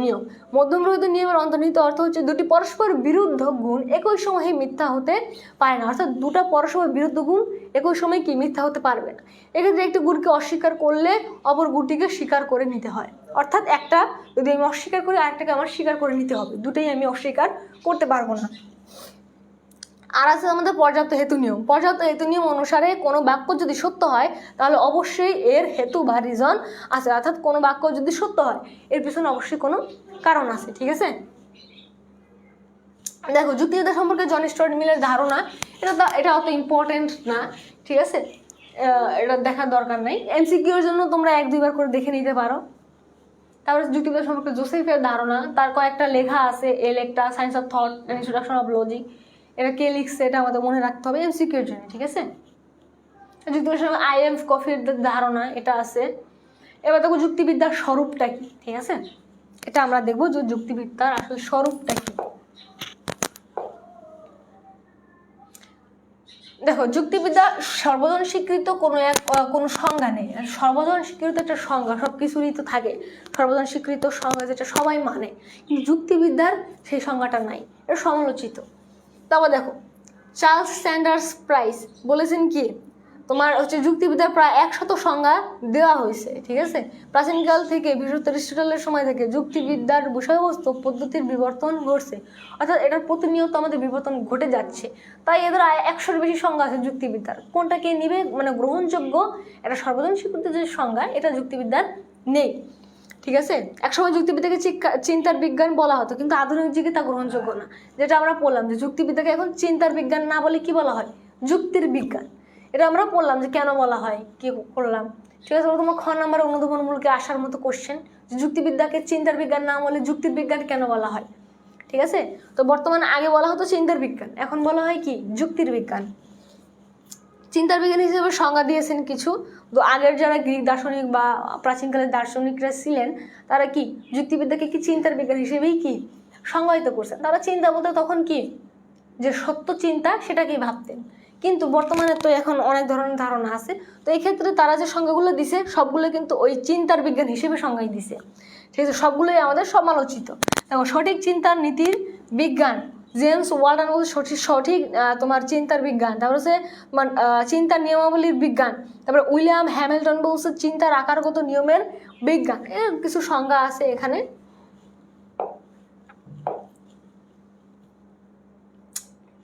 [SPEAKER 1] নিয়ম। মধ্যমরহিত নিয়মের অন্তর্নিহিত অর্থ হচ্ছে দুটি পরস্পর বিরুদ্ধ গুণ একই সময়ে মিথ্যা হতে পারে না, অর্থাৎ দুটো পরস্পর বিরুদ্ধ গুণ একই সময় কি মিথ্যা হতে পারবে না। এক্ষেত্রে একটি গুণকে অস্বীকার করলে অপর গুণটিকে স্বীকার করে নিতে হয়, অর্থাৎ একটা যদি আমি অস্বীকার করি আরেকটাকে আমার স্বীকার করে নিতে হবে, দুটোই আমি অস্বীকার করতে পারবো না। আর আছে আমাদের পর্যাপ্ত হেতু নিয়ম। পর্যাপ্ত হেতু নিয়ম অনুসারে কোনো বাক্য যদি সত্য হয় তাহলে অবশ্যই এর হেতু বা রিজন আছে, অর্থাৎ কোনো বাক্য যদি সত্য হয় এর পিছনে অবশ্যই কোনো কারণ আছে, ঠিক আছে। দেখো, যুক্তিবিদ্যা সম্পর্কে জন স্টুয়ার্ট মিলের ধারণা, এটা অত ইম্পর্টেন্ট না, ঠিক আছে, এটা দেখার দরকার নাই। এমসিকিউর জন্য তোমরা 1-2 বার করে দেখে নিতে পারো। তারপরে যুক্তিবিদ্যা সম্পর্কে জোসেফের ধারণা, তার কয়েকটা লেখা আছে, লেখটা science of thought, introduction of logic, এটা কে লিখছে এটা আমাদের মনে রাখতে হবে এমসিকিউর জন্য, ঠিক আছে। যুক্তিবিদ্যার আইএম কফির ধারণা এটা আছে। এবার দেখো যুক্তিবিদ্যার স্বরূপটা কি, ঠিক আছে, এটা আমরা দেখবো যে যুক্তিবিদ্যার আসলে স্বরূপটা কি। দেখো, যুক্তিবিদ্যা সর্বজন স্বীকৃত কোনো সংজ্ঞা নেই, সর্বজন স্বীকৃত একটা সংজ্ঞা সব কিছুরই তো থাকে, সর্বজন স্বীকৃত সংজ্ঞা যেটা সবাই মানে, কিন্তু যুক্তিবিদ্যার সেই সংজ্ঞাটা নাই, এটা সমালোচিত। তারপর দেখো, চার্লস স্যান্ডার্স প্রাইস বলেছেন কি, তোমার হচ্ছে যুক্তিবিদ্যার প্রায় 100 সংজ্ঞা দেওয়া হয়েছে, ঠিক আছে। প্রাচীনকাল থেকে বিশেষত এরিস্টটলের সময় থেকে যুক্তিবিদ্যার বিষয়বস্তু পদ্ধতির বিবর্তন ঘটছে, অর্থাৎ এটার প্রতিনিয়ত আমাদের বিবর্তন ঘটে যাচ্ছে। তাই এদের 100-এর বেশি সংজ্ঞা আছে যুক্তিবিদ্যার। কোনটাকে নিবে মানে গ্রহণযোগ্য এটা সর্বজন স্বীকৃত যে সংজ্ঞা এটা যুক্তিবিদ্যার নেই, ঠিক আছে। একসময় যুক্তিবিদ্যাকে চিন্তার বিজ্ঞান বলা হতো, কিন্তু আধুনিক যুগে তা গ্রহণযোগ্য না। যেটা আমরা বললাম যে যুক্তিবিদ্যাকে এখন চিন্তার বিজ্ঞান না বলে কি বলা হয়, যুক্তির বিজ্ঞান। এটা আমরা বললাম যে কেন বলা হয়, কি করলাম, ঠিক আছে। তোমার খ নম্বরে অনুধাবনমূলকে আসার মতো কোশ্চেন, যে যুক্তিবিদ্যাকে চিন্তার বিজ্ঞান না বলে যুক্তির বিজ্ঞান কেন বলা হয়, ঠিক আছে। তো বর্তমানে আগে বলা হতো চিন্তার বিজ্ঞান, এখন বলা হয় কি যুক্তির বিজ্ঞান। চিন্তার বিজ্ঞান হিসেবে সংজ্ঞা দিয়েছেন কিছু। তো আগের যারা গ্রিক দার্শনিক বা প্রাচীনকালের দার্শনিকরা ছিলেন তারা কি যুক্তিবিদ্যাকে কি চিন্তার বিজ্ঞান হিসেবেই কি সংজ্ঞায়িত করছেন। তারা চিন্তা বলতে তখন কি যে সত্য চিন্তা সেটাকেই ভাবতেন, কিন্তু বর্তমানে তো এখন অনেক ধরনের ধারণা আছে। তো এই ক্ষেত্রে তারা যে সংজ্ঞাগুলো দিছে সবগুলো কিন্তু ওই চিন্তার বিজ্ঞান হিসেবে সংজ্ঞাই দিছে, ঠিক আছে। সবগুলোই আমাদের সমালোচিত। দেখো সঠিক চিন্তার নীতির বিজ্ঞান, জেমস ওয়াল্টন বলছে সঠিক তোমার চিন্তার বিজ্ঞান। তারপর হচ্ছে চিন্তার নিয়মাবলীর বিজ্ঞান। তারপরে উইলিয়াম হ্যামিল্টন বলছে চিন্তার আকারগত নিয়মের বিজ্ঞান। এর কিছু সংজ্ঞা আছে এখানে।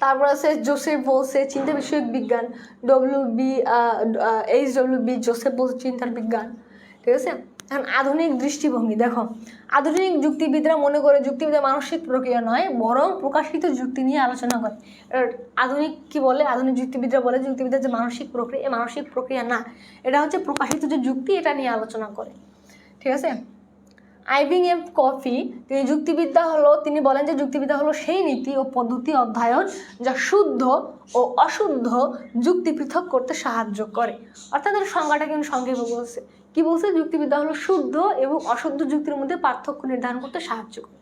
[SPEAKER 1] তারপর আছে জোসেফ বলছে চিন্তা বিষয়ক বিজ্ঞান। H.W. জোসেফ বলছে চিন্তার বিজ্ঞান, ঠিক আছে। এখন আধুনিক দৃষ্টিভঙ্গি, দেখো আধুনিক যুক্তিবিদরা মনে করে যুক্তিবিদ্যা মানসিক প্রক্রিয়া নয় বরং প্রকাশিত যুক্তি নিয়ে আলোচনা করে। আধুনিক কি বলে, আধুনিক যুক্তিবিদরা বলে যুক্তিবিদ্যার যে মানসিক প্রক্রিয়া, এই মানসিক প্রক্রিয়া না, এটা হচ্ছে প্রকাশিত যে যুক্তি এটা নিয়ে আলোচনা করে, ঠিক আছে। আইভিং কফি তিনি বলেন যে যুক্তিবিদ্যা হলো সেই নীতি ও পদ্ধতি অধ্যয়ন যা শুদ্ধ ও অশুদ্ধ যুক্তি পৃথক করতে সাহায্য করে। অর্থাৎ এর সংজ্ঞাটা কিন্তু সংক্ষেপে বলছে, কি বলছে, যুক্তিবিদ্যা হলো শুদ্ধ এবং অশুদ্ধ যুক্তির মধ্যে পার্থক্য নির্ধারণ করতে সাহায্য করে।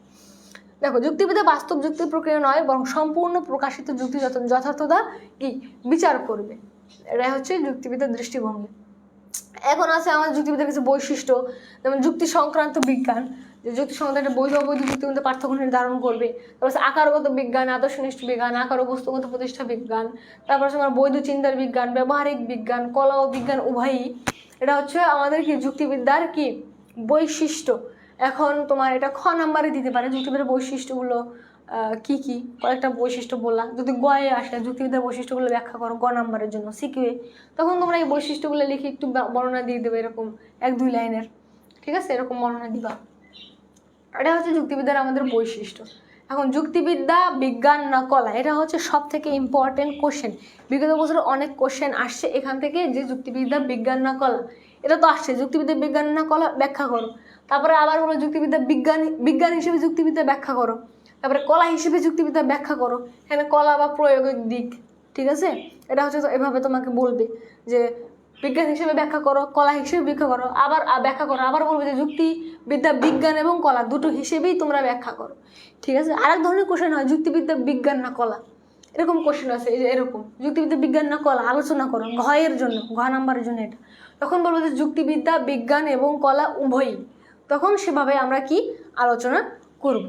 [SPEAKER 1] দেখো যুক্তিবিদ্যা বাস্তব যুক্তির প্রক্রিয়া নয় বরং সম্পূর্ণ প্রকাশিত যুক্তি যথার্থতা কি বিচার করবে। এটা হচ্ছে যুক্তিবিদ্যার দৃষ্টিভঙ্গি। এখন আছে আমাদের যুক্তিবিদ্যার কিছু বৈশিষ্ট্য, যেমন যুক্তি সংক্রান্ত বিজ্ঞান, যে যুক্তি সংক্রান্ত একটা বৈধ অবৈধ যুক্তির মধ্যে পার্থক্য নির্ধারণ করবে। তারপর আছে আকারগত বিজ্ঞান, আদর্শনিষ্ঠ বিজ্ঞান, আকার ও বস্তুগত প্রতিষ্ঠা বিজ্ঞান। তারপর আছে আমার বৈধ চিন্তার বিজ্ঞান, ব্যবহারিক বিজ্ঞান, কলা ও বিজ্ঞান উভয়ই। এটা হচ্ছে আমাদের কি যুক্তিবিদ্যার কি বৈশিষ্ট্য। এখন তোমার এটা খ নাম্বারে দিতে পারে যুক্তিবিদ্যার বৈশিষ্ট্যগুলো কি কি, কয়েকটা বৈশিষ্ট্য বললাম। যদি গয়ে আসে যুক্তিবিদ্যার বৈশিষ্ট্যগুলো ব্যাখ্যা করো গ নাম্বারের জন্য সিকিউএ, তখন তোমরা এই বৈশিষ্ট্যগুলো লিখে একটু বর্ণনা দিয়ে দেবে, এরকম 1-2 লাইনের, ঠিক আছে, এরকম বর্ণনা দিবা। এটা হচ্ছে যুক্তিবিদ্যার আমাদের বৈশিষ্ট্য। এখন যুক্তিবিদ্যা বিজ্ঞান না কলা, এটা হচ্ছে সব থেকে ইম্পর্টেন্ট কোশ্চেন। বিগত বছরে অনেক কোশ্চেন আসছে এখান থেকে, যে যুক্তিবিদ্যা বিজ্ঞান না কলা, এটা তো আসছে যুক্তিবিদ্যা বিজ্ঞান না কলা ব্যাখ্যা করো। তারপরে আবার বলো যুক্তিবিদ্যা বিজ্ঞান হিসেবে যুক্তিবিদ্যা ব্যাখ্যা করো। তারপরে কলা হিসেবে যুক্তিবিদ্যা ব্যাখ্যা করো, এখানে কলা বা প্রয়োগিক দিক, ঠিক আছে। এটা হচ্ছে এভাবে তোমাকে বলবে যে বিজ্ঞান হিসেবে ব্যাখ্যা করো, কলা হিসেবে ব্যাখ্যা করো, আবার ব্যাখ্যা করো, আবার বলবে যে যুক্তিবিদ্যা বিজ্ঞান এবং কলা দুটো হিসেবেই তোমরা ব্যাখ্যা করো, ঠিক আছে। আরেক ধরনের কোশ্চেন হয় যুক্তিবিদ্যা বিজ্ঞান না কলা, এরকম কোশ্চেন আছে, এই যে এরকম যুক্তিবিদ্যা বিজ্ঞান না কলা আলোচনা করো ঘয়ের জন্য, ঘ নাম্বারের জন্য এটা। তখন বলবো যে যুক্তিবিদ্যা বিজ্ঞান এবং কলা উভয়ই, তখন সেভাবে আমরা কি আলোচনা করব।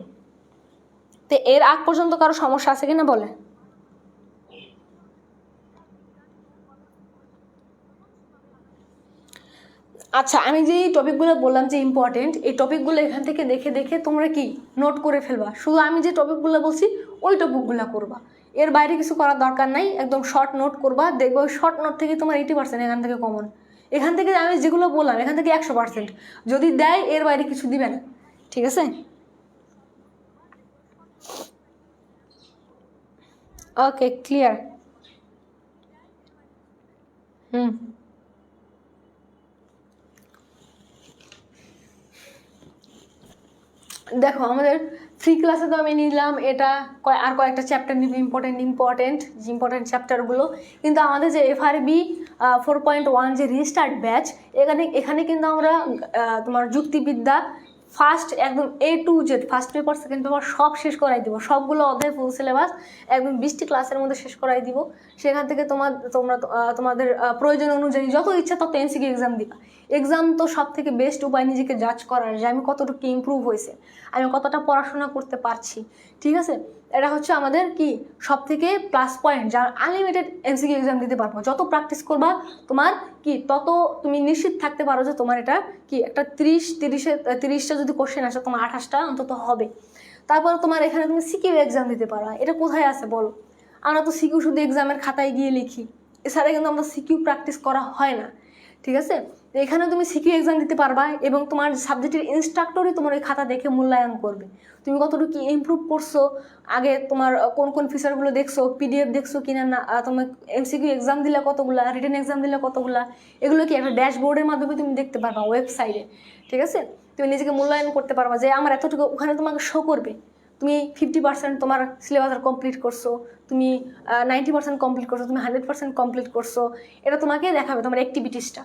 [SPEAKER 1] তো এর আগ পর্যন্ত কারো সমস্যা আছে কিনা বলে। আচ্ছা, আমি যে টপিকগুলো বললাম যে ইম্পর্টেন্ট, এই টপিকগুলো এখান থেকে দেখে দেখে তোমরা কি নোট করে ফেলবা। শুধু আমি যে টপিকগুলো বলছি ওই টপিকগুলো করবা, এর বাইরে কিছু করার দরকার নাই। একদম শর্ট নোট করবা, দেখবো ওই শর্ট নোট থেকে তোমার 80% এখান থেকে কমন। এখান থেকে আমি যেগুলো বললাম এখান থেকে 100% যদি দেয়, এর বাইরে কিছু দিবে না, ঠিক আছে। ওকে, ক্লিয়ার। দেখো আমাদের ফ্রি ক্লাসে তো আমি নিলাম এটা আর কয়েকটা চ্যাপ্টার নিব ইম্পর্টেন্ট চ্যাপ্টারগুলো, কিন্তু আমাদের যে FRB 4.1 যে রিস্টার্ট ব্যাচ, এখানে কিন্তু আমরা তোমার যুক্তিবিদ্যা ফার্স্ট একদম A to Z, first paper second paper সব শেষ করাই দিব, সবগুলো অধ্যায় ফুল সিলেবাস একদম 20টি ক্লাসের মধ্যে শেষ করাই দিব। সেখান থেকে তোমাদের প্রয়োজন অনুযায়ী যত ইচ্ছা তত MCQ এক্সাম দিবা। এক্সাম তো সব থেকে বেস্ট উপায় নিজেকে জাজ করার, যে আমি কতটুকু ইমপ্রুভ হয়েছে, আমি কতটা পড়াশোনা করতে পারছি, ঠিক আছে। এটা হচ্ছে আমাদের কি সব থেকে প্লাস পয়েন্ট, যার আনলিমিটেড MCQ এক্সাম দিতে পারবো। যত প্র্যাকটিস করবা তোমার কি তত তুমি নিশ্চিত থাকতে পারো যে তোমার এটা কি একটা 30টা যদি কোশ্চেন আসে তোমার 28টা অন্তত হবে। তারপর তোমার এখানে তুমি সিকিউ এক্সাম দিতে পারো। এটা কোথায় আছে বলো, আমরা তো সিকিউ শুধু এক্সামের খাতায় গিয়ে লিখি, এছাড়া কিন্তু আমরা সিকিউ প্র্যাকটিস করা হয় না, ঠিক আছে। এখানে তুমি সিকিউ এক্সাম দিতে পারবা এবং তোমার সাবজেক্টের ইনস্ট্রাক্টরই তোমার ওই খাতা দেখে মূল্যায়ন করবে তুমি কতটুকু ইমপ্রুভ করছো, আগে তোমার কোন কোন ফিচারগুলো দেখছো, PDF দেখছো কিনা না, তোমার MCQ এক্সাম দিলে কতগুলা, রিটেন এক্সাম দিলে কতগুলা, এগুলো কি একটা ড্যাশবোর্ডের মাধ্যমে তুমি দেখতে পারবা ওয়েবসাইটে, ঠিক আছে। তুমি নিজেকে মূল্যায়ন করতে পারবা যে আমার এতটুকু, ওখানে তোমাকে শো করবে তুমি 50% তোমার সিলেবাস কমপ্লিট করছো, তুমি 90% কমপ্লিট করছো, তুমি 100% কমপ্লিট করছো, এটা তোমাকে দেখাবে তোমার অ্যাক্টিভিটিসটা,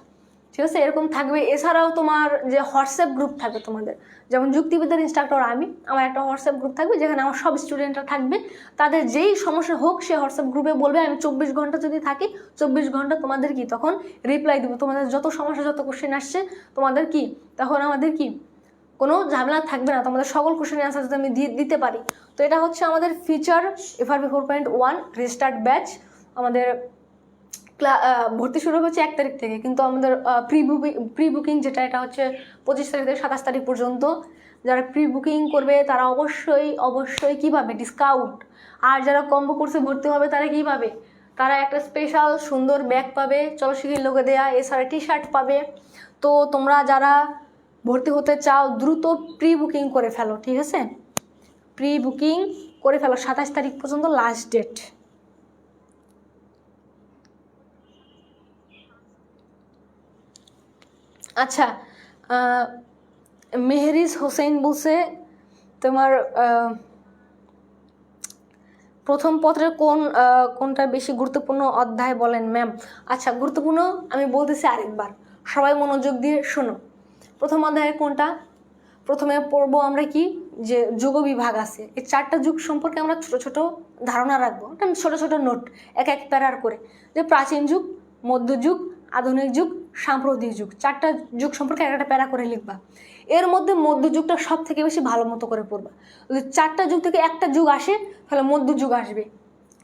[SPEAKER 1] ঠিক আছে? এরকম থাকবে। এছাড়াও তোমার যে হোয়াটসঅ্যাপ গ্রুপ থাকবে তোমাদের, যেমন যুক্তিবিদ্যার ইনস্ট্রাক্টর আমার একটা হোয়াটসঅ্যাপ গ্রুপ থাকবে যেখানে আমার সব স্টুডেন্টরা থাকবে। তাদের যেই সমস্যা হোক সে হোয়াটসঅ্যাপ গ্রুপে বলবে, আমি 24 ঘন্টা যদি থাকি 24 ঘন্টা তোমাদের কি তখন রিপ্লাই দেবো। তোমাদের যত সমস্যা, যত কোশ্চেন আসছে তোমাদের কি তখন আমাদের কি কোনো ঝামেলা থাকবে না, তোমাদের সকল কোশ্চেনের অ্যান্সার যদি আমি দিতে পারি। তো এটা হচ্ছে আমাদের ফিচার FRP 4.1 রেজিস্টার্ড ব্যাচ। আমাদের ভর্তি শুরু হচ্ছে 1 তারিখ থেকে, কিন্তু আমাদের প্রি বুকিং যেটা, এটা হচ্ছে 25 তারিখ থেকে 27 তারিখ পর্যন্ত। যারা প্রি বুকিং করবে তারা অবশ্যই কী পাবে? ডিসকাউন্ট। আর যারা কম্বো কোর্সে ভর্তি হবে তারা কী পাবে? তারা একটা স্পেশাল সুন্দর ব্যাগ পাবে, চলো শিখির লোকে দেয়া, এছাড়া টি-শার্ট পাবে। তো তোমরা যারা ভর্তি হতে চাও দ্রুত প্রি বুকিং করে ফেলো, ঠিক আছে? প্রি বুকিং করে ফেলো, 27 তারিখ পর্যন্ত লাস্ট ডেট। আচ্ছা, মেহরিজ হোসেন বলছে তোমার প্রথম পত্রের কোনটা বেশি গুরুত্বপূর্ণ অধ্যায় বলেন ম্যাম। আচ্ছা, গুরুত্বপূর্ণ আমি বলতেছি আরেকবার, সবাই মনোযোগ দিয়ে শোনো। প্রথম অধ্যায়ে কোনটা? প্রথমে পড়বো আমরা কি, যে যুগ বিভাগ আছে, এই 4টা যুগ সম্পর্কে আমরা ছোট ছোট ধারণা রাখবো, ছোট ছোট নোট এক প্যারার করে, যে প্রাচীন যুগ, মধ্যযুগ, আধুনিক যুগ, সাম্প্রতিক যুগ, 4টা যুগ সম্পর্কে একটা প্যারা করে লিখবা। এর মধ্যে মধ্যযুগটা সব থেকে বেশি ভালো মতো করে পড়বা। যদি 4টা যুগ থেকে একটা যুগ আসে তাহলে মধ্যযুগ আসবে,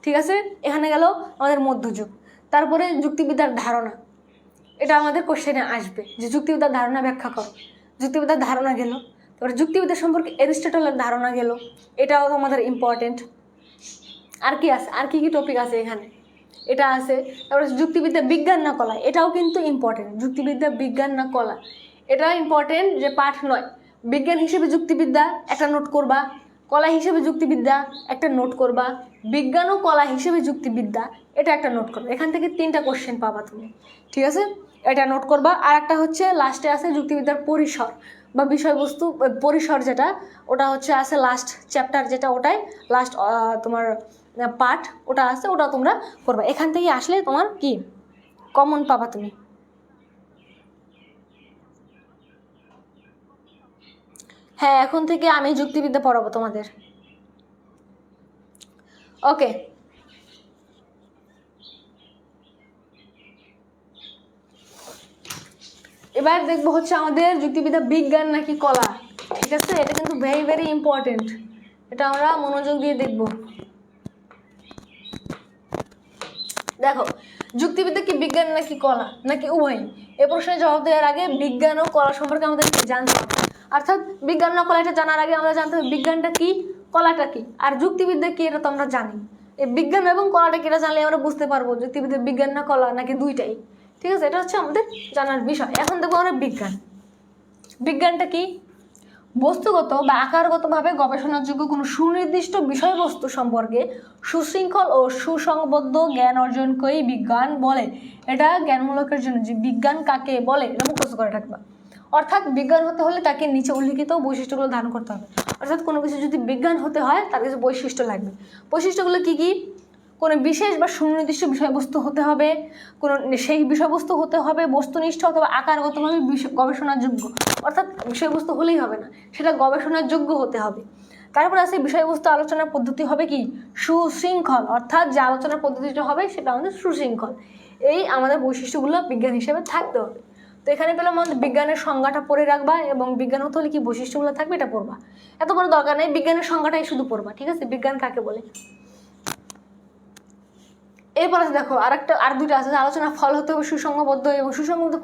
[SPEAKER 1] ঠিক আছে? এখানে গেল আমাদের মধ্যযুগ। তারপরে যুক্তিবিদ্যার ধারণা, এটা আমাদের কোশ্চেনে আসবে যে যুক্তিবিদ্যার ধারণা ব্যাখ্যা করো। যুক্তিবিদ্যার ধারণা গেল। তারপরে যুক্তিবিদ্যা সম্পর্কে অ্যারিস্টটলের ধারণা গেল, এটাও আমাদের ইম্পর্টেন্ট। আর কি আছে, আর কি টপিক আছে এখানে? এটা আছে। তারপরে যুক্তিবিদ্যা বিজ্ঞান না কলা, এটাও কিন্তু ইম্পর্টেন্ট। যুক্তিবিদ্যা বিজ্ঞান না কলা, এটা ইম্পর্টেন্ট, যে পাঠ 9 বিজ্ঞান হিসেবে যুক্তিবিদ্যা একটা নোট করবা, কলা হিসেবে যুক্তিবিদ্যা একটা নোট করবা, বিজ্ঞান ও কলা হিসেবে যুক্তিবিদ্যা এটা একটা নোট করবা। এখান থেকে 3টা কোশ্চেন পাবা তুমি, ঠিক আছে? এটা নোট করবা। আর একটা হচ্ছে লাস্টে আছে যুক্তিবিদ্যার পরিসর বা বিষয়বস্তু পরিসর, যেটা ওটা হচ্ছে আছে লাস্ট চ্যাপ্টার, যেটা ওটাই লাস্ট তোমার পার্ট ওটা আছে, ওটা তোমরা করবা। এখান থেকে আসলে তোমার কি কমন পাবা তুমি। হ্যাঁ, এখন থেকে আমি যুক্তিবিদ্যা পড়াবো তোমাদের। ওকে, এবার দেখবো হচ্ছে আমাদের যুক্তিবিদ্যা বিজ্ঞান নাকি কলা, ঠিক আছে? এটা কিন্তু ভেরি ভেরি ইম্পর্টেন্ট, এটা আমরা মনোযোগ দিয়ে দেখব। দেখো, যুক্তিবিদ্যা কি বিজ্ঞান নাকি কলা নাকি উভয়? এ প্রশ্নের জবাব দেওয়ার আগে বিজ্ঞান ও কলা সম্পর্কে আমাদের জানতে হবে। অর্থাৎ বিজ্ঞান না কলা এটা জানার আগে আমরা জানতে হবে বিজ্ঞানটা কি, কলাটা কি, আর যুক্তিবিদ্যা কি, এটা তো আমরা জানি। এই বিজ্ঞান এবং কলাটা কি এটা জানলে আমরা বুঝতে পারবো যুক্তিবিদ্যা বিজ্ঞান না কলা নাকি দুইটাই, ঠিক আছে? এটা হচ্ছে আমাদের জানার বিষয়। এখন দেখবো আমরা বিজ্ঞান। বিজ্ঞানটা কি? বস্তুগত বা আকারগতভাবে গবেষণাযোগ্য কোনো সুনির্দিষ্ট বিষয়বস্তু সম্পর্কে সুশৃঙ্খল ও সুসংবদ্ধ জ্ঞান অর্জনকেই বিজ্ঞান বলে। এটা জ্ঞানমূলকের জন্য যে বিজ্ঞান কাকে বলে এটা মুখস্থ করে রাখবা। অর্থাৎ বিজ্ঞান হতে হলে তাকে নিচে উল্লিখিত বৈশিষ্ট্যগুলো ধারণ করতে হবে। অর্থাৎ কোনো কিছু যদি বিজ্ঞান হতে হয় তার কিছু বৈশিষ্ট্য লাগবে। বৈশিষ্ট্যগুলো কি কি? কোনো বিশেষ বা সুনির্দিষ্ট বিষয়বস্তু হতে হবে, কোনো সেই বিষয়বস্তু হতে হবে বস্তুনিষ্ঠ অথবা আকারগতভাবে গবেষণাযোগ্য। অর্থাৎ বিষয়বস্তু হলেই হবে না, সেটা গবেষণার যোগ্য হতে হবে। তারপর আছে বিষয়বস্তু আলোচনার পদ্ধতি হবে কি সুশৃঙ্খল, অর্থাৎ যে আলোচনার পদ্ধতিটা হবে সেটা আমাদের সুশৃঙ্খল। এই আমাদের বৈশিষ্ট্যগুলো বিজ্ঞান হিসেবে থাকতে হবে। তো এখানে পেলাম আমাদের বিজ্ঞানের সংজ্ঞাটা পড়ে রাখবা, এবং বিজ্ঞান হতে হলে কি বৈশিষ্ট্যগুলো থাকবে এটা পড়বা। এত বড় দরকার নেই, বিজ্ঞানের সংজ্ঞাটাই শুধু পড়বা, ঠিক আছে? বিজ্ঞান কাকে বলে। এরপর আছে দেখো আর দুটো আছে, আলোচনা ফল হতে হবে সুসংবদ্ধ, এবং সুসংবদ্ধ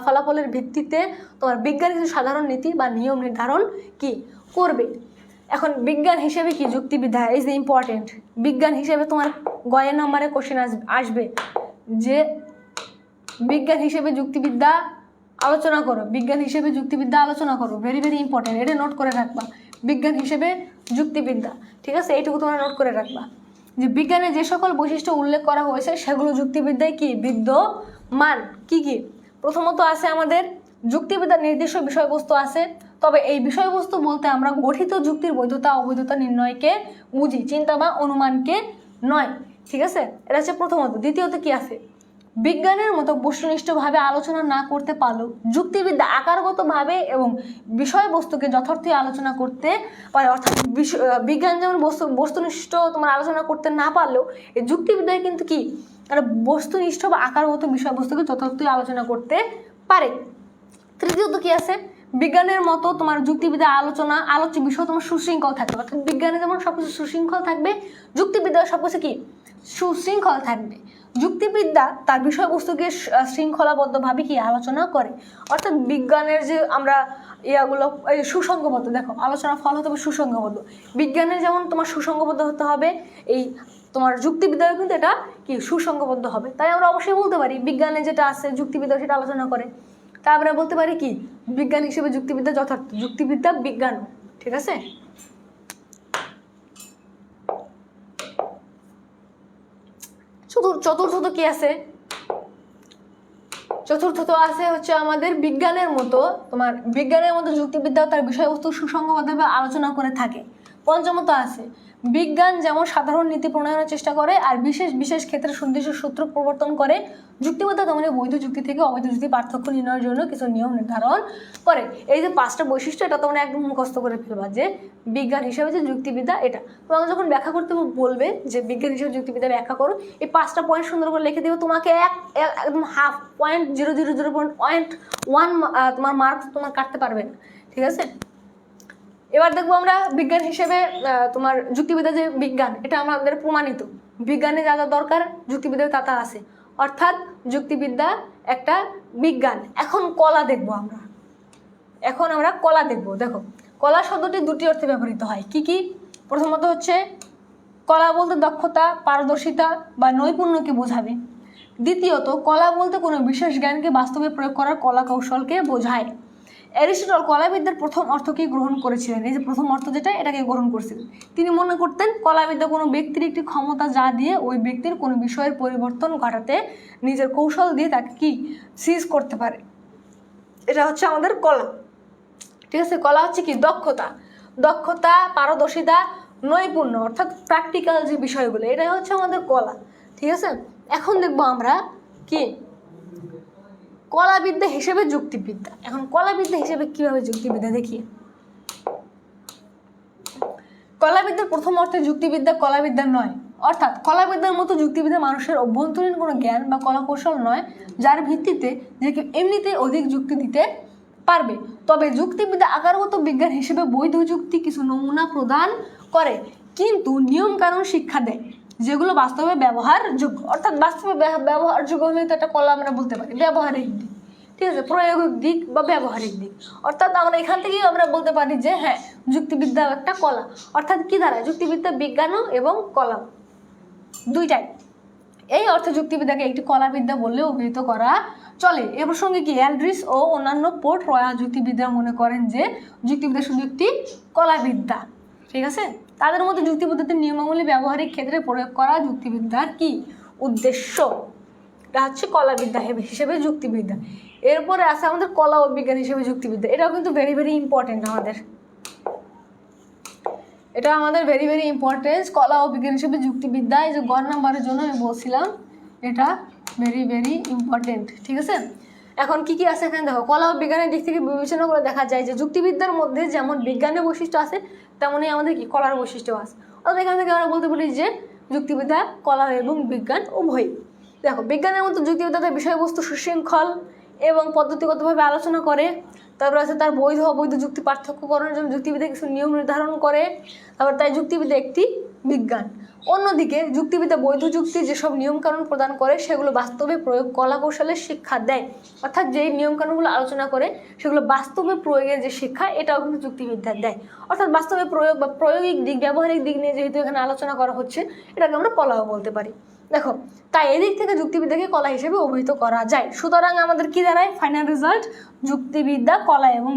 [SPEAKER 1] ফলাফলের ভিত্তিতে তোমার বিজ্ঞান কিছু সাধারণ নীতি বা নিয়ম নির্ধারণ কি করবে। এখন বিজ্ঞান হিসেবে কি যুক্তিবিদ্যা ইজ দ্য ইম্পর্টেন্ট। বিজ্ঞান হিসেবে তোমার গয়ের নম্বরে কোশ্চেন আসবে যে বিজ্ঞান হিসেবে যুক্তিবিদ্যা আলোচনা করো, বিজ্ঞান হিসেবে যুক্তিবিদ্যা আলোচনা করো, ভেরি ভেরি ইম্পর্টেন্ট, এটা নোট করে রাখবা। বিজ্ঞান হিসেবে যুক্তিবিদ্যা, ঠিক আছে? এইটুকু তোমরা নোট করে রাখবা যে বিজ্ঞানে যে সকল বৈশিষ্ট্য উল্লেখ করা হয়েছে সেগুলো যুক্তিবিদ্যায় কি বিদ্যমান। কি কি? প্রথমত আছে আমাদের যুক্তিবিদ্যার নির্দিষ্ট বিষয়বস্তু আছে, তবে এই বিষয়বস্তু বলতে আমরা গঠিত যুক্তির বৈধতা অবৈধতা নির্ণয়কে বুঝি, চিন্তা বা অনুমানকে নয়। ঠিক আছে, এটা হচ্ছে প্রথমত। দ্বিতীয়ত কি আছে, বিজ্ঞানের মতো বস্তুনিষ্ঠভাবে আলোচনা না করতে পারলেও যুক্তিবিদ্যা আকারগতভাবে এবং বিষয়বস্তুকে যথার্থই আলোচনা করতে পারে। অর্থাৎ বিজ্ঞান যেমন বস্তুনিষ্ঠ তোমার আলোচনা করতে না পারলেও এই যুক্তিবিদ্যায় কিন্তু কি একটা বস্তুনিষ্ঠ বা আকারগত বিষয়বস্তুকে যথার্থই আলোচনা করতে পারে। তৃতীয়ত কি আছে, বিজ্ঞানের মতো তোমার যুক্তিবিদ্যা আলোচ্য বিষয় তোমার সুশৃঙ্খল থাকবে। অর্থাৎ বিজ্ঞানে যেমন সবকিছু সুশৃঙ্খল থাকবে, যুক্তিবিদ্যা সবকিছু কি সুশৃঙ্খল থাকবে। যুক্তিবিদ্যা তার বিষয়বস্তুকে শৃঙ্খলাবদ্ধভাবে কি আলোচনা করে। অর্থাৎ বিজ্ঞানের যে আমরা ইয়াগুলো সুসংগবদ্ধ, দেখো আলোচনার ফল হতে হবে সুসংগবদ্ধ। বিজ্ঞানের যেমন তোমার সুসংগবদ্ধ হতে হবে, এই তোমার যুক্তিবিদ্যায় কিন্তু এটা কি সুসংগবদ্ধ হবে। তাই আমরা অবশ্যই বলতে পারি বিজ্ঞানে যেটা আছে যুক্তিবিদ্যা সেটা আলোচনা করে। তা আমরা বলতে পারি কি বিজ্ঞান হিসেবে যুক্তিবিদ্যা যথার্থ, যুক্তিবিদ্যা বিজ্ঞান। ঠিক আছে, চতুর্থত কি আছে, চতুর্থত আছে হচ্ছে আমাদের বিজ্ঞানের মতো যুক্তিবিদ্যা তার বিষয়বস্তু সুসংগতভাবে আলোচনা করে থাকে। পঞ্চমত আছে বিজ্ঞান যেমন সাধারণ নীতি প্রণয়নের চেষ্টা করে আর বিশেষ বিশেষ ক্ষেত্রে সুনির্দিষ্ট সূত্র প্রবর্তন করে, যুক্তিবিদ্যা তেমনি বৈধ যুক্তি থেকে অবৈধ যুক্তি পার্থক্য নির্ণয়ের জন্য কিছু নিয়ম নির্ধারণ করে। এই যে 5টা বৈশিষ্ট্য এটা তোমরা একদম মুখস্থ করে ফেলবা যে বিজ্ঞান হিসেবে যে যুক্তিবিদ্যা এটা। তোমাকে যখন ব্যাখ্যা করতে বলবে যে বিজ্ঞান হিসেবে যুক্তিবিদ্যা ব্যাখ্যা করো, এই 5টা পয়েন্ট সুন্দর করে লিখে দিবে। তোমাকে একদম 0.001 তোমার মার্কস তোমার কাটতে পারবে না। ঠিক আছে, এবার দেখবো আমরা বিজ্ঞান হিসেবে তোমার যুক্তিবিদ্যা যে বিজ্ঞান এটা আমাদের প্রমাণিত। বিজ্ঞানে যা যা দরকার যুক্তিবিদ্যায় তা আছে। অর্থাৎ যুক্তিবিদ্যা একটা বিজ্ঞান। এখন কলা দেখবো আমরা, কলা দেখবো। দেখো কলা শব্দটি দুটি অর্থে ব্যবহৃত হয়। কি কি? প্রথমত হচ্ছে কলা বলতে দক্ষতা, পারদর্শিতা বা নৈপুণ্যকে বোঝাবে। দ্বিতীয়ত কলা বলতে কোনো বিশেষ জ্ঞানকে বাস্তবে প্রয়োগ করার কলা কৌশলকে বোঝায়। অ্যারিস্টটল কলাবিদ্যার প্রথম অর্থকে গ্রহণ করেছিলেন। এই যে প্রথম অর্থ যেটা এটাকে গ্রহণ করেছিলেন। তিনি মনে করতেন কলাবিদ্যা কোনো ব্যক্তির একটি ক্ষমতা যা দিয়ে ওই ব্যক্তির কোনো বিষয়ের পরিবর্তন ঘটাতে নিজের কৌশল দিয়ে তাকে কি সিজ করতে পারে। এটা হচ্ছে আমাদের কলা। ঠিক আছে, কলা হচ্ছে কি দক্ষতা, পারদর্শিতা, নৈপুণ্য অর্থাৎ প্র্যাকটিক্যাল যে বিষয়গুলো, এটাই হচ্ছে আমাদের কলা। ঠিক আছে, এখন দেখবো আমরা কি কলাবিদ্যা হিসেবে যুক্তিবিদ্যা। এখন কলাবিদ্যা হিসেবে কিভাবে যুক্তিবিদ্যা দেখি। কলাবিদ্যার প্রথম অর্থে যুক্তিবিদ্যা কলাবিদ্যা নয়। অর্থাৎ কলাবিদ্যার মতো যুক্তিবিদ্যা মানুষের অভ্যন্তরীণ কোনো জ্ঞান বা কলাকৌশল নয় যার ভিত্তিতে যে কেউ এমনিতে অধিক যুক্তি দিতে পারবে। তবে যুক্তিবিদ্যা আকারগত বিজ্ঞান হিসেবে বৈধ যুক্তি কিছু নমুনা প্রদান করে, কিন্তু নিয়ম কানুন শিক্ষা দেয় যেগুলো বাস্তবে ব্যবহারযোগ্য। অর্থাৎ বাস্তবে ব্যবহারযোগ্য হলে তো একটা কলা আমরা বলতে পারি ব্যবহারিক দিক। ঠিক আছে, প্রয়োগিক দিক বা ব্যবহারিক দিক। অর্থাৎ আমরা এখান থেকেই আমরা বলতে পারি যে হ্যাঁ যুক্তিবিদ্যা একটা কলা। অর্থাৎ কি দ্বারা যুক্তিবিদ্যা বিজ্ঞানও এবং কলা দুইটাই। এই অর্থে যুক্তিবিদ্যাকে একটি কলাবিদ্যা বললে অভিহিত করা চলে। এ প্রসঙ্গে কি অ্যালড্রিস ও অন্যান্য পোর্ট রয়্যাল যুক্তিবিদ্যা মনে করেন যে যুক্তিবিদ্যা শুধু একটি কলাবিদ্যা। ঠিক আছে, তাদের মধ্যে যুক্তিবিদ্যাতে নিয়মাবলী ব্যবহারিক ক্ষেত্রে প্রয়োগ করা যুক্তিবিদ্যার কি উদ্দেশ্য। এটা হচ্ছে কলাবিদ্যা হিসেবে যুক্তিবিদ্যা। এরপরে আছে আমাদের কলা ও বিজ্ঞান হিসেবে যুক্তিবিদ্যা। এটাও কিন্তু ভেরি ভেরি ইম্পর্টেন্ট আমাদের, এটা আমাদের ভেরি ভেরি ইম্পর্টেন্ট। কলা ও বিজ্ঞান হিসেবে যুক্তিবিদ্যা, এই যে গ নাম্বারের জন্য আমি বলছিলাম এটা ভেরি ভেরি ইম্পর্টেন্ট। ঠিক আছে, এখন কি কি আছে এখানে দেখো। কলা ও বিজ্ঞানের দিক থেকে বিবেচনা করে দেখা যায় যে যুক্তিবিদ্যার মধ্যে যেমন বিজ্ঞানের বৈশিষ্ট্য আছে তেমনই আমাদের কি কলার বৈশিষ্ট্য আছে। অর্থাৎ এখান থেকে আমরা বলতে পারি যে যুক্তিবিদ্যা কলা এবং বিজ্ঞান উভয়। দেখো বিজ্ঞানের মতো যুক্তিবিদ্যাতে বিষয়বস্তু সুশৃঙ্খল এবং পদ্ধতিগতভাবে আলোচনা করে। তারপর আছে তার বৈধ অবৈধ যুক্তি পার্থক্যকরণের জন্য যুক্তিবিদ্যা কিছু নিয়ম নির্ধারণ করে। তারপর তাই যুক্তিবিদ্যা একটি বিজ্ঞান। অন্যদিকে যুক্তিবিদ্যা বৈধ যুক্তি যেসব নিয়মকানুন প্রদান করে সেগুলো বাস্তবে প্রয়োগ কলা কৌশলের শিক্ষা দেয়। অর্থাৎ যেই নিয়মকানুনগুলো আলোচনা করে সেগুলো বাস্তবে প্রয়োগের যে শিক্ষা এটাও কিন্তু যুক্তিবিদ্যা দেয়। অর্থাৎ বাস্তবে প্রয়োগ বা প্রায়োগিক দিক ব্যবহারিক দিক নিয়ে যেহেতু এখানে আলোচনা করা হচ্ছে এটাকে আমরা কলাও বলতে পারি। দেখো তাই এদিক থেকে যুক্তিবিদ্যাকে কলা হিসেবে অভিহিত করা যায়। সুতরাং আমাদের কি দাঁড়ায় ফাইনাল রেজাল্ট যুক্তিবিদ্যা কলা এবং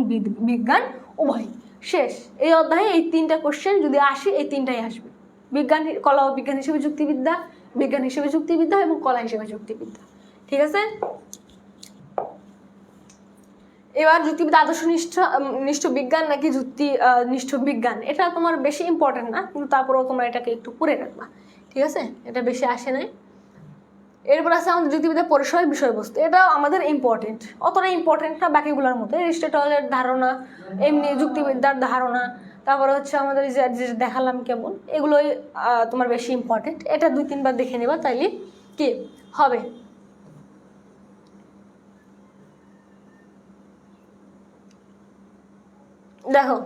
[SPEAKER 1] বিজ্ঞান উভয়। শেষ। এই অধ্যায়ে এই 3টা কোশ্চেন যদি আসে এই 3টাই আসবে। বিজ্ঞান কলা ও বিজ্ঞান হিসেবে যুক্তিবিদ্যা, বিজ্ঞান হিসেবে যুক্তিবিদ্যা এবং কলা হিসেবে যুক্তিবিদ্যা। ঠিক আছে, এবার যুক্তিবিদ্যা নিষ্ঠ বিজ্ঞান নাকি নিষ্ঠ বিজ্ঞান, এটা তোমার বেশি ইম্পর্টেন্ট না, কিন্তু তারপরেও তোমরা এটাকে একটু পড়ে রাখবা, ঠিক আছে? এটা বেশি আসে নাই। এরপর আছে আমাদের যুক্তিবিদ্যা পরিসরের বিষয়বস্তু, এটা আমাদের ইম্পর্টেন্ট, অতটা ইম্পর্টেন্ট না বাকিগুলোর মধ্যে। এরিস্টটলের ধারণা, এমনি যুক্তিবিদ্যার ধারণা, তারপরে হচ্ছে আমাদের যে দেখালাম কেবল, এগুলোই তোমার বেশি ইম্পর্টেন্ট। এটা 2-3 বার দেখে নেবা, তাইলে কি হবে। দেখো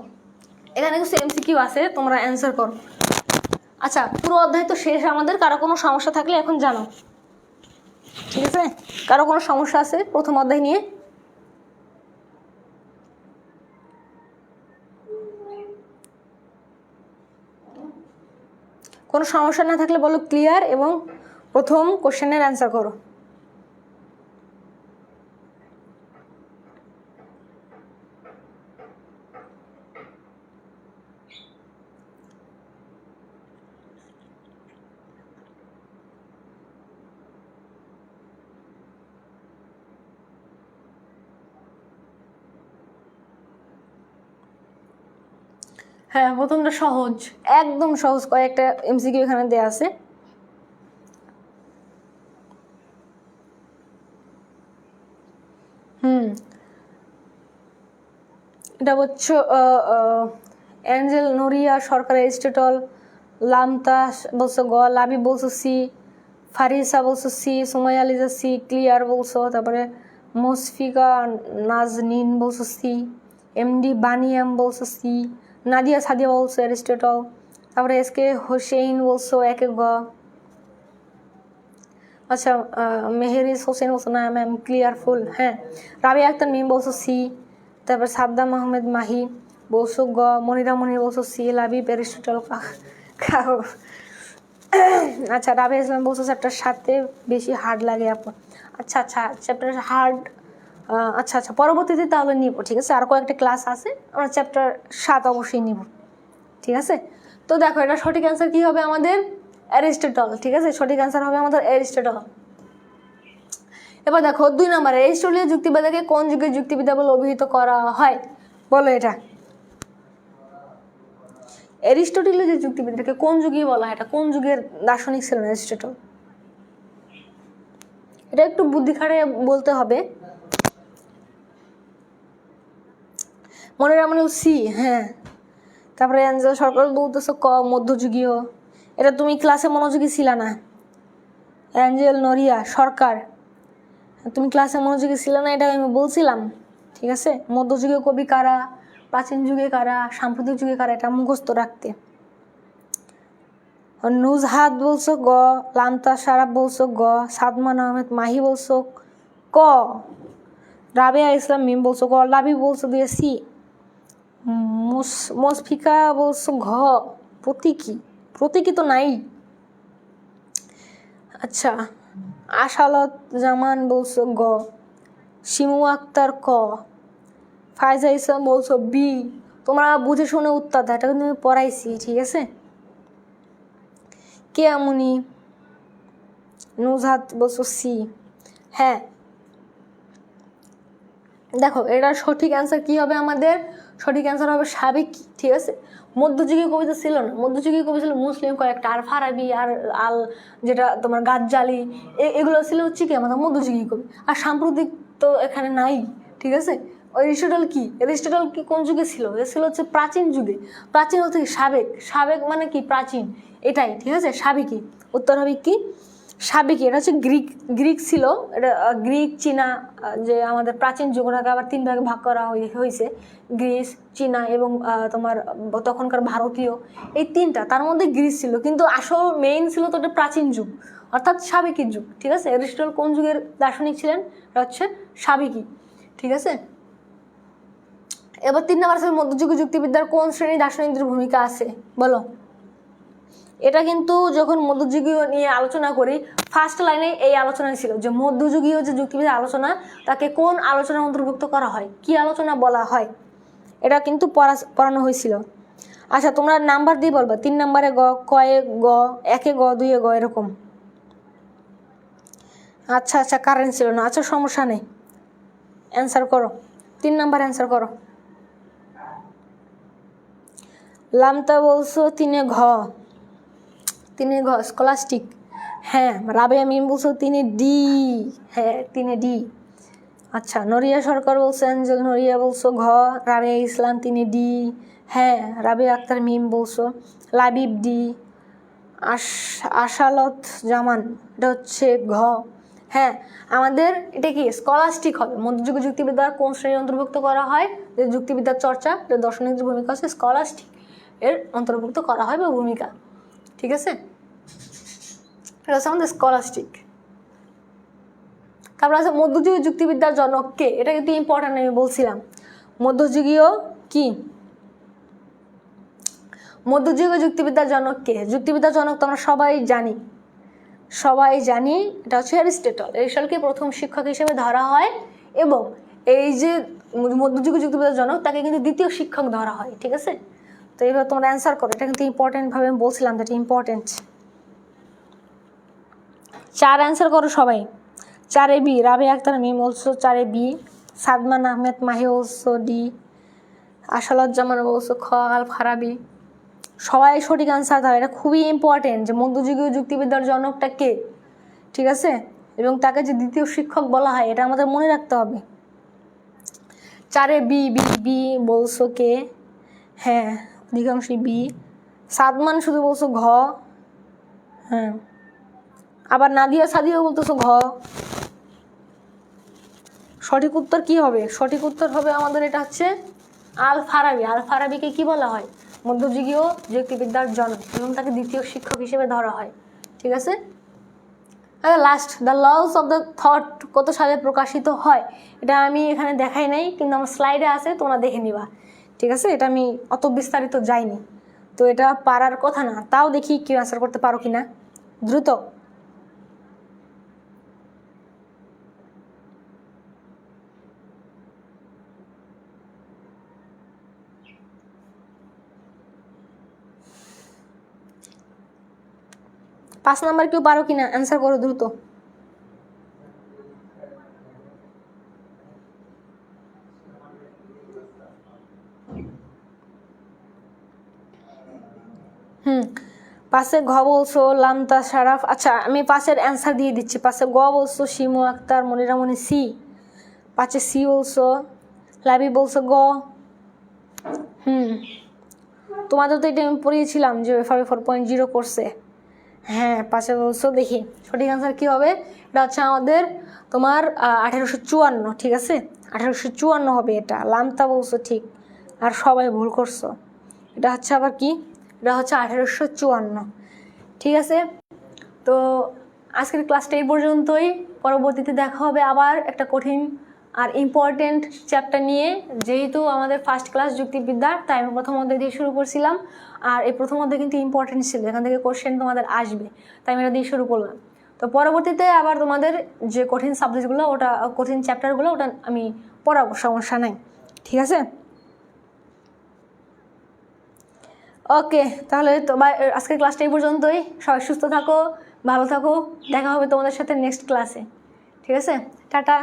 [SPEAKER 1] এখানে কিছু এমসিকিউ আছে, তোমরা অ্যান্সার করো। আচ্ছা, পুরো অধ্যায় তো শেষ আমাদের। কারো কোনো সমস্যা থাকলে এখন জানো, ঠিক আছে? কারো কোনো সমস্যা আছে প্রথম অধ্যায় নিয়ে? কোনো সমস্যা না থাকলে বলো ক্লিয়ার, এবং প্রথম কোশ্চেনের অ্যান্সার করো। হ্যাঁ, প্রথমটা সহজ, একদম সহজ, কয়েকটা এমসিকিউ এখানে দেয়া আছে। এটা হচ্ছে অ্যাঞ্জেল নোরিয়া সরকার, এরিস্টটল, লামতা বলছো গ, লাবি বলছো সি, ফারিসা বলছো সি, সুমাইয়া লিজা সি, ক্লিয়ার বলছো, তারপরে মুশফিকা নাজনীন বলছো সি, এমডি বানিয়াম বলছো সি, নাদিয়া সাদিয়া বলছো এরিস্টটল, তারপরে এসকে হোসেইন বলছো একে গ। আচ্ছা, মেহেরিস হোসেন বলছো না ম্যাম, ক্লিয়ারফুল। হ্যাঁ, রাবিয়া আক্তার মিম বলছো সি, তারপর সাদ্দাম আহমেদ মাহি বলছো গ, মনিরা মনির বলছো সি, লাবিব এরিস্টটল খাও। আচ্ছা, রাবিয়া ইসলাম বলছো চ্যাপ্টার 7 বেশি হার্ড লাগে আপু। আচ্ছা আচ্ছা, চ্যাপ্টার হার্ড, আচ্ছা আচ্ছা, পরবর্তীতে তাহলে নিব, ঠিক আছে? আর কয়েকটা ক্লাস আছে, আমরা চ্যাপ্টার 7 অবশ্যই নিব, ঠিক আছে? তো দেখো, এটা সঠিক অ্যান্সার কি হবে আমাদের? অ্যারিস্টটল, ঠিক আছে? সঠিক অ্যান্সার হবে আমাদের অ্যারিস্টটল। এবার দেখো 2 নম্বরে, এরিস্টটলীয় যুক্তিবিদ্যাকে কোন যুগের যুক্তিবিদ্যা বলে অভিহিত করা হয়? বলো এটা। এরিস্টটলীয় যে যুক্তিবিদ্যাকে কোন যুগে বলা হয়, এটা কোন যুগের দার্শনিক ছিলেন অ্যারিস্টটল? এটা একটু বুদ্ধি খাটিয়ে বলতে হবে। মনে রাখবেন সি, হ্যাঁ। তারপরে অ্যাঞ্জেল সরকার বলতেছো ক, মধ্যযুগীয়। এটা তুমি ক্লাসে মনোযোগী ছিল না। অ্যাঞ্জেল নোরিয়া সরকার, তুমি ক্লাসে মনোযোগী ছিল না, এটা আমি বলছিলাম, ঠিক আছে? মধ্যযুগীয় কবি কারা, প্রাচীন যুগে কারা, সাম্প্রতিক যুগে কারা, এটা মুখস্থ রাখতে। নুজহাত বলছো গ, লামতা সারাব বলছো গ, সাদমান আহমেদ মাহি বলছো ক, রাবেয়া ইসলাম মিম বলছো গ, লাবি বলছো দিয়ে সি, মুশফিকা বলছো ঘ। প্রতীকী তো নাই। আচ্ছা, আশালত জামান বলছো গ, শিমু আক্তার ক, ফায়জা ইসলাম বলছো বি। তোমরা বুঝে শুনে উত্তর দাও, এটা কিন্তু আমি পড়াইছি, ঠিক আছে? কে আমনি, নুজহাত বলছো সি। হ্যাঁ, দেখো এটার সঠিক অ্যান্সার কি হবে আমাদের? সঠিক অ্যান্সার হবে সাবেকি, ঠিক আছে? মধ্যযুগীয় কবিতা ছিল না, মধ্যযুগীয় কবি ছিল মুসলিম কয়েকটা, আর ফারাবি আর আল যেটা তোমার গাজ্জালি, এগুলো ছিল হচ্ছে কি আমাদের মধ্যযুগীয় কবি। আর সাম্প্রতিক তো এখানে নাই, ঠিক আছে? এরিস্টটল কি কোন যুগে ছিল? এ ছিল হচ্ছে প্রাচীন যুগে। প্রাচীন হচ্ছে কি সাবেক মানে কি প্রাচীন, এটাই, ঠিক আছে? সাবেকি, উত্তর হবে কি সাবেকি। এটা হচ্ছে গ্রিক ছিল, এটা গ্রিক, চীনা, যে আমাদের প্রাচীন যুগ, ওটাকে আবার 3 ভাগে ভাগ করা হয়েছে, গ্রিস, চীনা এবং তোমার তখনকার ভারতীয়, এই 3টা। তার মধ্যে গ্রিস ছিল, কিন্তু আসল মেইন ছিল তো এটা প্রাচীন যুগ, অর্থাৎ সাবেকি যুগ, ঠিক আছে? এরিস্টটল কোন যুগের দার্শনিক ছিলেন? এটা হচ্ছে সাবেকি, ঠিক আছে? এবার 3 নম্বর আছে মধ্যযুগীয় যুক্তিবিদ্যার কোন শ্রেণী দার্শনিকদের ভূমিকা আছে? বলো। এটা কিন্তু যখন মধ্যযুগীয় নিয়ে আলোচনা করি, ফার্স্ট লাইনে এই আলোচনায় ছিল যে মধ্যযুগীয় যে যুক্তিবিদ্যার আলোচনা, তাকে কোন আলোচনার অন্তর্ভুক্ত করা হয়, কি আলোচনা বলা হয়, এটা কিন্তু পড়ানো হয়েছিল। আচ্ছা, তোমরা নাম্বার দিয়ে বলবা, 3 নম্বরে গ, কয়ে গ, 1-এ গ, 2-এ গ, এরকম। আচ্ছা আচ্ছা, কারেন্ট ছিল না, আচ্ছা সমস্যা নেই, অ্যান্সার করো। 3 নাম্বার অ্যান্সার করো। লামতা বলছো 3 ঘ, 3 ঘ স্কলাস্টিক। হ্যাঁ রাবেয়া মিম বলছো 3 ডি, হ্যাঁ 3 ডি। আচ্ছা নরিয়া সরকার বলছো, অ্যাঞ্জেল নরিয়া বলছো ঘ, রাবেয়া ইসলাম 3 ডি। হ্যাঁ রাবেয়া আক্তার মিম বলছো, লাবিব ডি। আশালত জামান এটা হচ্ছে ঘ। হ্যাঁ আমাদের এটা কি স্কলাস্টিক হবে। মধ্যযুগীয় যুক্তিবিদ্যার কোন শ্রেণীর অন্তর্ভুক্ত করা হয়? যে যুক্তিবিদ্যার চর্চা, যে দর্শনিক যে ভূমিকা আছে স্কলাস্টিক এর অন্তর্ভুক্ত করা হয় বা ভূমিকা। ঠিক আছে, এটা হচ্ছে আমাদের স্কলাস্টিক। তারপর আছে মধ্যযুগীয় যুক্তিবিদ্যার জনক কে? এটা কিন্তু ইম্পর্টেন্ট, আমি বলছিলাম মধ্যযুগীয় কি, মধ্যযুগীয় যুক্তিবিদ্যার জনক কে? যুক্তিবিদ্যার জনক তো আমরা সবাই জানি, এটা হচ্ছে অ্যারিস্টটল। অ্যারিস্টটলকে প্রথম শিক্ষক হিসেবে ধরা হয় এবং এই যে মধ্যযুগীয় যুক্তিবিদ্যার জনক তাকে কিন্তু দ্বিতীয় শিক্ষক ধরা হয়। ঠিক আছে, তো এইভাবে তোমরা অ্যান্সার করো। এটা কিন্তু ইম্পর্টেন্ট ভাবে আমি বলছিলাম, এটা ইম্পর্টেন্ট। 4 অ্যান্সার করো সবাই। 4 বি, রাবে আক্তার মিম বলছো 4 বি। সাদমান আহমেদ মাহি বলছো ডি। আশালত জামান বলছো খ। আল ফারাবি। সবাই সঠিক আনসার দাও। এটা খুবই ইম্পর্টেন্ট যে মধ্যযুগীয় যুক্তিবিদ্যার জনকটা কে, ঠিক আছে, এবং তাকে যে দ্বিতীয় শিক্ষক বলা হয় এটা আমাদের মনে রাখতে হবে। 4 বি, বি বি বলছো কে? হ্যাঁ অধিকাংশই বি। সাদমান শুধু বলছো ঘ। হ্যাঁ আবার নাদিয়া সাদিয়াও বলতেছো ঘ। সঠিক উত্তর কি হবে? সঠিক উত্তর হবে আমাদের এটা হচ্ছে আল ফারাবি। আল ফারাবিকে কি বলা হয়? মধ্যযুগীয় যুক্তিবিদ্যার জনক এবং তাকে দ্বিতীয় শিক্ষক হিসেবে ধরা হয়। ঠিক আছে, last the loss of the thought কত সালে প্রকাশিত হয়? এটা আমি এখানে দেখাই নাই, কিন্তু আমার স্লাইডে আছে, তোমরা দেখে নিবা। ঠিক আছে, এটা আমি অত বিস্তারিত যাইনি, তো এটা পারার কথা না, তাও দেখি কেউ অ্যান্সার করতে পারো কিনা দ্রুত। পাঁচ নাম্বার কেউ পারো কিনা অ্যান্সার করো দ্রুত। পাশে ঘ বলছো লামতা শারাফ। আচ্ছা আমি পাশের অ্যান্সার দিয়ে দিচ্ছি। পাশে গ বলছো শিমু আক্তার মনিরামণি সি। পাশে সি বলছো লাবি বলছো গ। তোমাদের তো এটা আমি পড়িয়েছিলাম যে 4.0 করছে। হ্যাঁ পাশে বলছো, দেখি সঠিক অ্যান্সার কী হবে। এটা হচ্ছে আমাদের তোমার 1854। ঠিক আছে, 1854 হবে এটা। লামতা বলছো ঠিক, আর সবাই ভুল করছো। এটা হচ্ছে আবার কি, এটা হচ্ছে 1854। ঠিক আছে, তো আজকের ক্লাসটা এই পর্যন্তই। পরবর্তীতে দেখা হবে আবার একটা কঠিন আর ইম্পর্টেন্ট চ্যাপ্টার নিয়ে। যেহেতু আমাদের ফার্স্ট ক্লাস যুক্তিবিদ্যার, তাই আমি প্রথম অধ্যায় দিয়ে শুরু করছিলাম। আর এই প্রথম অধ্যায় কিন্তু ইম্পর্টেন্ট ছিল, এখান থেকে কোশ্চেন তোমাদের আসবে, তাই আমি এটা দিয়ে শুরু করলাম। তো পরবর্তীতে আবার তোমাদের যে কঠিন সাবজেক্টগুলো, ওটা কঠিন চ্যাপ্টারগুলো, ওটা আমি পড়াবো, সমস্যা নাই। ঠিক আছে, ওকে, তাহলে তো আজকের ক্লাসটা এই পর্যন্তই। সবাই সুস্থ থাকো, ভালো থাকো, দেখা হবে তোমাদের সাথে নেক্সট ক্লাসে। ঠিক আছে, টাটা।